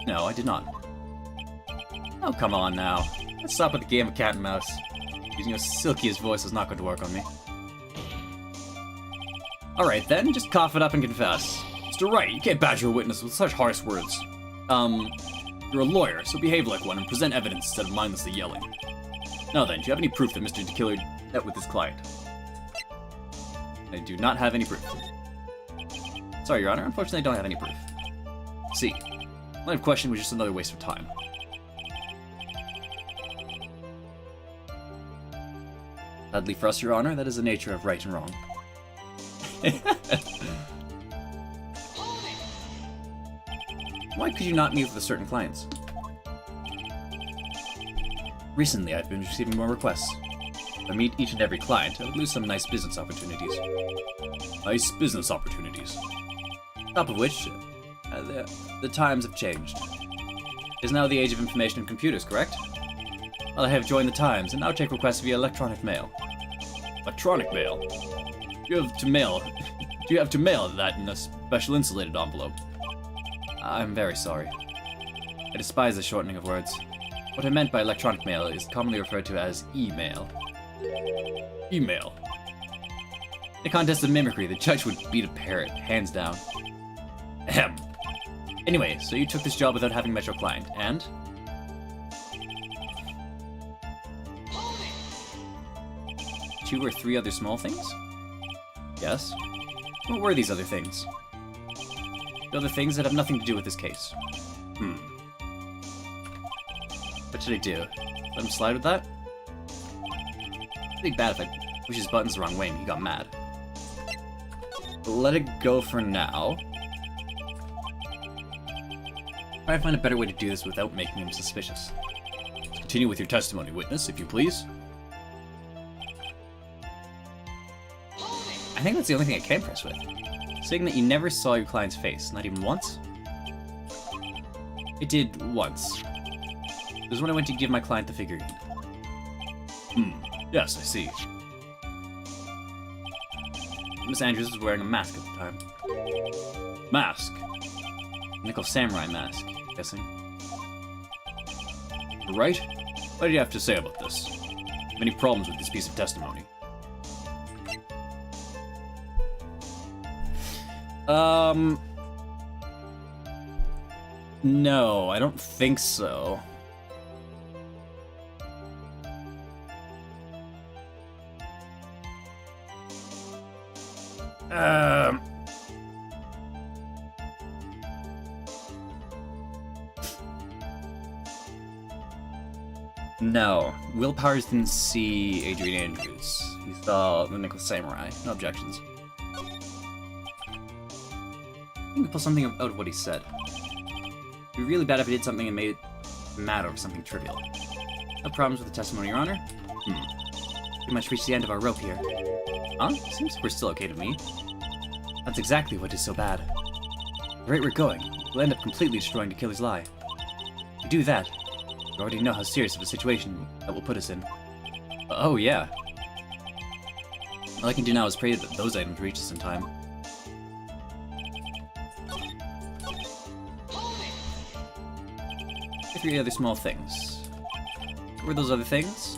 No, I did not. Oh, come on now. Let's stop with the game of cat and mouse. Using your silkiest voice is not going to work on me. Alright then, just cough it up and confess. Mr. Wright, you can't badger a witness with such harsh words. You're a lawyer, so behave like one and present evidence instead of mindlessly yelling. Now then, do you have any proof that Mr. DeKiller met with his client? I do not have any proof. Sorry, Your Honor, unfortunately I don't have any proof. See. Line of question was just another waste of time. Sadly for us, Your Honor, that is the nature of right and wrong. Why could you not meet with certain clients? Recently, I've been receiving more requests. If I meet each and every client, I would lose some nice business opportunities. Nice business opportunities. Top of which, the times have changed. It is now the age of information and computers, correct? Well, I have joined the times and now take requests via electronic mail. Electronic mail? Do you have to mail that in a special insulated envelope? I'm very sorry. I despise the shortening of words. What I meant by electronic mail is commonly referred to as email. Email. In a contest of mimicry, the judge would beat a parrot, hands down. Ahem. Anyway, so you took this job without having met your client, and? Two or three other small things? Yes. What were these other things? The other things that have nothing to do with this case. What should I do? Let him slide with that? It'd be bad if I push his buttons the wrong way and he got mad. But let it go for now. Try to find a better way to do this without making him suspicious. Continue with your testimony, witness, if you please. I think that's the only thing I can impress with. Saying that you never saw your client's face, not even once? I did once. It was when I went to give my client the figurine. Yes, I see. Miss Andrews was wearing a mask at the time. Mask? Nickel Samurai mask, I'm guessing. Right? What do you have to say about this? Any problems with this piece of testimony? No, I don't think so. No, Will Powers didn't see Adrian Andrews. He saw the Nickel Samurai. No objections. I think we pull something out of what he said. It'd be really bad if he did something and made it matter over something trivial. No problems with the testimony, Your Honor? Pretty much reached the end of our rope here. Huh? Seems like we're still okay to me. That's exactly what is so bad. The rate we're going, we'll end up completely destroying the killer's lie. If we do that, you already know how serious of a situation that will put us in. Oh, yeah. All I can do now is pray that those items reach us in time. Three other small things. What were those other things?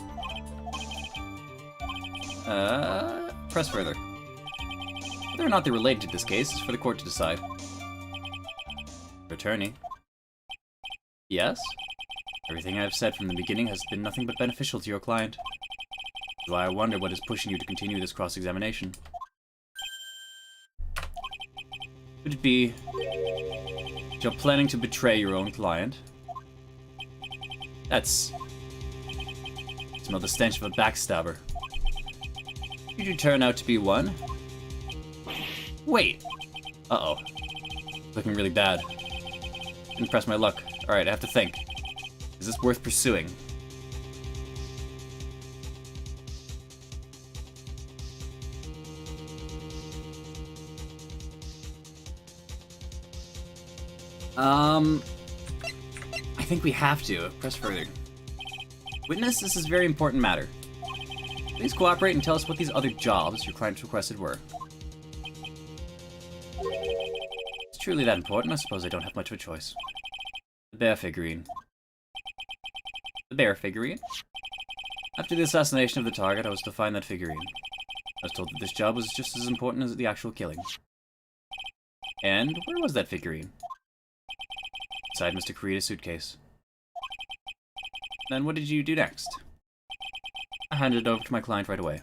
Press further. Whether or not they're related to this case is for the court to decide. Attorney. Yes? Everything I've said from the beginning has been nothing but beneficial to your client. That's why I wonder what is pushing you to continue this cross-examination. Could it be that you're planning to betray your own client? That's... smell the stench of a backstabber. Did you turn out to be one? Wait! Uh-oh. Looking really bad. Didn't press my luck. Alright, I have to think. Is this worth pursuing? I think we have to. Press further. Witness, this is a very important matter. Please cooperate and tell us what these other jobs your client requested were. It's truly that important. I suppose I don't have much of a choice. The bear figurine. The bear figurine? After the assassination of the target, I was to find that figurine. I was told that this job was just as important as the actual killing. And where was that figurine? Inside Mr. Kurita's suitcase. Then what did you do next? I handed it over to my client right away.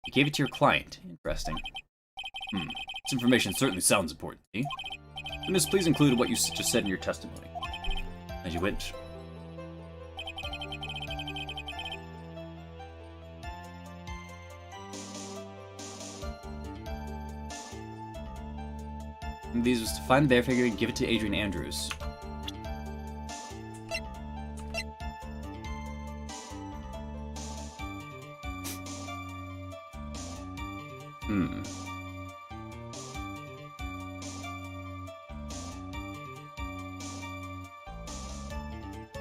You gave it to your client. Interesting. This information certainly sounds important, eh? Miss, please include what you just said in your testimony. As you went. And these was to find the bear figure and give it to Adrian Andrews.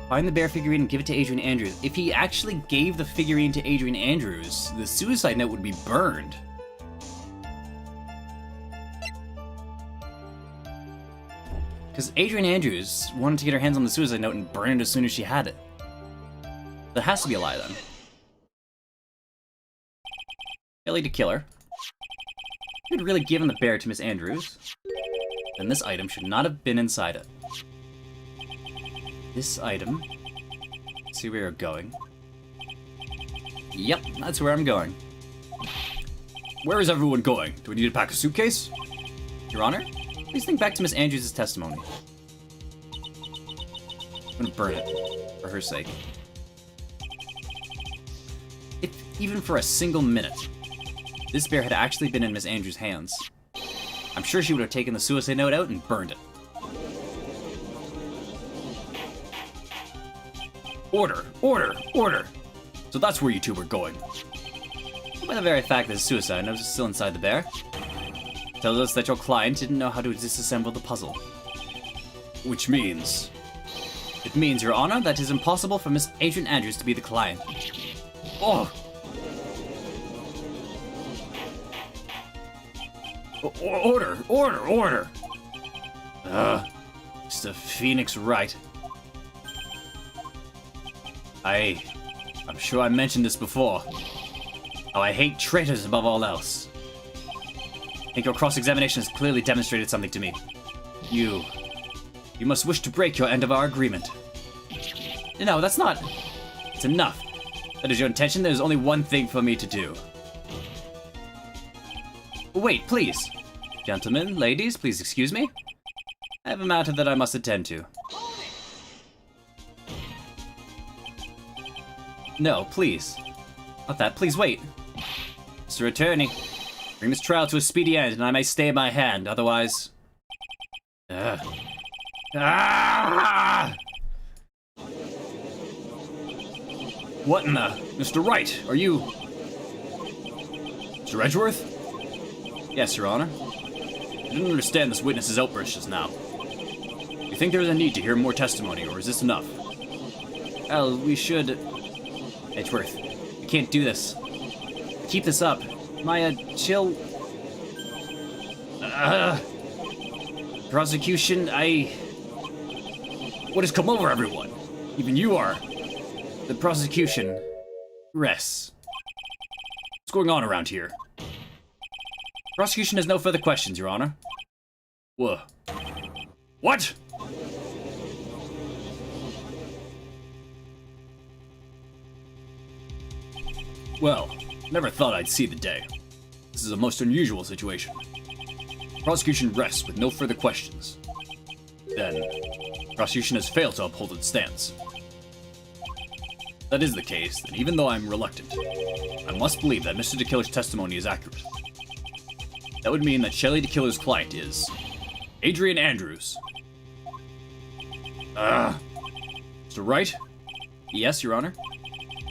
Find the bear figurine and give it to Adrian Andrews. If he actually gave the figurine to Adrian Andrews, the suicide note would be burned. Because Adrian Andrews wanted to get her hands on the suicide note and burn it as soon as she had it. That has to be a lie, then. Ellie to kill her. You had really given the bear to Miss Andrews. Then this item should not have been inside it. This item. Let's see where you're going. Yep, that's where I'm going. Where is everyone going? Do we need to pack a suitcase? Your Honor, please think back to Miss Andrews' testimony. I'm gonna burn it, for her sake. If even for a single minute, this bear had actually been in Miss Andrews' hands, I'm sure she would have taken the suicide note out and burned it. Order! Order! Order! So that's where you two were going. By the very fact that the suicide note is still inside the bear, tells us that your client didn't know how to disassemble the puzzle. Which means... It means, Your Honor, that it is impossible for Miss Adrian Andrews to be the client. Oh! Order! Order! Order! Mr. Phoenix Wright. I'm sure I mentioned this before. How I hate traitors above all else. I think your cross-examination has clearly demonstrated something to me. You must wish to break your end of our agreement. No, that's not... It's enough. That is your intention. There's only one thing for me to do. Wait, please. Gentlemen, ladies, please excuse me. I have a matter that I must attend to. No, please. Not that. Please wait. Mr. Attorney, bring this trial to a speedy end, and I may stay my hand. Otherwise... Ah! What in the... Mr. Wright, are you... Mr. Edgeworth? Yes, Your Honor. I didn't understand this witness's outburst just now. You think there is a need to hear more testimony, or is this enough? Well, we should... Edgeworth, we can't do this. Keep this up. Maya, chill. Prosecution, What has come over everyone? Even you are... The prosecution rests. What's going on around here? Prosecution has no further questions, Your Honor. Whoa. What? Well, never thought I'd see the day. This is a most unusual situation. Prosecution rests with no further questions. Then, prosecution has failed to uphold its stance. If that is the case, then even though I'm reluctant, I must believe that Mr. DeKiller's testimony is accurate. That would mean that Shelley DeKiller's client is Adrian Andrews. Mr. Wright? Yes, Your Honor.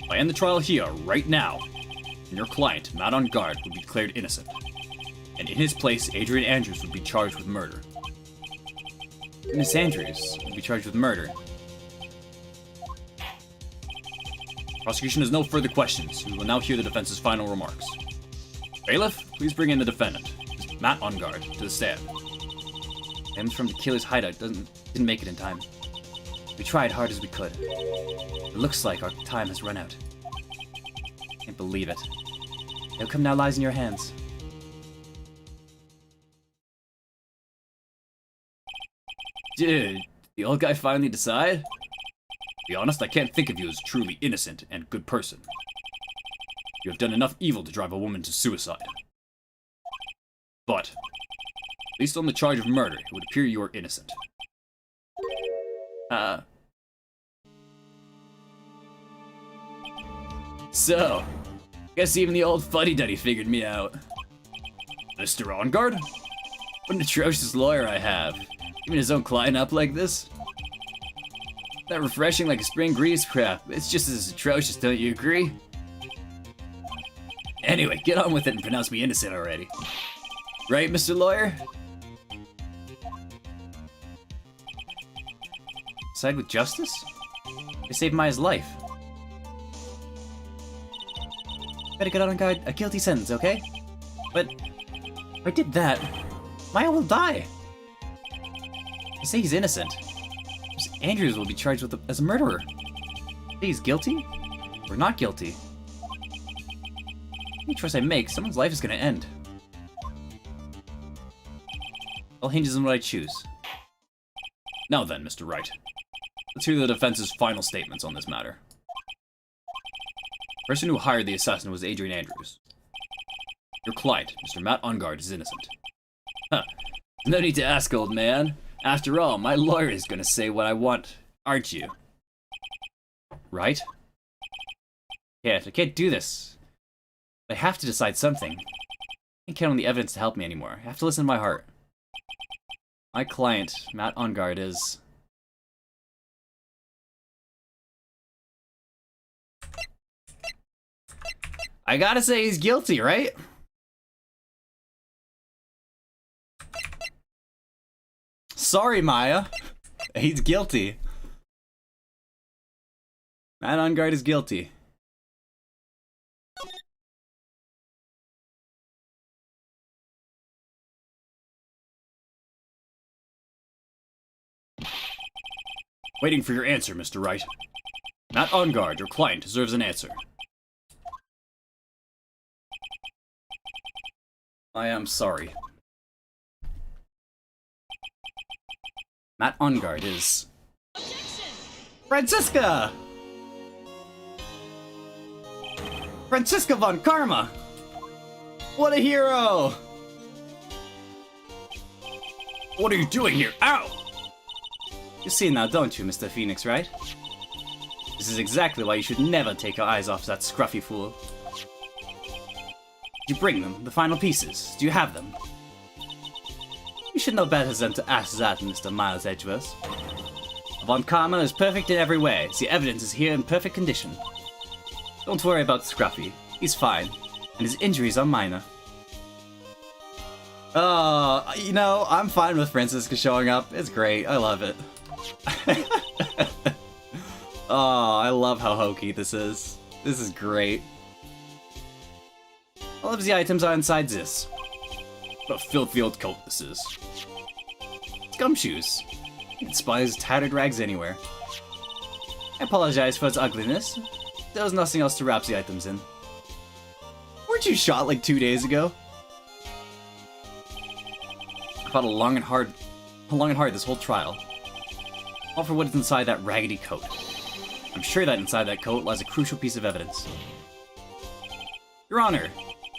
I end the trial here, right now. And your client, Matt on guard, would be declared innocent. And in his place, Adrian Andrews would be charged with murder. Miss Andrews will be charged with murder. Prosecution has no further questions. We will now hear the defense's final remarks. Bailiff, please bring in the defendant, Matt on guard, to the stand. Items from the killer's hideout didn't make it in time. We tried hard as we could. It looks like our time has run out. Can't believe it. The outcome now lies in your hands. Did the old guy finally decide? To be honest, I can't think of you as truly innocent and good person. You have done enough evil to drive a woman to suicide. But, at least on the charge of murder, it would appear you are innocent. So, guess even the old fuddy-duddy figured me out. Mr. On guard? What an atrocious lawyer I have. Even his own client up like this? Not refreshing like a spring grease crap. It's just as atrocious, don't you agree? Anyway, get on with it and pronounce me innocent already. Right, Mr. Lawyer? Side with justice? You saved Maya's life. Better get on guard a guilty sentence, okay? But if I did that, Maya will die. I say he's innocent. Miss Andrews will be charged with as a murderer. Say he's guilty or not guilty. Any choice I make, someone's life is gonna end. All hinges on what I choose. Now then, Mr. Wright. Let's hear the defense's final statements on this matter. The person who hired the assassin was Adrian Andrews. Your client, Mr. Matt Ungard, is innocent. Huh. No need to ask, old man. After all, my lawyer is gonna say what I want, aren't you? Right? Yeah, I can't do this. I have to decide something. I can't count on the evidence to help me anymore. I have to listen to my heart. My client, Matt Ungard, is... I gotta say he's guilty, right? Sorry, Maya. He's guilty. Matt Ungard is guilty. Waiting for your answer, Mr. Wright. Matt Ungard, your client, deserves an answer. I am sorry. Matt Ungard is... Franziska! Franziska von Karma! What a hero! What are you doing here? Ow! You see now, don't you, Mr. Phoenix, right? This is exactly why you should never take your eyes off that scruffy fool. Did you bring them, the final pieces? Do you have them? You should know better than to ask that, Mr. Miles Edgeworth. Von Karma is perfect in every way. The evidence is here in perfect condition. Don't worry about Scruffy. He's fine, and his injuries are minor. You know, I'm fine with Franziska showing up. It's great. I love it. Oh, I love how hokey this is. This is great. All of the items are inside this. What a filthy old coat this is. It's gumshoes. It spies tattered rags anywhere. I apologize for its ugliness. There was nothing else to wrap the items in. Weren't you shot like 2 days ago? I fought long and hard this whole trial. All for what is inside that raggedy coat. I'm sure that inside that coat lies a crucial piece of evidence. Your Honor,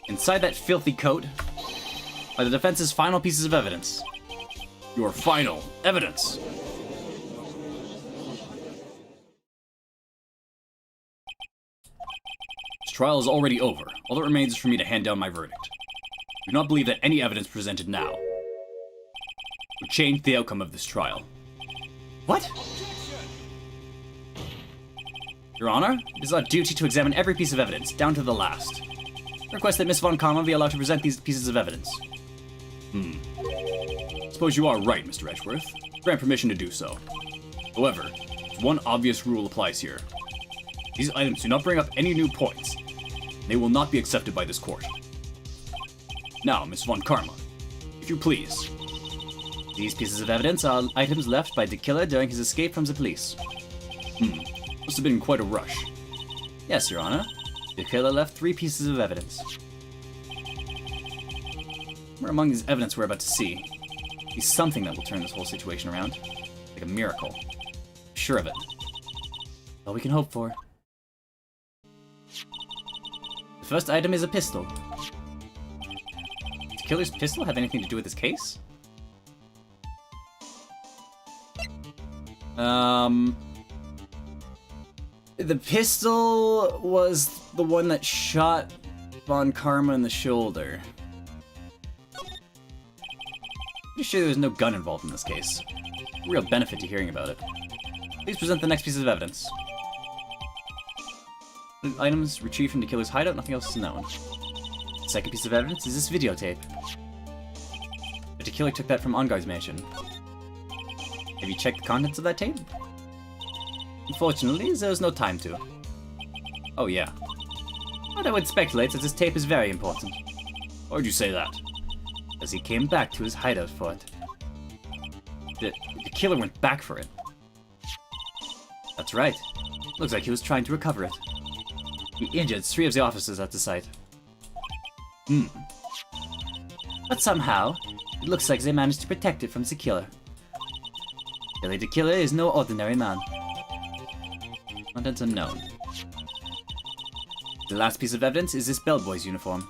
inside that filthy coat are the defense's final pieces of evidence. Your final evidence. This trial is already over. All that remains is for me to hand down my verdict. I do not believe that any evidence presented now would change the outcome of this trial. What? Your Honor, it is our duty to examine every piece of evidence, down to the last. I request that Miss Von Karma be allowed to present these pieces of evidence. Suppose you are right, Mr. Edgeworth. Grant permission to do so. However, one obvious rule applies here. These items do not bring up any new points. They will not be accepted by this court. Now, Miss Von Karma, if you please. These pieces of evidence are items left by the killer during his escape from the police. Must have been quite a rush. Yes, Your Honor. The killer left 3 pieces of evidence. Where among these evidence we're about to see be something that will turn this whole situation around. Like a miracle. I'm sure of it. All we can hope for. The first item is a pistol. Does the killer's pistol have anything to do with this case? The pistol was the one that shot Von Karma in the shoulder. Pretty sure there was no gun involved in this case. Real benefit to hearing about it. Please present the next piece of evidence. The items retrieved from the killer's hideout, nothing else is known. The second piece of evidence is this videotape. But the killer took that from Enguarde's mansion. Have you checked the contents of that tape? Unfortunately, there was no time to. Oh yeah. But I would speculate that this tape is very important. Why would you say that? As he came back to his hideout for it. The killer went back for it. That's right. Looks like he was trying to recover it. He injured 3 of the officers at the site. But somehow, it looks like they managed to protect it from the killer. Billy the Killer is no ordinary man. Contents unknown. The last piece of evidence is this bellboy's uniform.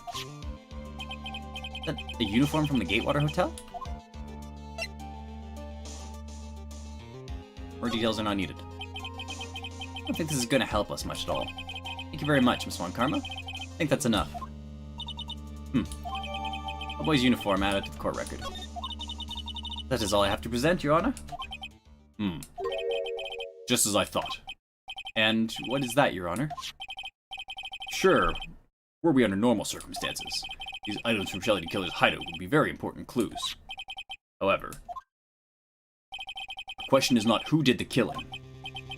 Is that a uniform from the Gatewater Hotel? More details are not needed. I don't think this is going to help us much at all. Thank you very much, Miss Von Karma. I think that's enough. Bellboy's uniform added to the court record. That is all I have to present, Your Honor. Just as I thought. And what is that, Your Honor? Sure, were we under normal circumstances, these items from Shelly the Killer's hideout would be very important clues. However, the question is not who did the killing.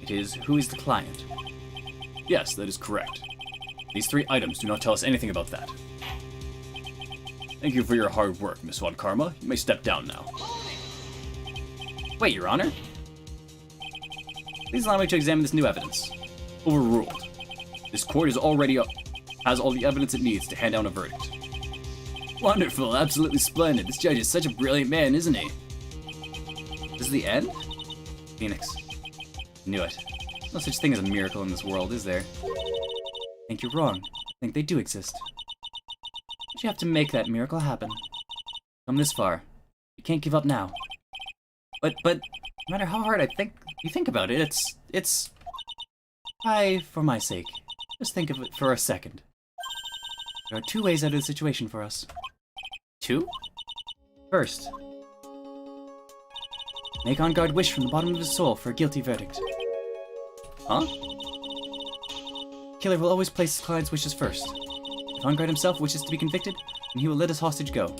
It is, who is the client? Yes, that is correct. These 3 items do not tell us anything about that. Thank you for your hard work, Miss Von Karma. You may step down now. Wait, Your Honor. Please allow me to examine this new evidence. Overruled. This court has all the evidence it needs to hand down a verdict. Wonderful, absolutely splendid. This judge is such a brilliant man, isn't he? This is the end? Phoenix. Knew it. No such thing as a miracle in this world, is there? I think you're wrong. I think they do exist. But you have to make that miracle happen. Come this far. You can't give up now. But no matter how hard you think about it, it's... for my sake, just think of it for a second. There are 2 ways out of the situation for us. 2? First, make Enguarde wish from the bottom of his soul for a guilty verdict. Huh? Killer will always place his client's wishes first. If Enguarde himself wishes to be convicted, then he will let his hostage go.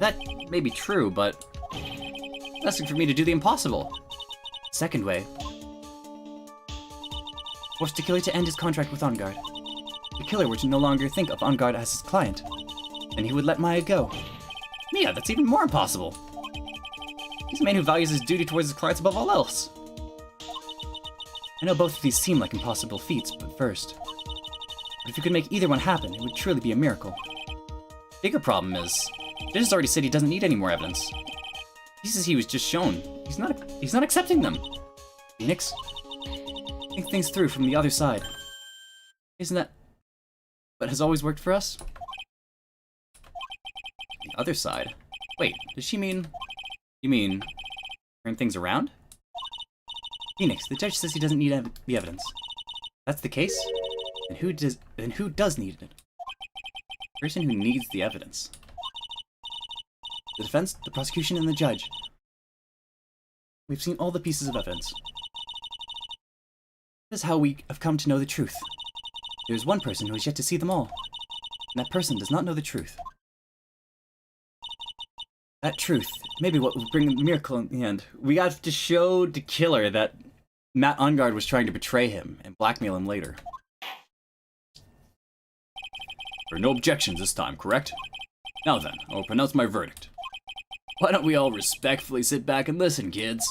That may be true, but... asking for me to do the impossible. Second way. Force the killer to end his contract with Enguarde. If the killer were to no longer think of Enguarde as his client, then he would let Maya go. Mia, that's even more impossible. He's a man who values his duty towards his clients above all else. I know both of these seem like impossible feats, but first. But if you could make either one happen, it would truly be a miracle. Bigger problem is, Judge has already said he doesn't need any more evidence. He says he was just shown. He's not accepting them. Phoenix, think things through from the other side. Isn't that what has always worked for us? The other side? Wait, does she mean... you mean... turn things around? Phoenix, the judge says he doesn't need the evidence. That's the case? Then who does need it? The person who needs the evidence. The defense, the prosecution, and the judge. We've seen all the pieces of evidence. This is how we have come to know the truth. There is one person who has yet to see them all, and that person does not know the truth. That truth may be what will bring the miracle in the end. We got to show the killer that Matt Ungard was trying to betray him and blackmail him later. There are no objections this time, correct? Now then, I will pronounce my verdict. Why don't we all respectfully sit back and listen, kids?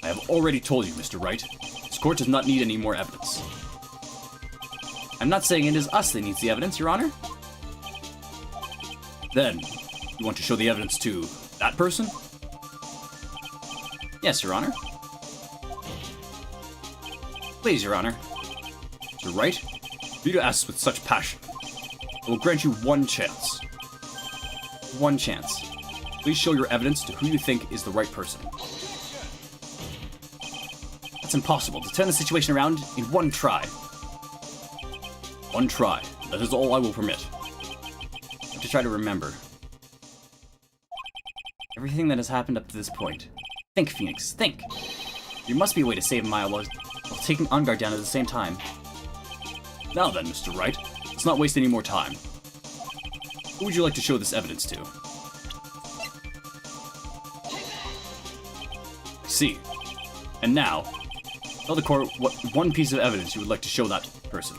I have already told you, Mr. Wright. This court does not need any more evidence. I'm not saying it is us that needs the evidence, Your Honor. Then, you want to show the evidence to that person? Yes, Your Honor. Please, Your Honor. Mr. Wright, for you to ask with such passion, I will grant you one chance. One chance. Please show your evidence to who you think is the right person. That's impossible. To turn the situation around in one try. One try. That is all I will permit. I have to try to remember everything that has happened up to this point. Think, Phoenix, think. There must be a way to save Maya while taking Ungard down at the same time. Now then, Mr. Wright, let's not waste any more time. Who would you like to show this evidence to? I see. And now, tell the court what one piece of evidence you would like to show that person.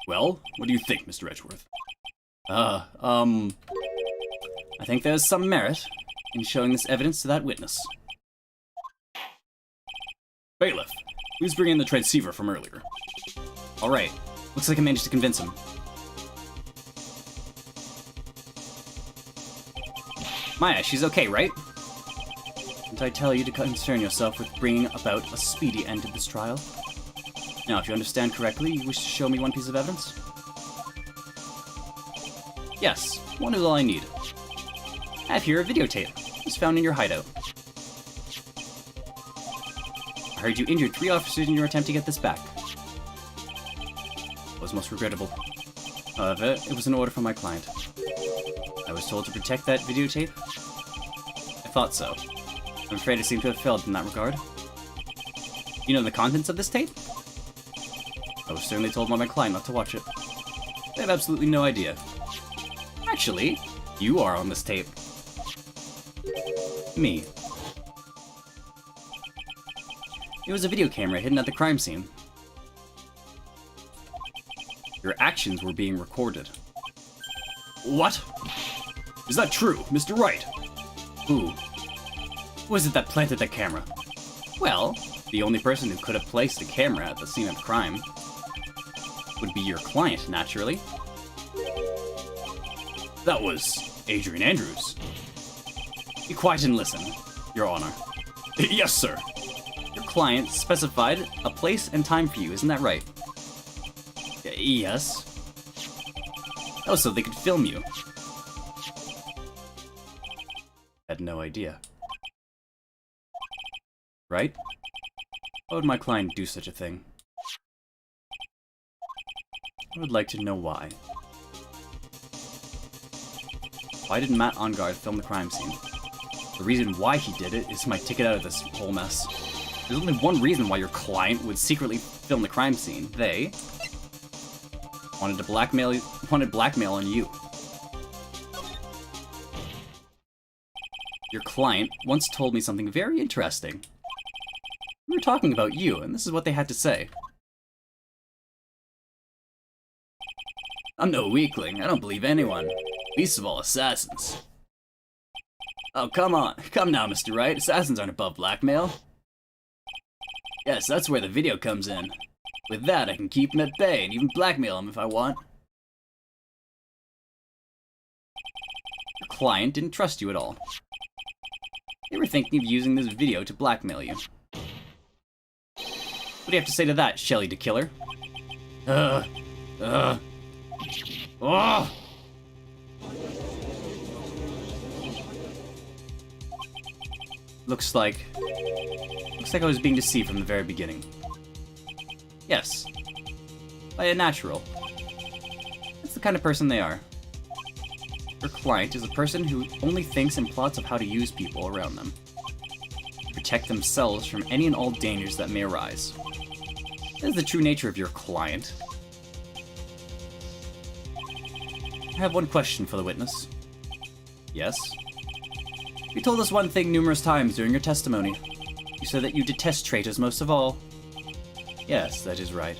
Well, what do you think, Mr. Edgeworth? I think there's some merit in showing this evidence to that witness. Bailiff, please bring in the transceiver from earlier. Alright, looks like I managed to convince him. Maya, she's okay, right? Didn't I tell you to concern yourself with bringing about a speedy end to this trial? Now, if you understand correctly, you wish to show me one piece of evidence? Yes, one is all I need. I have here a videotape. It was found in your hideout. I heard you injured 3 officers in your attempt to get this back. It was most regrettable. However, it was an order from my client. I was told to protect that videotape. I thought so. I'm afraid I seem to have failed in that regard. You know the contents of this tape? I was certainly told by my client not to watch it. I have absolutely no idea. Actually, you are on this tape. Me. It was a video camera hidden at the crime scene. Your actions were being recorded. What? Is that true, Mr. Wright? Who was it that planted the camera? Well, the only person who could have placed the camera at the scene of crime would be your client, naturally. That was Adrian Andrews. Be quiet and listen, Your Honor. Yes, sir. Your client specified a place and time for you, isn't that right? Yes. Oh, so they could film you. Had no idea. Right? Why would my client do such a thing? I would like to know why. Why did Matt Ungard film the crime scene? The reason why he did it is my ticket out of this whole mess. There's only one reason why your client would secretly film the crime scene. They wanted blackmail on you. Your client once told me something very interesting. We were talking about you, and this is what they had to say. I'm no weakling. I don't believe anyone. Least of all assassins. Oh, come on. Come now, Mr. Wright. Assassins aren't above blackmail. Yes, that's where the video comes in. With that, I can keep him at bay and even blackmail him if I want. Your client didn't trust you at all. They were thinking of using this video to blackmail you. What do you have to say to that, Shelly the Killer? Oh! Looks like I was being deceived from the very beginning. Yes. By a natural. That's the kind of person they are. Your client is a person who only thinks and plots of how to use people around them, to protect themselves from any and all dangers that may arise. That is the true nature of your client. I have one question for the witness. Yes? You told us one thing numerous times during your testimony. You said that you detest traitors most of all. Yes, that is right.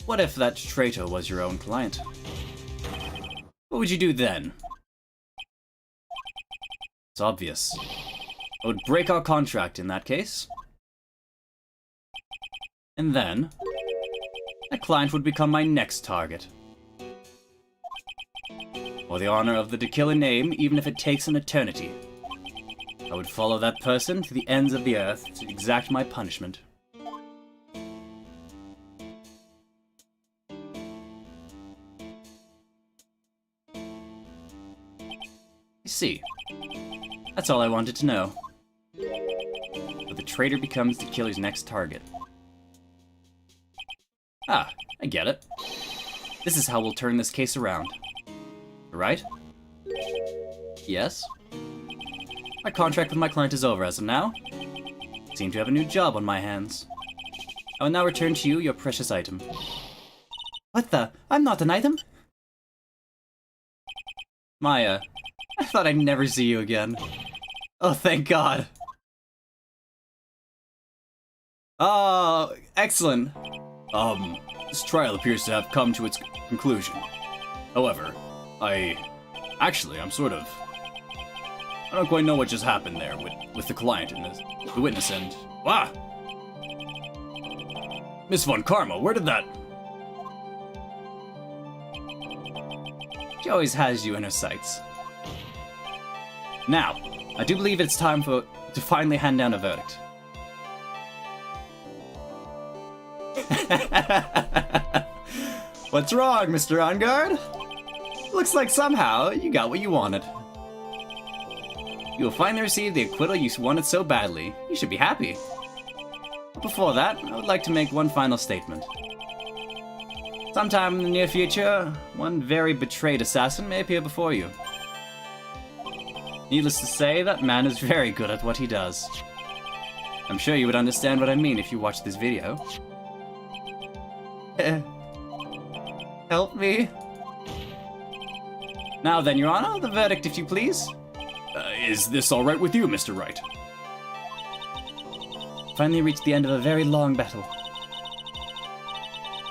What if that traitor was your own client? What would you do then? It's obvious. I would break our contract in that case. And then, that client would become my next target. For the honor of the Dakilla name, even if it takes an eternity, I would follow that person to the ends of the earth to exact my punishment. I see. That's all I wanted to know. But the traitor becomes the killer's next target. Ah, I get it. This is how we'll turn this case around. Right? Yes? My contract with my client is over as of now. I seem to have a new job on my hands. I will now return to you your precious item. What the? I'm not an item? Maya, I thought I'd never see you again. Oh, thank God. Oh, excellent. This trial appears to have come to its conclusion. However, Actually, I'm sort of... I don't quite know what just happened there with the client and the witness and... Wow! Miss Von Karma, where did that... She always has you in her sights. Now, I do believe it's time to finally hand down a verdict. What's wrong, Mr. Ongard? Looks like somehow you got what you wanted. You will finally receive the acquittal you wanted so badly. You should be happy. But before that, I would like to make one final statement. Sometime in the near future, one very betrayed assassin may appear before you. Needless to say, that man is very good at what he does. I'm sure you would understand what I mean if you watched this video. Help me. Now then, Your Honor, the verdict, if you please. Is this alright with you, Mr. Wright? Finally reached the end of a very long battle.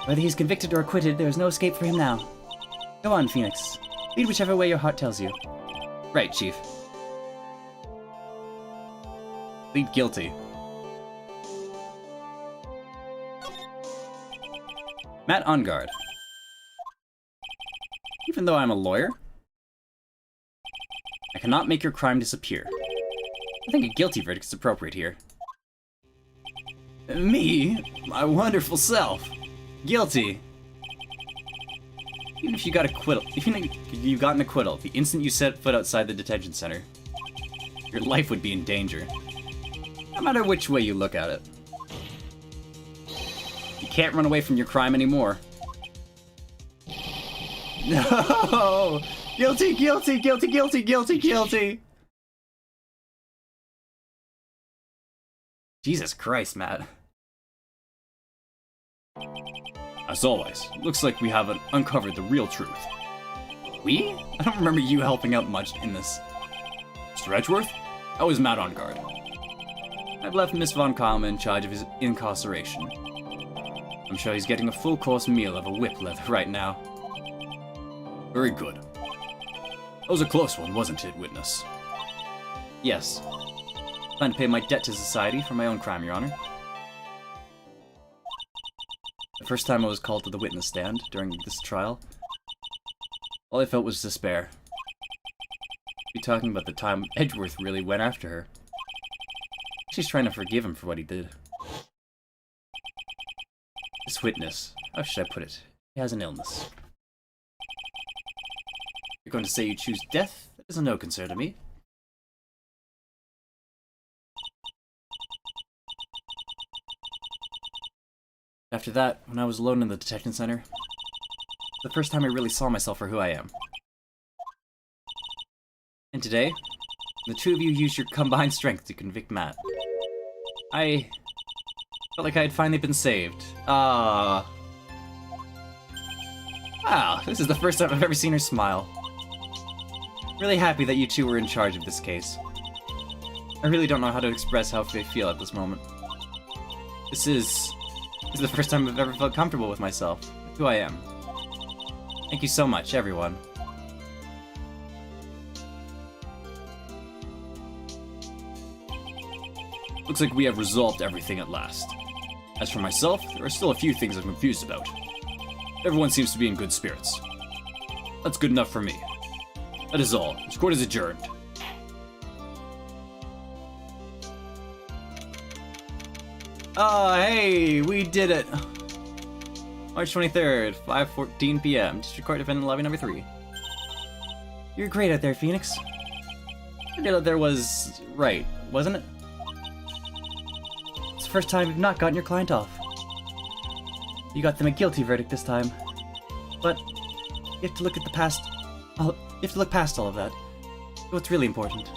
Whether he's convicted or acquitted, there is no escape for him now. Go on, Phoenix. Lead whichever way your heart tells you. Right, Chief. Plead guilty. Matt Ongard. Even though I'm a lawyer, I cannot make your crime disappear. I think a guilty verdict is appropriate here. Me? My wonderful self. Guilty. Even if you got acquittal, even if you got an acquittal, the instant you set foot outside the detention center, your life would be in danger. No matter which way you look at it. You can't run away from your crime anymore. No! Guilty, guilty, guilty, guilty, guilty, guilty! Jesus Christ, Matt. As always, looks like we haven't uncovered the real truth. We? I don't remember you helping out much in this. Mr. Edgeworth? I was Matt Ongard. I've left Miss Von Karma in charge of his incarceration. I'm sure he's getting a full-course meal of a whip leather right now. Very good. That was a close one, wasn't it, witness? Yes. I plan to pay my debt to society for my own crime, Your Honor. The first time I was called to the witness stand during this trial, all I felt was despair. Be talking about the time Edgeworth really went after her. She's trying to forgive him for what he did. This witness, how should I put it? He has an illness. You're going to say you choose death? That is no concern to me. After that, when I was alone in the detention center, the first time I really saw myself for who I am. And today, the two of you used your combined strength to convict Matt. I felt like I had finally been saved. Wow, this is the first time I've ever seen her smile. Really happy that you two were in charge of this case. I really don't know how to express how I feel at this moment. This is the first time I've ever felt comfortable with myself, with who I am. Thank you so much, everyone. Looks like we have resolved everything at last. As for myself, there are still a few things I'm confused about. Everyone seems to be in good spirits. That's good enough for me. That is all. This court is adjourned. Oh, hey, we did it! March 23rd, 5:14 p.m. District Court Defendant Lobby number 3. You're great out there, Phoenix. Your great out there was right, wasn't it? It's the first time you've not gotten your client off. You got them a guilty verdict this time. But you have to look at the past. You have to look past all of that. What's really important.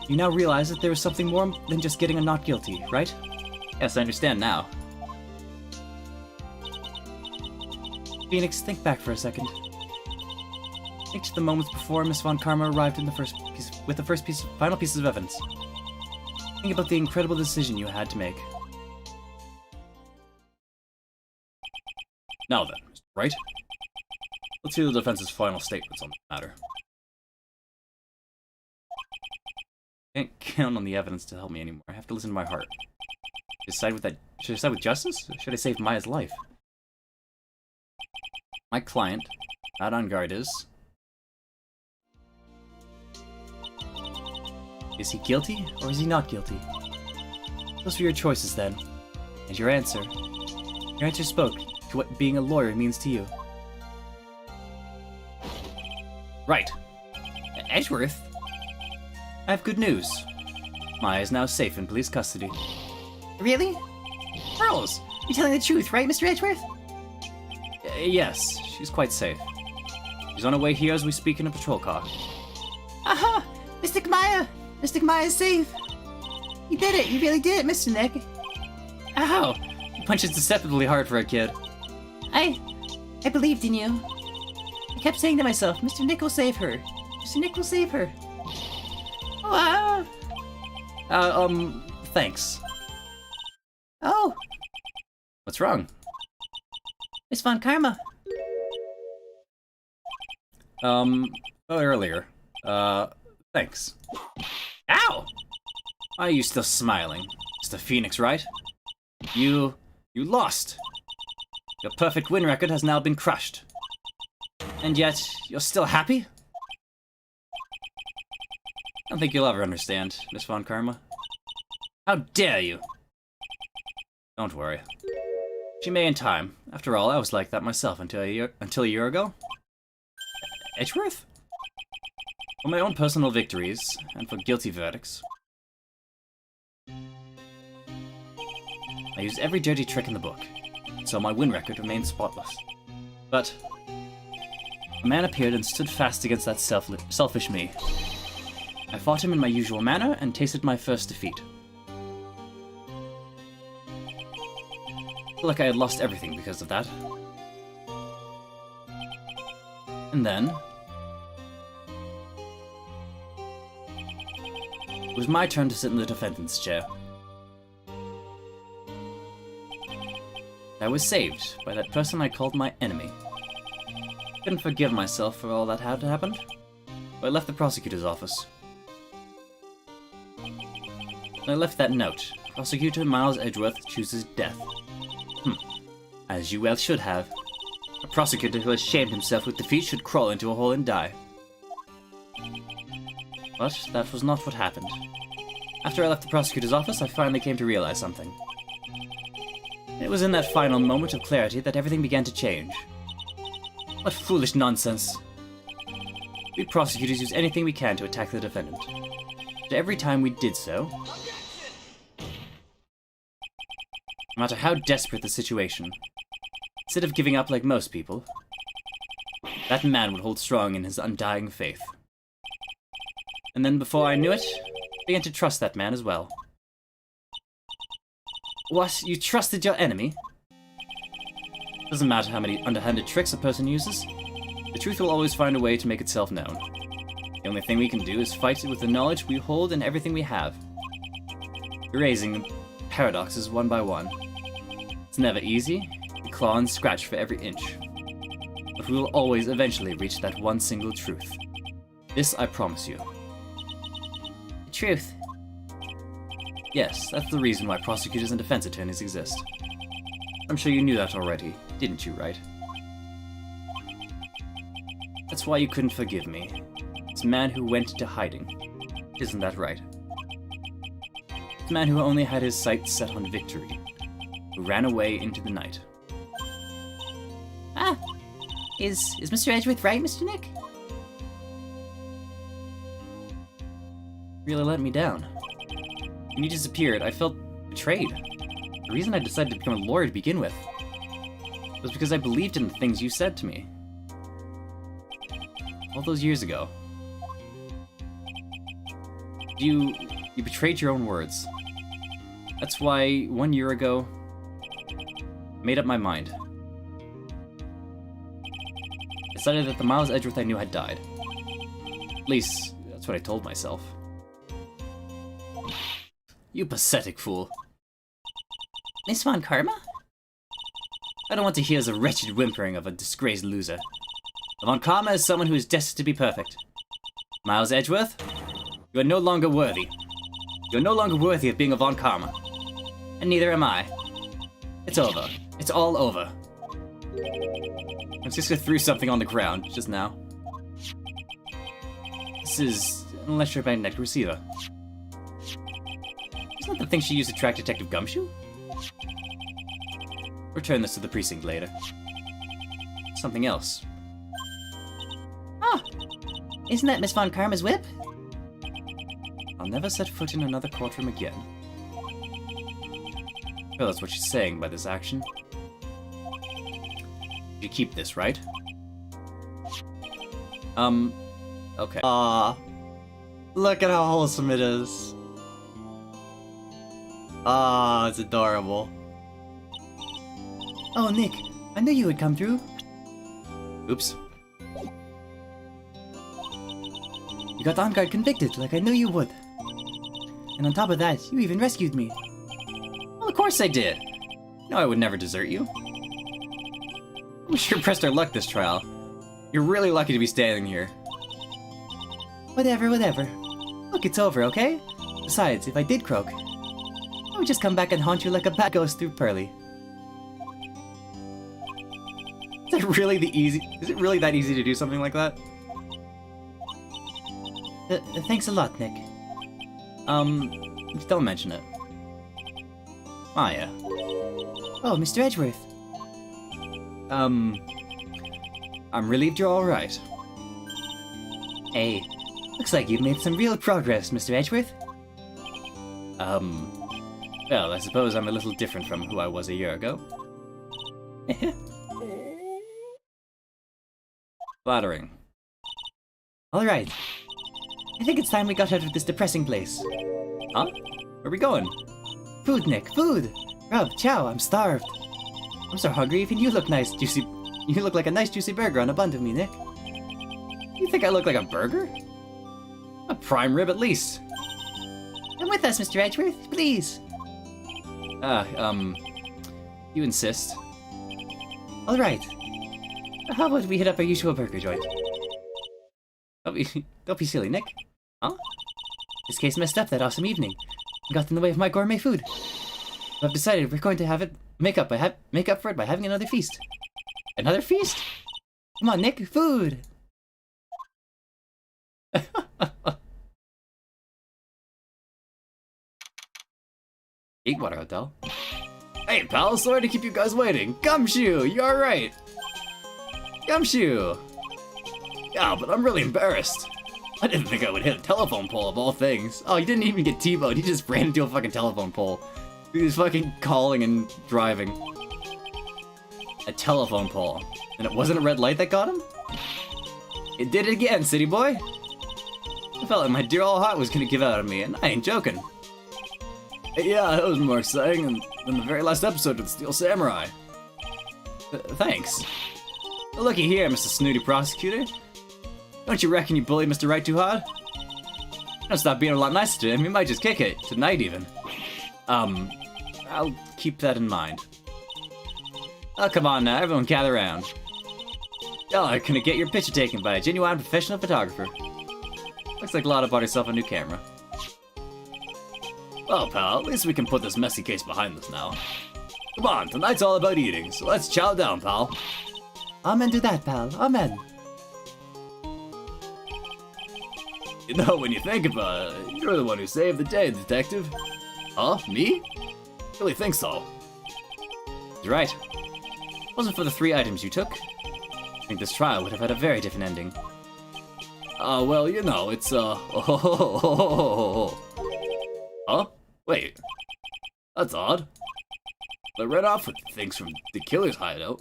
You now realize that there was something more than just getting a not guilty, right? Yes, I understand now. Phoenix, think back for a second. Think to the moments before Miss Von Karma arrived in the final pieces of evidence. Think about the incredible decision you had to make. Now then, Mr. Wright, let's hear the defense's final statements on the matter. Can't count on the evidence to help me anymore. I have to listen to my heart. Should I side with justice? Or should I save Maya's life? My client, out on guard, is he guilty or is he not guilty? Those were your choices then. And your answer spoke to what being a lawyer means to you. Right. Edgeworth? I have good news. Maya is now safe in police custody. Really? Pearls, you're telling the truth, right, Mr. Edgeworth? Yes, she's quite safe. She's on her way here as we speak in a patrol car. Aha! Mr. Maya! Mr. Maya's safe! You did it! You really did it, Mr. Nick! Ow! You punches deceptively hard for a kid. I believed in you. I kept saying to myself, Mr. Nick will save her. Mr. Nick will save her. Wow! Thanks. Oh! What's wrong? Miss Von Karma. Earlier. Thanks. Ow! Why are you still smiling? It's the Phoenix, right? You lost. Your perfect win record has now been crushed. And yet, you're still happy? I don't think you'll ever understand, Miss Von Karma. How dare you? Don't worry. She may in time. After all, I was like that myself until a year ago. Edgeworth? For my own personal victories, and for guilty verdicts, I used every dirty trick in the book, so my win record remained spotless. But a man appeared and stood fast against that selfish me. I fought him in my usual manner and tasted my first defeat. I feel like I had lost everything because of that. And then it was my turn to sit in the defendant's chair. I was saved by that person I called my enemy. I couldn't forgive myself for all that had happened, so I left the prosecutor's office. When I left that note, Prosecutor Miles Edgeworth chooses death. As you well should have. A prosecutor who has shamed himself with defeat should crawl into a hole and die. But that was not what happened. After I left the prosecutor's office, I finally came to realize something. It was in that final moment of clarity that everything began to change. What foolish nonsense. We prosecutors use anything we can to attack the defendant. But every time we did so, no matter how desperate the situation, instead of giving up like most people, that man would hold strong in his undying faith. And then before I knew it, I began to trust that man as well. What? You trusted your enemy? Doesn't matter how many underhanded tricks a person uses. The truth will always find a way to make itself known. The only thing we can do is fight it with the knowledge we hold and everything we have. Erasing paradoxes one by one. It's never easy. We claw and scratch for every inch. But we will always eventually reach that one single truth. This I promise you. The truth. Yes, that's the reason why prosecutors and defense attorneys exist. I'm sure you knew that already, didn't you, right? That's why you couldn't forgive me. This man who went into hiding. Isn't that right? This man who only had his sights set on victory. Who ran away into the night. Ah! Is Mr. Edgeworth right, Mr. Nick? Really let me down. When you disappeared, I felt betrayed. The reason I decided to become a lawyer to begin with was because I believed in the things you said to me. All those years ago. You betrayed your own words. That's why 1 year ago, I made up my mind. I decided that the Miles Edgeworth I knew had died. At least, that's what I told myself. You pathetic fool. Miss Von Karma? I don't want to hear the wretched whimpering of a disgraced loser. Von Karma is someone who is destined to be perfect. Miles Edgeworth, you are no longer worthy. You are no longer worthy of being a Von Karma. And neither am I. It's over. It's all over. Francisco threw something on the ground just now. This is an electromagnetic receiver. Isn't that the thing she used to track Detective Gumshoe? Return this to the precinct later. Something else. Ah! Isn't that Miss Von Karma's whip? I'll never set foot in another courtroom again. Well, that's what she's saying by this action. You keep this, right? Okay. Aw. Look at how wholesome it is. Ah, it's adorable. Oh, Nick, I knew you would come through. Oops. You got On Guard convicted, like I knew you would. And on top of that, you even rescued me. Well, of course I did. No, I would never desert you. We sure pressed our luck this trial. You're really lucky to be standing here. Whatever. Look, it's over, okay? Besides, if I did croak, I would just come back and haunt you like a bad ghost through Pearly. Is it really that easy to do something like that? Thanks a lot, Nick. Don't mention it. Maya. Oh, Mr. Edgeworth. I'm relieved you're alright. Hey, looks like you've made some real progress, Mr. Edgeworth. Well, I suppose I'm a little different from who I was a year ago. Flattering. Alright. I think it's time we got out of this depressing place. Huh? Where are we going? Food, Nick, food! Rob, chow, I'm starved. I'm so hungry, even you look nice, juicy. You look like a nice juicy burger on a bun to me, Nick. You think I look like a burger? A prime rib at least. Come with us, Mr. Edgeworth, please. You insist. Alright. How about we hit up our usual burger joint? Don't be silly, Nick. Huh? This case messed up that awesome evening and got in the way of my gourmet food. So I've decided we're going to have it make up for it by having another feast. Another feast? Come on, Nick, food. Eatwater Hotel. Hey, pal, sorry to keep you guys waiting. Gumshoe, you alright? Gumshoe! Yeah, but I'm really embarrassed. I didn't think I would hit a telephone pole of all things. Oh, he didn't even get T-boned, he just ran into a fucking telephone pole. He was fucking calling and driving. A telephone pole. And it wasn't a red light that got him? It did it again, city boy. I felt like my dear old heart was gonna give out on me, and I ain't joking. Yeah, that was more exciting than the very last episode of the Steel Samurai. Thanks. But looky here, Mr. Snooty Prosecutor. Don't you reckon you bullied Mr. Right too hard? Don't stop being a lot nicer to him, he might just kick it, tonight even. I'll keep that in mind. Oh, come on now, everyone gather around. Y'all are gonna get your picture taken by a genuine professional photographer. Looks like Lotta bought herself a new camera. Well, pal, at least we can put this messy case behind us now. Come on, tonight's all about eating, so let's chow down, pal. Amen to that, pal. Amen. You know, when you think about it, you're the one who saved the day, detective. Huh? Me? Really think so? You're right. If it wasn't for the 3 items you took, I think this trial would have had a very different ending. Well, you know, it's, Huh? Wait. That's odd. I ran off with things from the killer's hideout.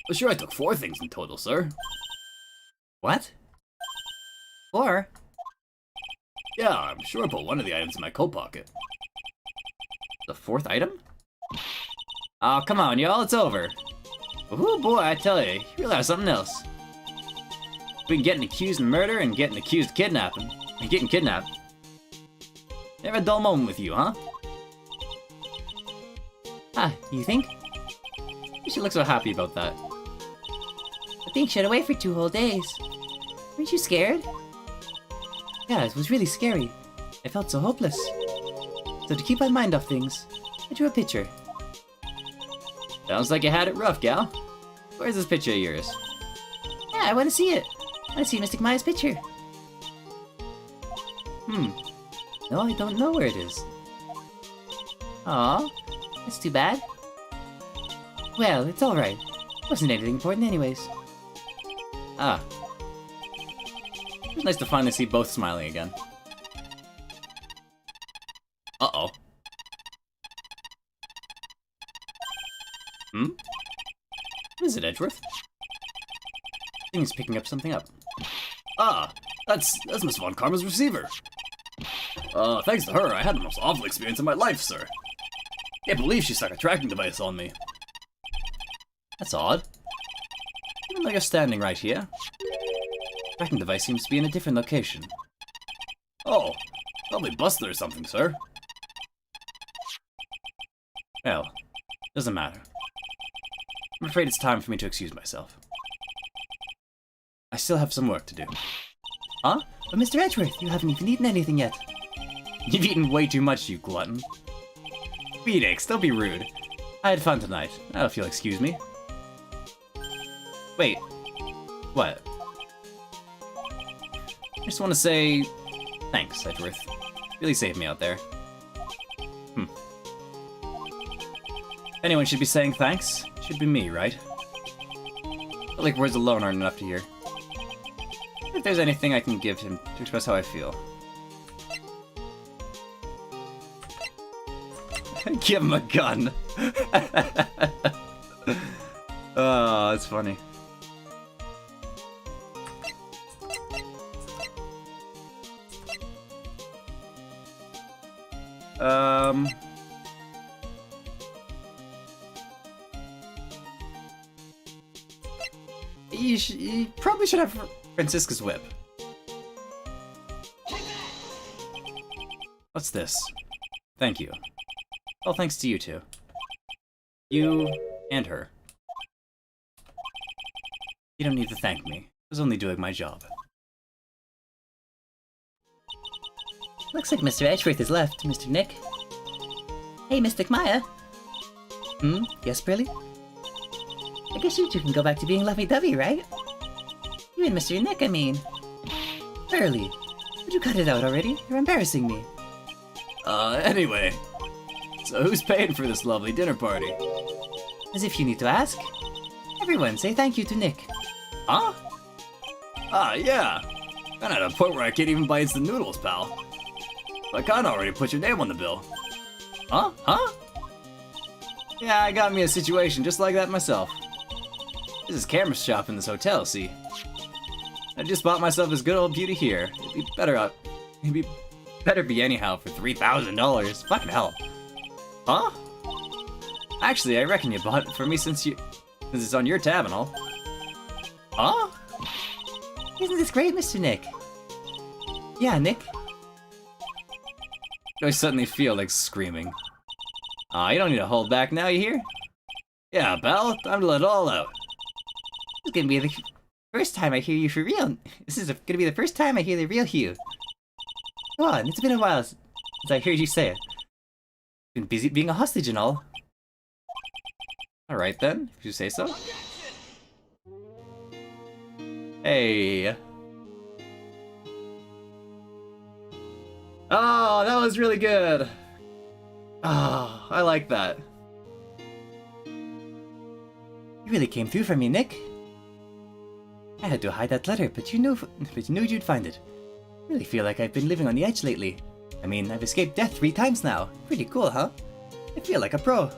Well, sure, I took 4 things in total, sir. What? 4? Yeah, I'm sure I put one of the items in my coat pocket. The 4th item? Oh, come on, y'all, it's over. Oh boy, I tell you, you realize something else. Between getting accused of murder and getting accused of kidnapping, and getting kidnapped. Never a dull moment with you, huh? Ah, you think? You should look so happy about that. I think she had away for 2 whole days. Weren't you scared? Yeah, it was really scary. I felt so hopeless. So to keep my mind off things, I drew a picture. Sounds like you had it rough, gal. Where's this picture of yours? Yeah, I want to see it. I want to see Mystic Maya's picture. No, I don't know where it is. Aw, that's too bad. Well, it's alright. Wasn't anything important anyways. Ah. It was nice to finally see both smiling again. Uh-oh. What is it, Edgeworth? I think he's picking up something up. Ah, that's Miss Von Karma's receiver. Thanks to her, I had the most awful experience of my life, sir. Can't believe she stuck a tracking device on me. That's odd. Even though you're standing right here, the tracking device seems to be in a different location. Oh, probably busted or something, sir. Well, doesn't matter. I'm afraid it's time for me to excuse myself. I still have some work to do. Huh? But Mr. Edgeworth, you haven't even eaten anything yet. You've eaten way too much, you glutton. Phoenix, don't be rude. I had fun tonight. I don't feel excuse me. Wait. What? I just want to say thanks, Edgeworth. Really saved me out there. If anyone should be saying thanks, it should be me, right? But like words alone aren't enough to hear. If there's anything I can give him to express how I feel. Give him a gun. Oh, that's funny. You probably should have Francisca's whip. What's this? Thank you. All thanks to you two. You and her. You don't need to thank me. I was only doing my job. Looks like Mr. Edgeworth is left, Mr. Nick. Hey, Mystic Maya. Yes, Brilly? I guess you two can go back to being lovey-dovey, right? You and Mr. Nick, I mean. Burly, would you cut it out already? You're embarrassing me. Anyway. So who's paying for this lovely dinner party? As if you need to ask. Everyone, say thank you to Nick. Huh? Ah, yeah. I'm at a point where I can't even buy instant noodles, pal. I kinda already put your name on the bill. Huh? Huh? Yeah, I got me a situation just like that myself. This is camera shop in this hotel, see? I just bought myself this good old beauty here. It'd be better be anyhow for $3,000. Fucking hell. Huh? Actually, I reckon you bought it for me since it's on your tab and all. Huh? Isn't this great, Mr. Nick? Yeah, Nick. I suddenly feel like screaming. Aw, you don't need to hold back now, you hear? Yeah, pal, time to let it all out. This is gonna be the first time I hear you for real. This is gonna be the first time I hear the real Hugh. Come on, it's been a while since I heard you say it. Been busy being a hostage and all. Alright then, if you say so. Hey. Oh, that was really good. Oh, I like that. You really came through for me, Nick. I had to hide that letter, but you knew you'd find it. I really feel like I've been living on the edge lately. I mean, I've escaped death 3 times now. Pretty cool, huh? I feel like a pro.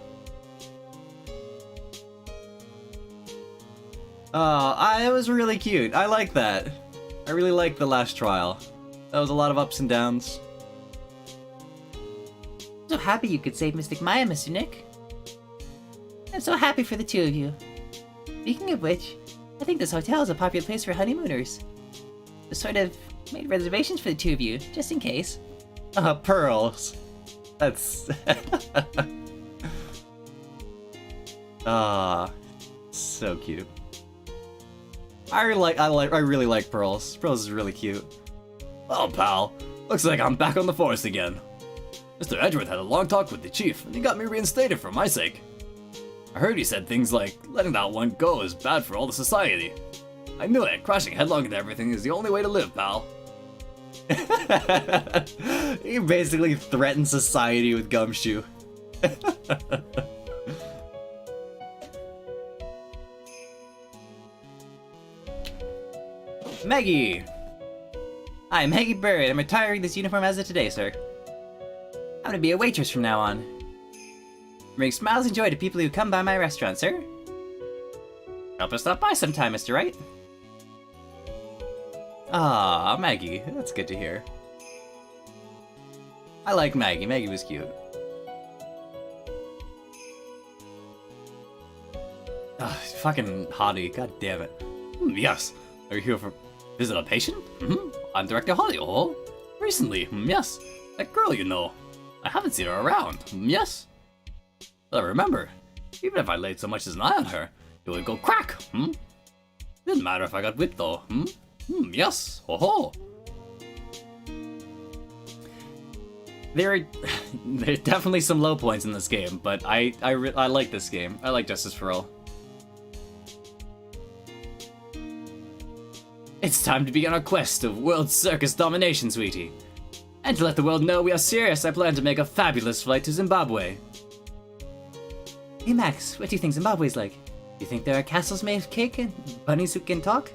Oh, it was really cute. I like that. I really liked the last trial. That was a lot of ups and downs. I'm so happy you could save Mystic Maya, Mr. Nick. I'm so happy for the two of you. Speaking of which, I think this hotel is a popular place for honeymooners. Just sort of made reservations for the two of you, just in case. Pearls. That's... so cute. I really like Pearls. Pearls is really cute. Well, pal, looks like I'm back on the force again. Mr. Edgeworth had a long talk with the chief, and he got me reinstated for my sake. I heard he said things like, letting that one go is bad for all the society. I knew it, crashing headlong into everything is the only way to live, pal. He basically threatened society with Gumshoe. Maggie! I'm Maggie Bird. I'm retiring this uniform as of today, sir. I'm gonna be a waitress from now on. Bring smiles and joy to people who come by my restaurant, sir. Help us stop by sometime, Mr. Wright. Ah, Maggie. That's good to hear. I like Maggie. Maggie was cute. Fucking hottie. God damn it. Yes. Are you here for visit a patient? I'm Director Holly. Oh, recently. Yes. That girl you know. I haven't seen her around. Yes. But I remember, even if I laid so much as an eye on her, it would go crack. Didn't matter if I got whipped though. Yes. Oh. There are definitely some low points in this game, but I like this game. I like Justice for All. It's time to begin our quest of world circus domination, sweetie. And to let the world know we are serious, I plan to make a fabulous flight to Zimbabwe. Hey Max, what do you think Zimbabwe's like? Do you think there are castles made of cake and bunnies who can talk?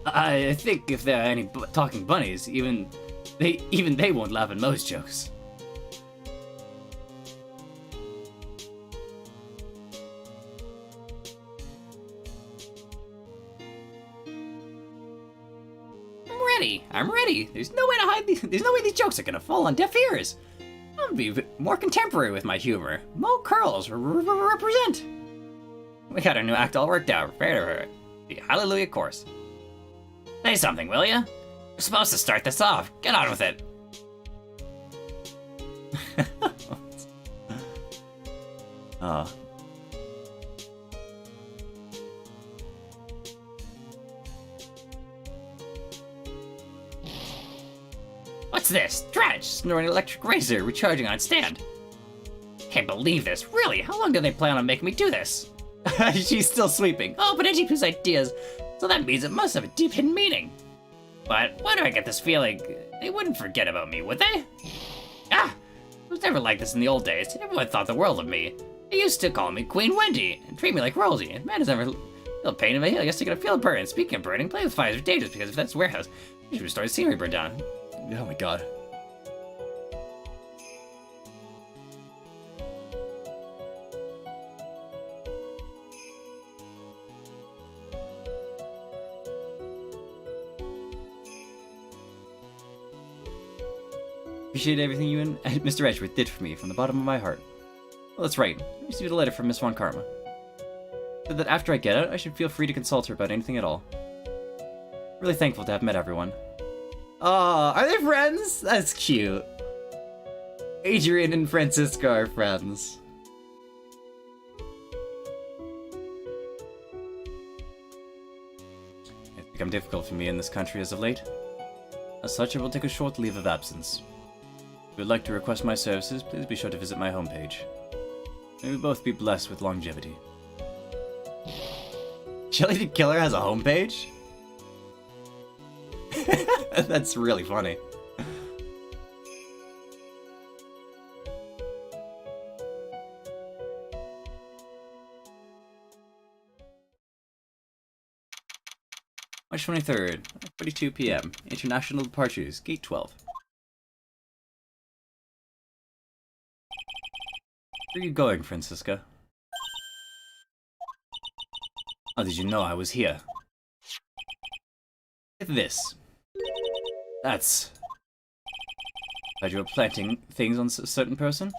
I think if there are any talking bunnies, even they won't laugh at most jokes. I'm ready. There's no way to hide these. There's no way these jokes are gonna fall on deaf ears. I'm gonna be more contemporary with my humor. Mo curls represent. We got our new act all worked out. The Hallelujah Chorus. Say something, will ya? We're supposed to start this off. Get on with it. Oh. What's this? Dredge, snoring electric razor, recharging on stand. Can't believe this. Really? How long do they plan on making me do this? She's still sweeping. Oh, but Edgy-Poo's ideas. So that means it must have a deep hidden meaning. But why do I get this feeling? They wouldn't forget about me, would they? Ah! It was never like this in the old days. Everyone thought the world of me. They used to call me Queen Wendy and treat me like royalty. And man has never feel pain in my heel. I guess they're gonna feel a burn. Speaking of burning, play with fires are dangerous because if that's warehouse, you should restore the scenery burned down. Oh my god. appreciate everything you and Mr. Edgeworth did for me from the bottom of my heart. Well, that's right. I received a letter from Miss Von Karma. Said that after I get out, I should feel free to consult her about anything at all. Really thankful to have met everyone. Oh, are they friends? That's cute. Adrian and Francisca are friends. It's become difficult for me in this country as of late. As such, I will take a short leave of absence. If you would like to request my services, please be sure to visit my homepage. May we both be blessed with longevity. Shelly the Killer has a homepage? That's really funny. March 23rd, 42 p.m. International departures, Gate 12. Where are you going, Francisca? How did you know I was here? Look at this. That's... Heard you were planting things on a certain person?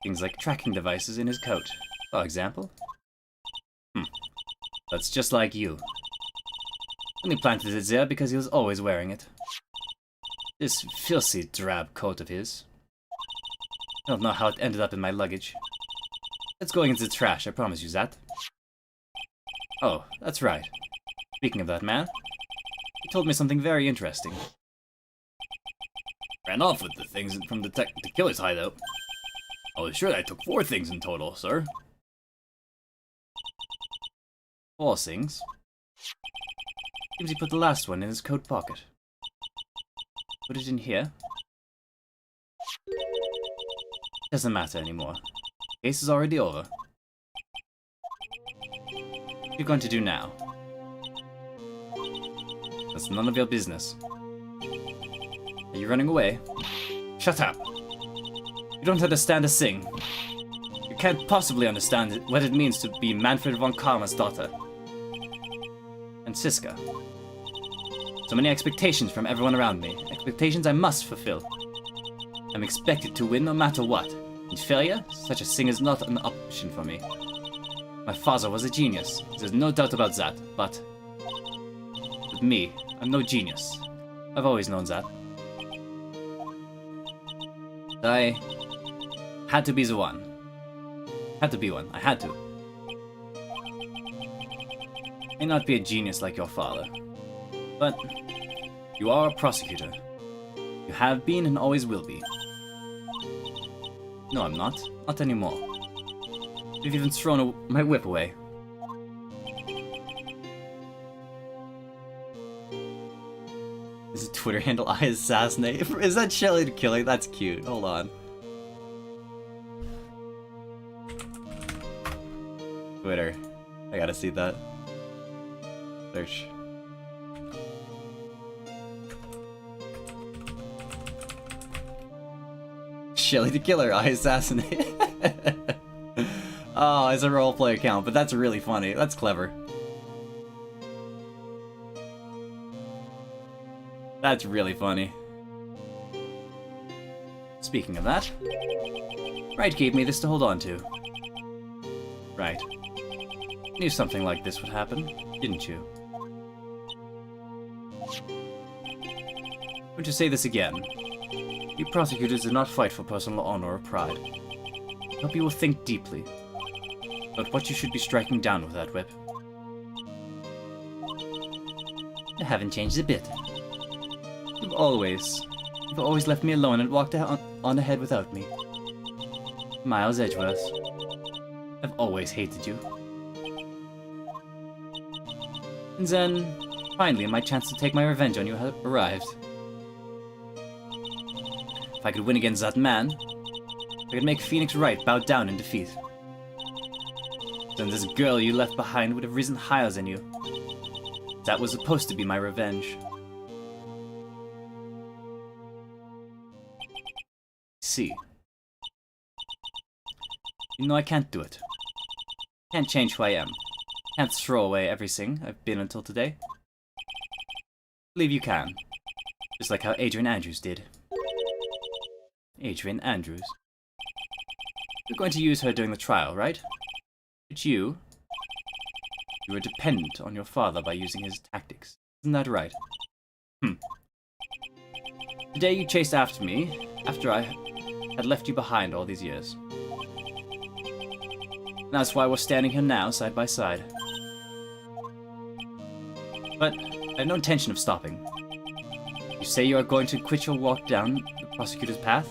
Things like tracking devices in his coat, for example. That's just like you. Only planted it there because he was always wearing it. This filthy, drab coat of his. I don't know how it ended up in my luggage. It's going into the trash, I promise you that. Oh, that's right. Speaking of that man, he told me something very interesting. Ran off with the things from the killer's hideout. I was sure I took 4 things in total, sir. 4 things? Seems he put the last one in his coat pocket. Put it in here? Doesn't matter anymore. Case is already over. What are you going to do now? That's none of your business. Are you running away? Shut up! You don't understand a thing. You can't possibly understand what it means to be Manfred von Karma's daughter. Francisca. So many expectations from everyone around me. Expectations I must fulfill. I'm expected to win no matter what. And failure? Such a thing is not an option for me. My father was a genius. There's no doubt about that, but... with me, I'm no genius. I've always known that. I... had to be the one. Had to be one. I had to. May not be a genius like your father, but you are a prosecutor. You have been and always will be. No, I'm not. Not anymore. You've even thrown my whip away. Is a Twitter handle I assassinate? Is that Shelly the Killer? That's cute. Hold on. Twitter. I gotta see that. Search. Shelly the Killer, I assassinate. Oh, it's a roleplay account, but that's really funny. That's clever. That's really funny. Speaking of that, Wright gave me this to hold on to. Right. Knew something like this would happen, didn't you? I'm going to say this again. You prosecutors do not fight for personal honor or pride. I hope you will think deeply about what you should be striking down with that whip. I haven't changed a bit. You've always left me alone and walked on ahead without me. Miles Edgeworth, I've always hated you. And then, finally, my chance to take my revenge on you had arrived. If I could win against that man, I could make Phoenix Wright bow down in defeat. Then this girl you left behind would have risen higher than you. That was supposed to be my revenge. See. You know I can't do it. Can't change who I am. Can't throw away everything I've been until today. Believe you can. Just like how Adrian Andrews did. Adrian Andrews. You're going to use her during the trial, right? But you were dependent on your father by using his tactics. Isn't that right? Today you chased after me, after I had left you behind all these years. And that's why we're standing here now, side by side. But I have no intention of stopping. You say you are going to quit your walk down the prosecutor's path?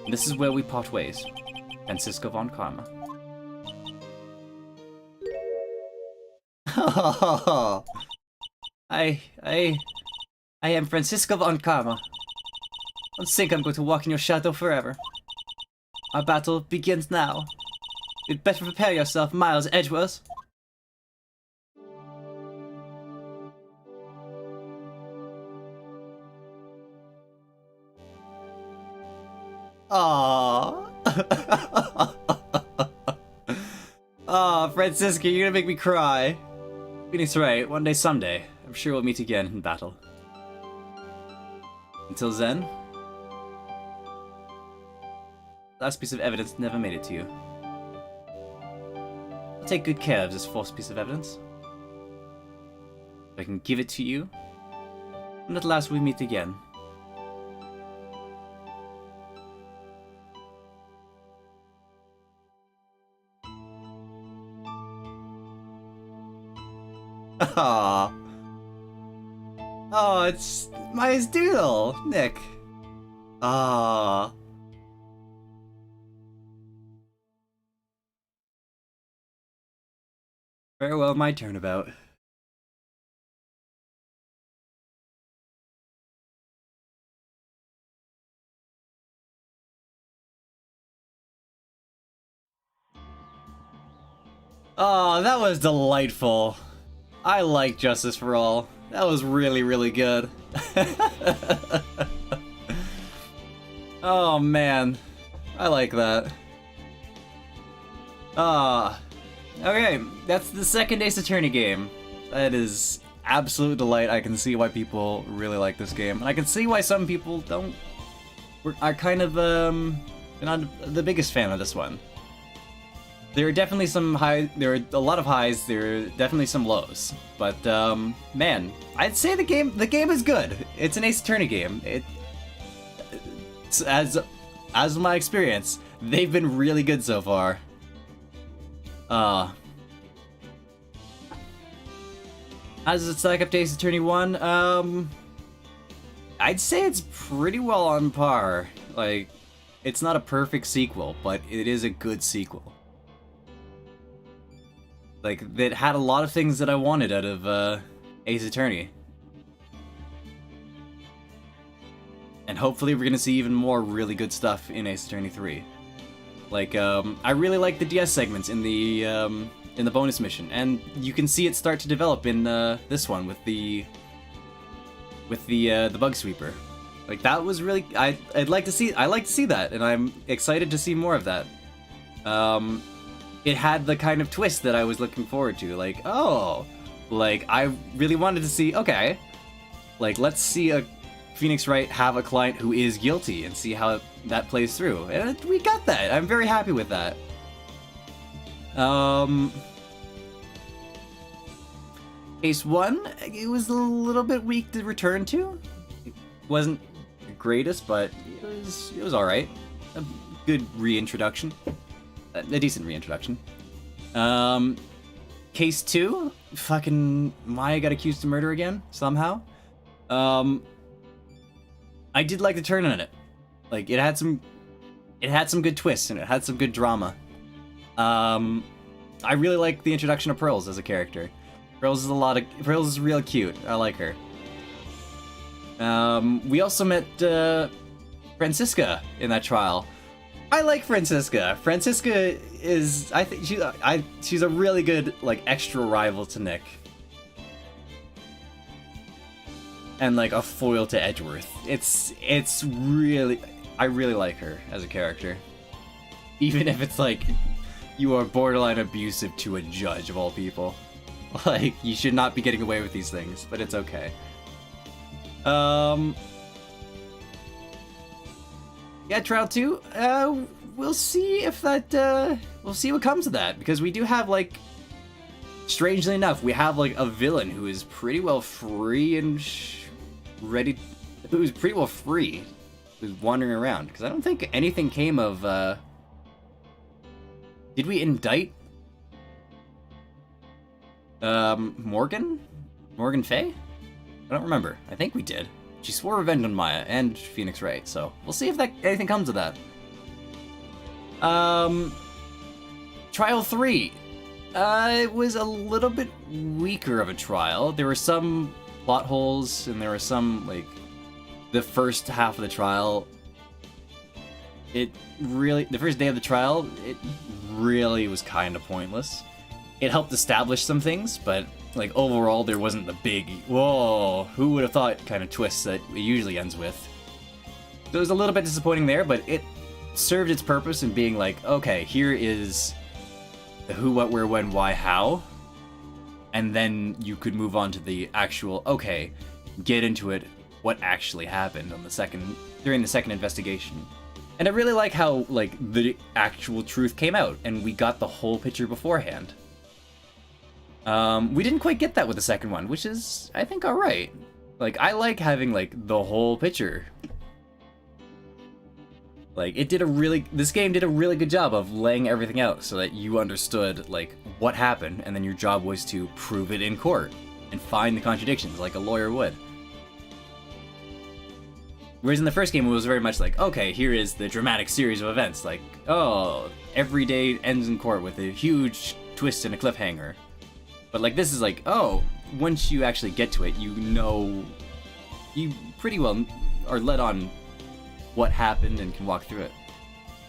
And this is where we part ways. Francisco von Karma. I am Francisco von Karma. Don't think I'm going to walk in your shadow forever. Our battle begins now. You'd better prepare yourself, Miles Edgeworth. Aww. Aw, Francisco, you're gonna make me cry. Phoenix Wright, one day someday, I'm sure we'll meet again in battle. Until then, last piece of evidence never made it to you. I'll take good care of this fourth piece of evidence. I can give it to you, and at last we meet again. Aww. Oh, it's Maya's doodle, Nick. Aww. Farewell, my turnabout. Oh, that was delightful. I like Justice for All. That was really, really good. Oh man, I like that. Okay, that's the second Ace Attorney game. That is absolute delight. I can see why people really like this game, and I can see why some people are kind of not the biggest fan of this one. There are definitely some there are a lot of highs, there are definitely some lows. But man, I'd say the game is good. It's an Ace Attorney game. It's, as my experience, they've been really good so far. As it stack up to Ace Attorney 1, I'd say it's pretty well on par. Like, it's not a perfect sequel, but it is a good sequel. Like, it had a lot of things that I wanted out of Ace Attorney. And hopefully we're gonna see even more really good stuff in Ace Attorney 3. Like, I really like the DS segments in the bonus mission, and you can see it start to develop in this one with the Bug Sweeper. Like, that was really I like to see that, and I'm excited to see more of that. It had the kind of twist that I was looking forward to. Like, oh, like I really wanted to see. Okay, like let's see a Phoenix Wright have a client who is guilty and see how that plays through. And we got that. I'm very happy with that. Case 1, it was a little bit weak to return to. It wasn't the greatest, but it was all right. A good reintroduction. A decent reintroduction. Case 2, fucking Maya got accused of murder again somehow. I did like the turn on it. Like, it had some good twists and it had some good drama. I really like the introduction of Pearls as a character. Pearls is real cute. I like her. We also met Francisca in that trial. I like Francisca. Francisca is, I think she's a really good like extra rival to Nick. And like a foil to Edgeworth. It's really, I really like her as a character. Even if it's like, you are borderline abusive to a judge of all people. Like, you should not be getting away with these things, but it's okay. yeah, Trial 2, we'll see if that, we'll see what comes of that, because we do have, like, strangely enough, we have, like, a villain who is pretty well free and ready, who's pretty well free, who's wandering around, because I don't think anything came of, did we indict, Morgan? Morgan Fay? I don't remember. I think we did. She swore revenge on Maya and Phoenix Wright, so we'll see if anything comes of that. Trial 3. It was a little bit weaker of a trial. There were some plot holes, and there were some, like, the first half of the trial, the first day of the trial, it really was kind of pointless. It helped establish some things, but, like, overall, there wasn't the big, whoa, who would have thought kind of twist that it usually ends with. So it was a little bit disappointing there, but it served its purpose in being like, okay, here is the who, what, where, when, why, how, and then you could move on to the actual, okay, get into it, what actually happened on during the second investigation. And I really like how, like, the actual truth came out, and we got the whole picture beforehand. We didn't quite get that with the second one, which is, I think, alright. Like, I like having, like, the whole picture. Like, this game did a really good job of laying everything out so that you understood, like, what happened, and then your job was to prove it in court and find the contradictions like a lawyer would. Whereas in the first game, it was very much like, okay, here is the dramatic series of events. Like, oh, every day ends in court with a huge twist and a cliffhanger. But, like, this is like, oh, once you actually get to it, you know, you pretty well are led on what happened and can walk through it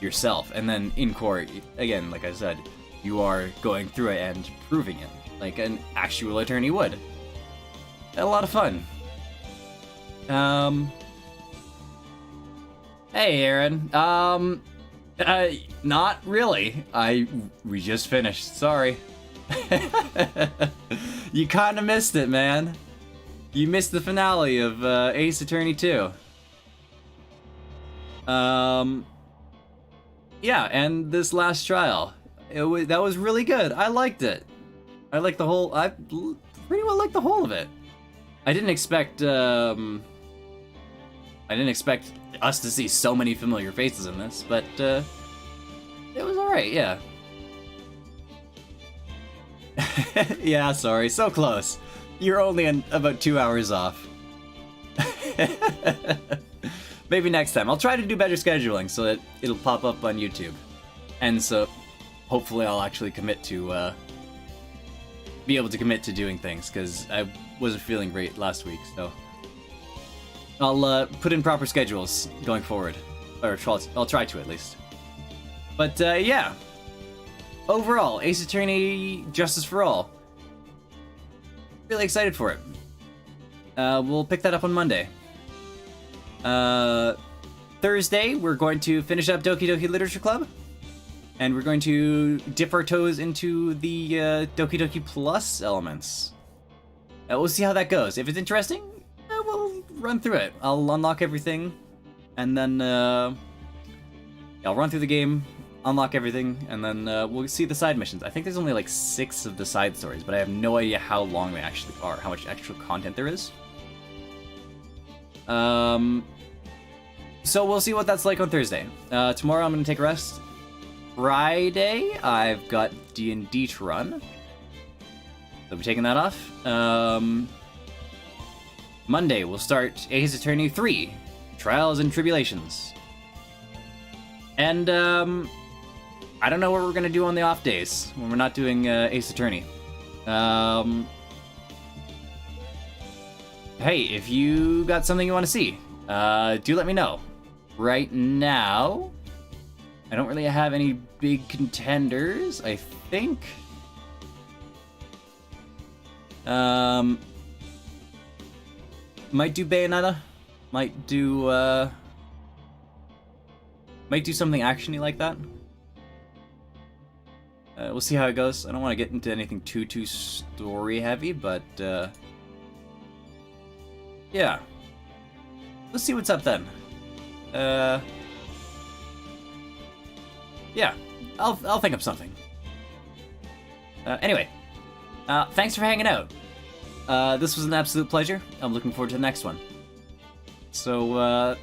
yourself. And then in court, again, like I said, you are going through it and proving it, like an actual attorney would. A lot of fun. Hey, Aaron. Not really. We just finished, sorry. You kind of missed it, man. You missed the finale of Ace Attorney 2. Yeah, and this last trial, that was really good. I liked it. I pretty well liked the whole of it. I didn't expect us to see so many familiar faces in this, but it was alright, yeah. Yeah, sorry, so close. You're only about 2 hours off. Maybe next time. I'll try to do better scheduling so that it'll pop up on YouTube. And so, hopefully I'll actually be able to commit to doing things, because I wasn't feeling great last week, so. I'll put in proper schedules going forward. Or I'll try to, at least. But, yeah. Overall, Ace Attorney Justice for All. Really excited for it. We'll pick that up on Monday. Thursday, we're going to finish up Doki Doki Literature Club. And we're going to dip our toes into the Doki Doki Plus elements. We'll see how that goes. If it's interesting, we'll run through it. I'll unlock everything, and then I'll run through the game, unlock everything, and then we'll see the side missions. I think there's only like 6 of the side stories, but I have no idea how long they actually are, how much extra content there is. So we'll see what that's like on Thursday. Tomorrow I'm going to take a rest. Friday, I've got D&D to run. So I'll be taking that off. Monday, we'll start Ace Attorney 3, Trials and Tribulations. And, I don't know what we're gonna do on the off days, when we're not doing, Ace Attorney. Hey, if you got something you want to see, do let me know. Right now, I don't really have any big contenders, I think. Might do Bayonetta. Might do something actiony like that. We'll see how it goes. I don't want to get into anything too story heavy, but yeah. Let's see what's up then. Yeah, I'll think of something. Anyway, thanks for hanging out. This was an absolute pleasure. I'm looking forward to the next one. So,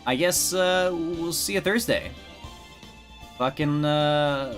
I guess, we'll see you Thursday. Fucking, bye.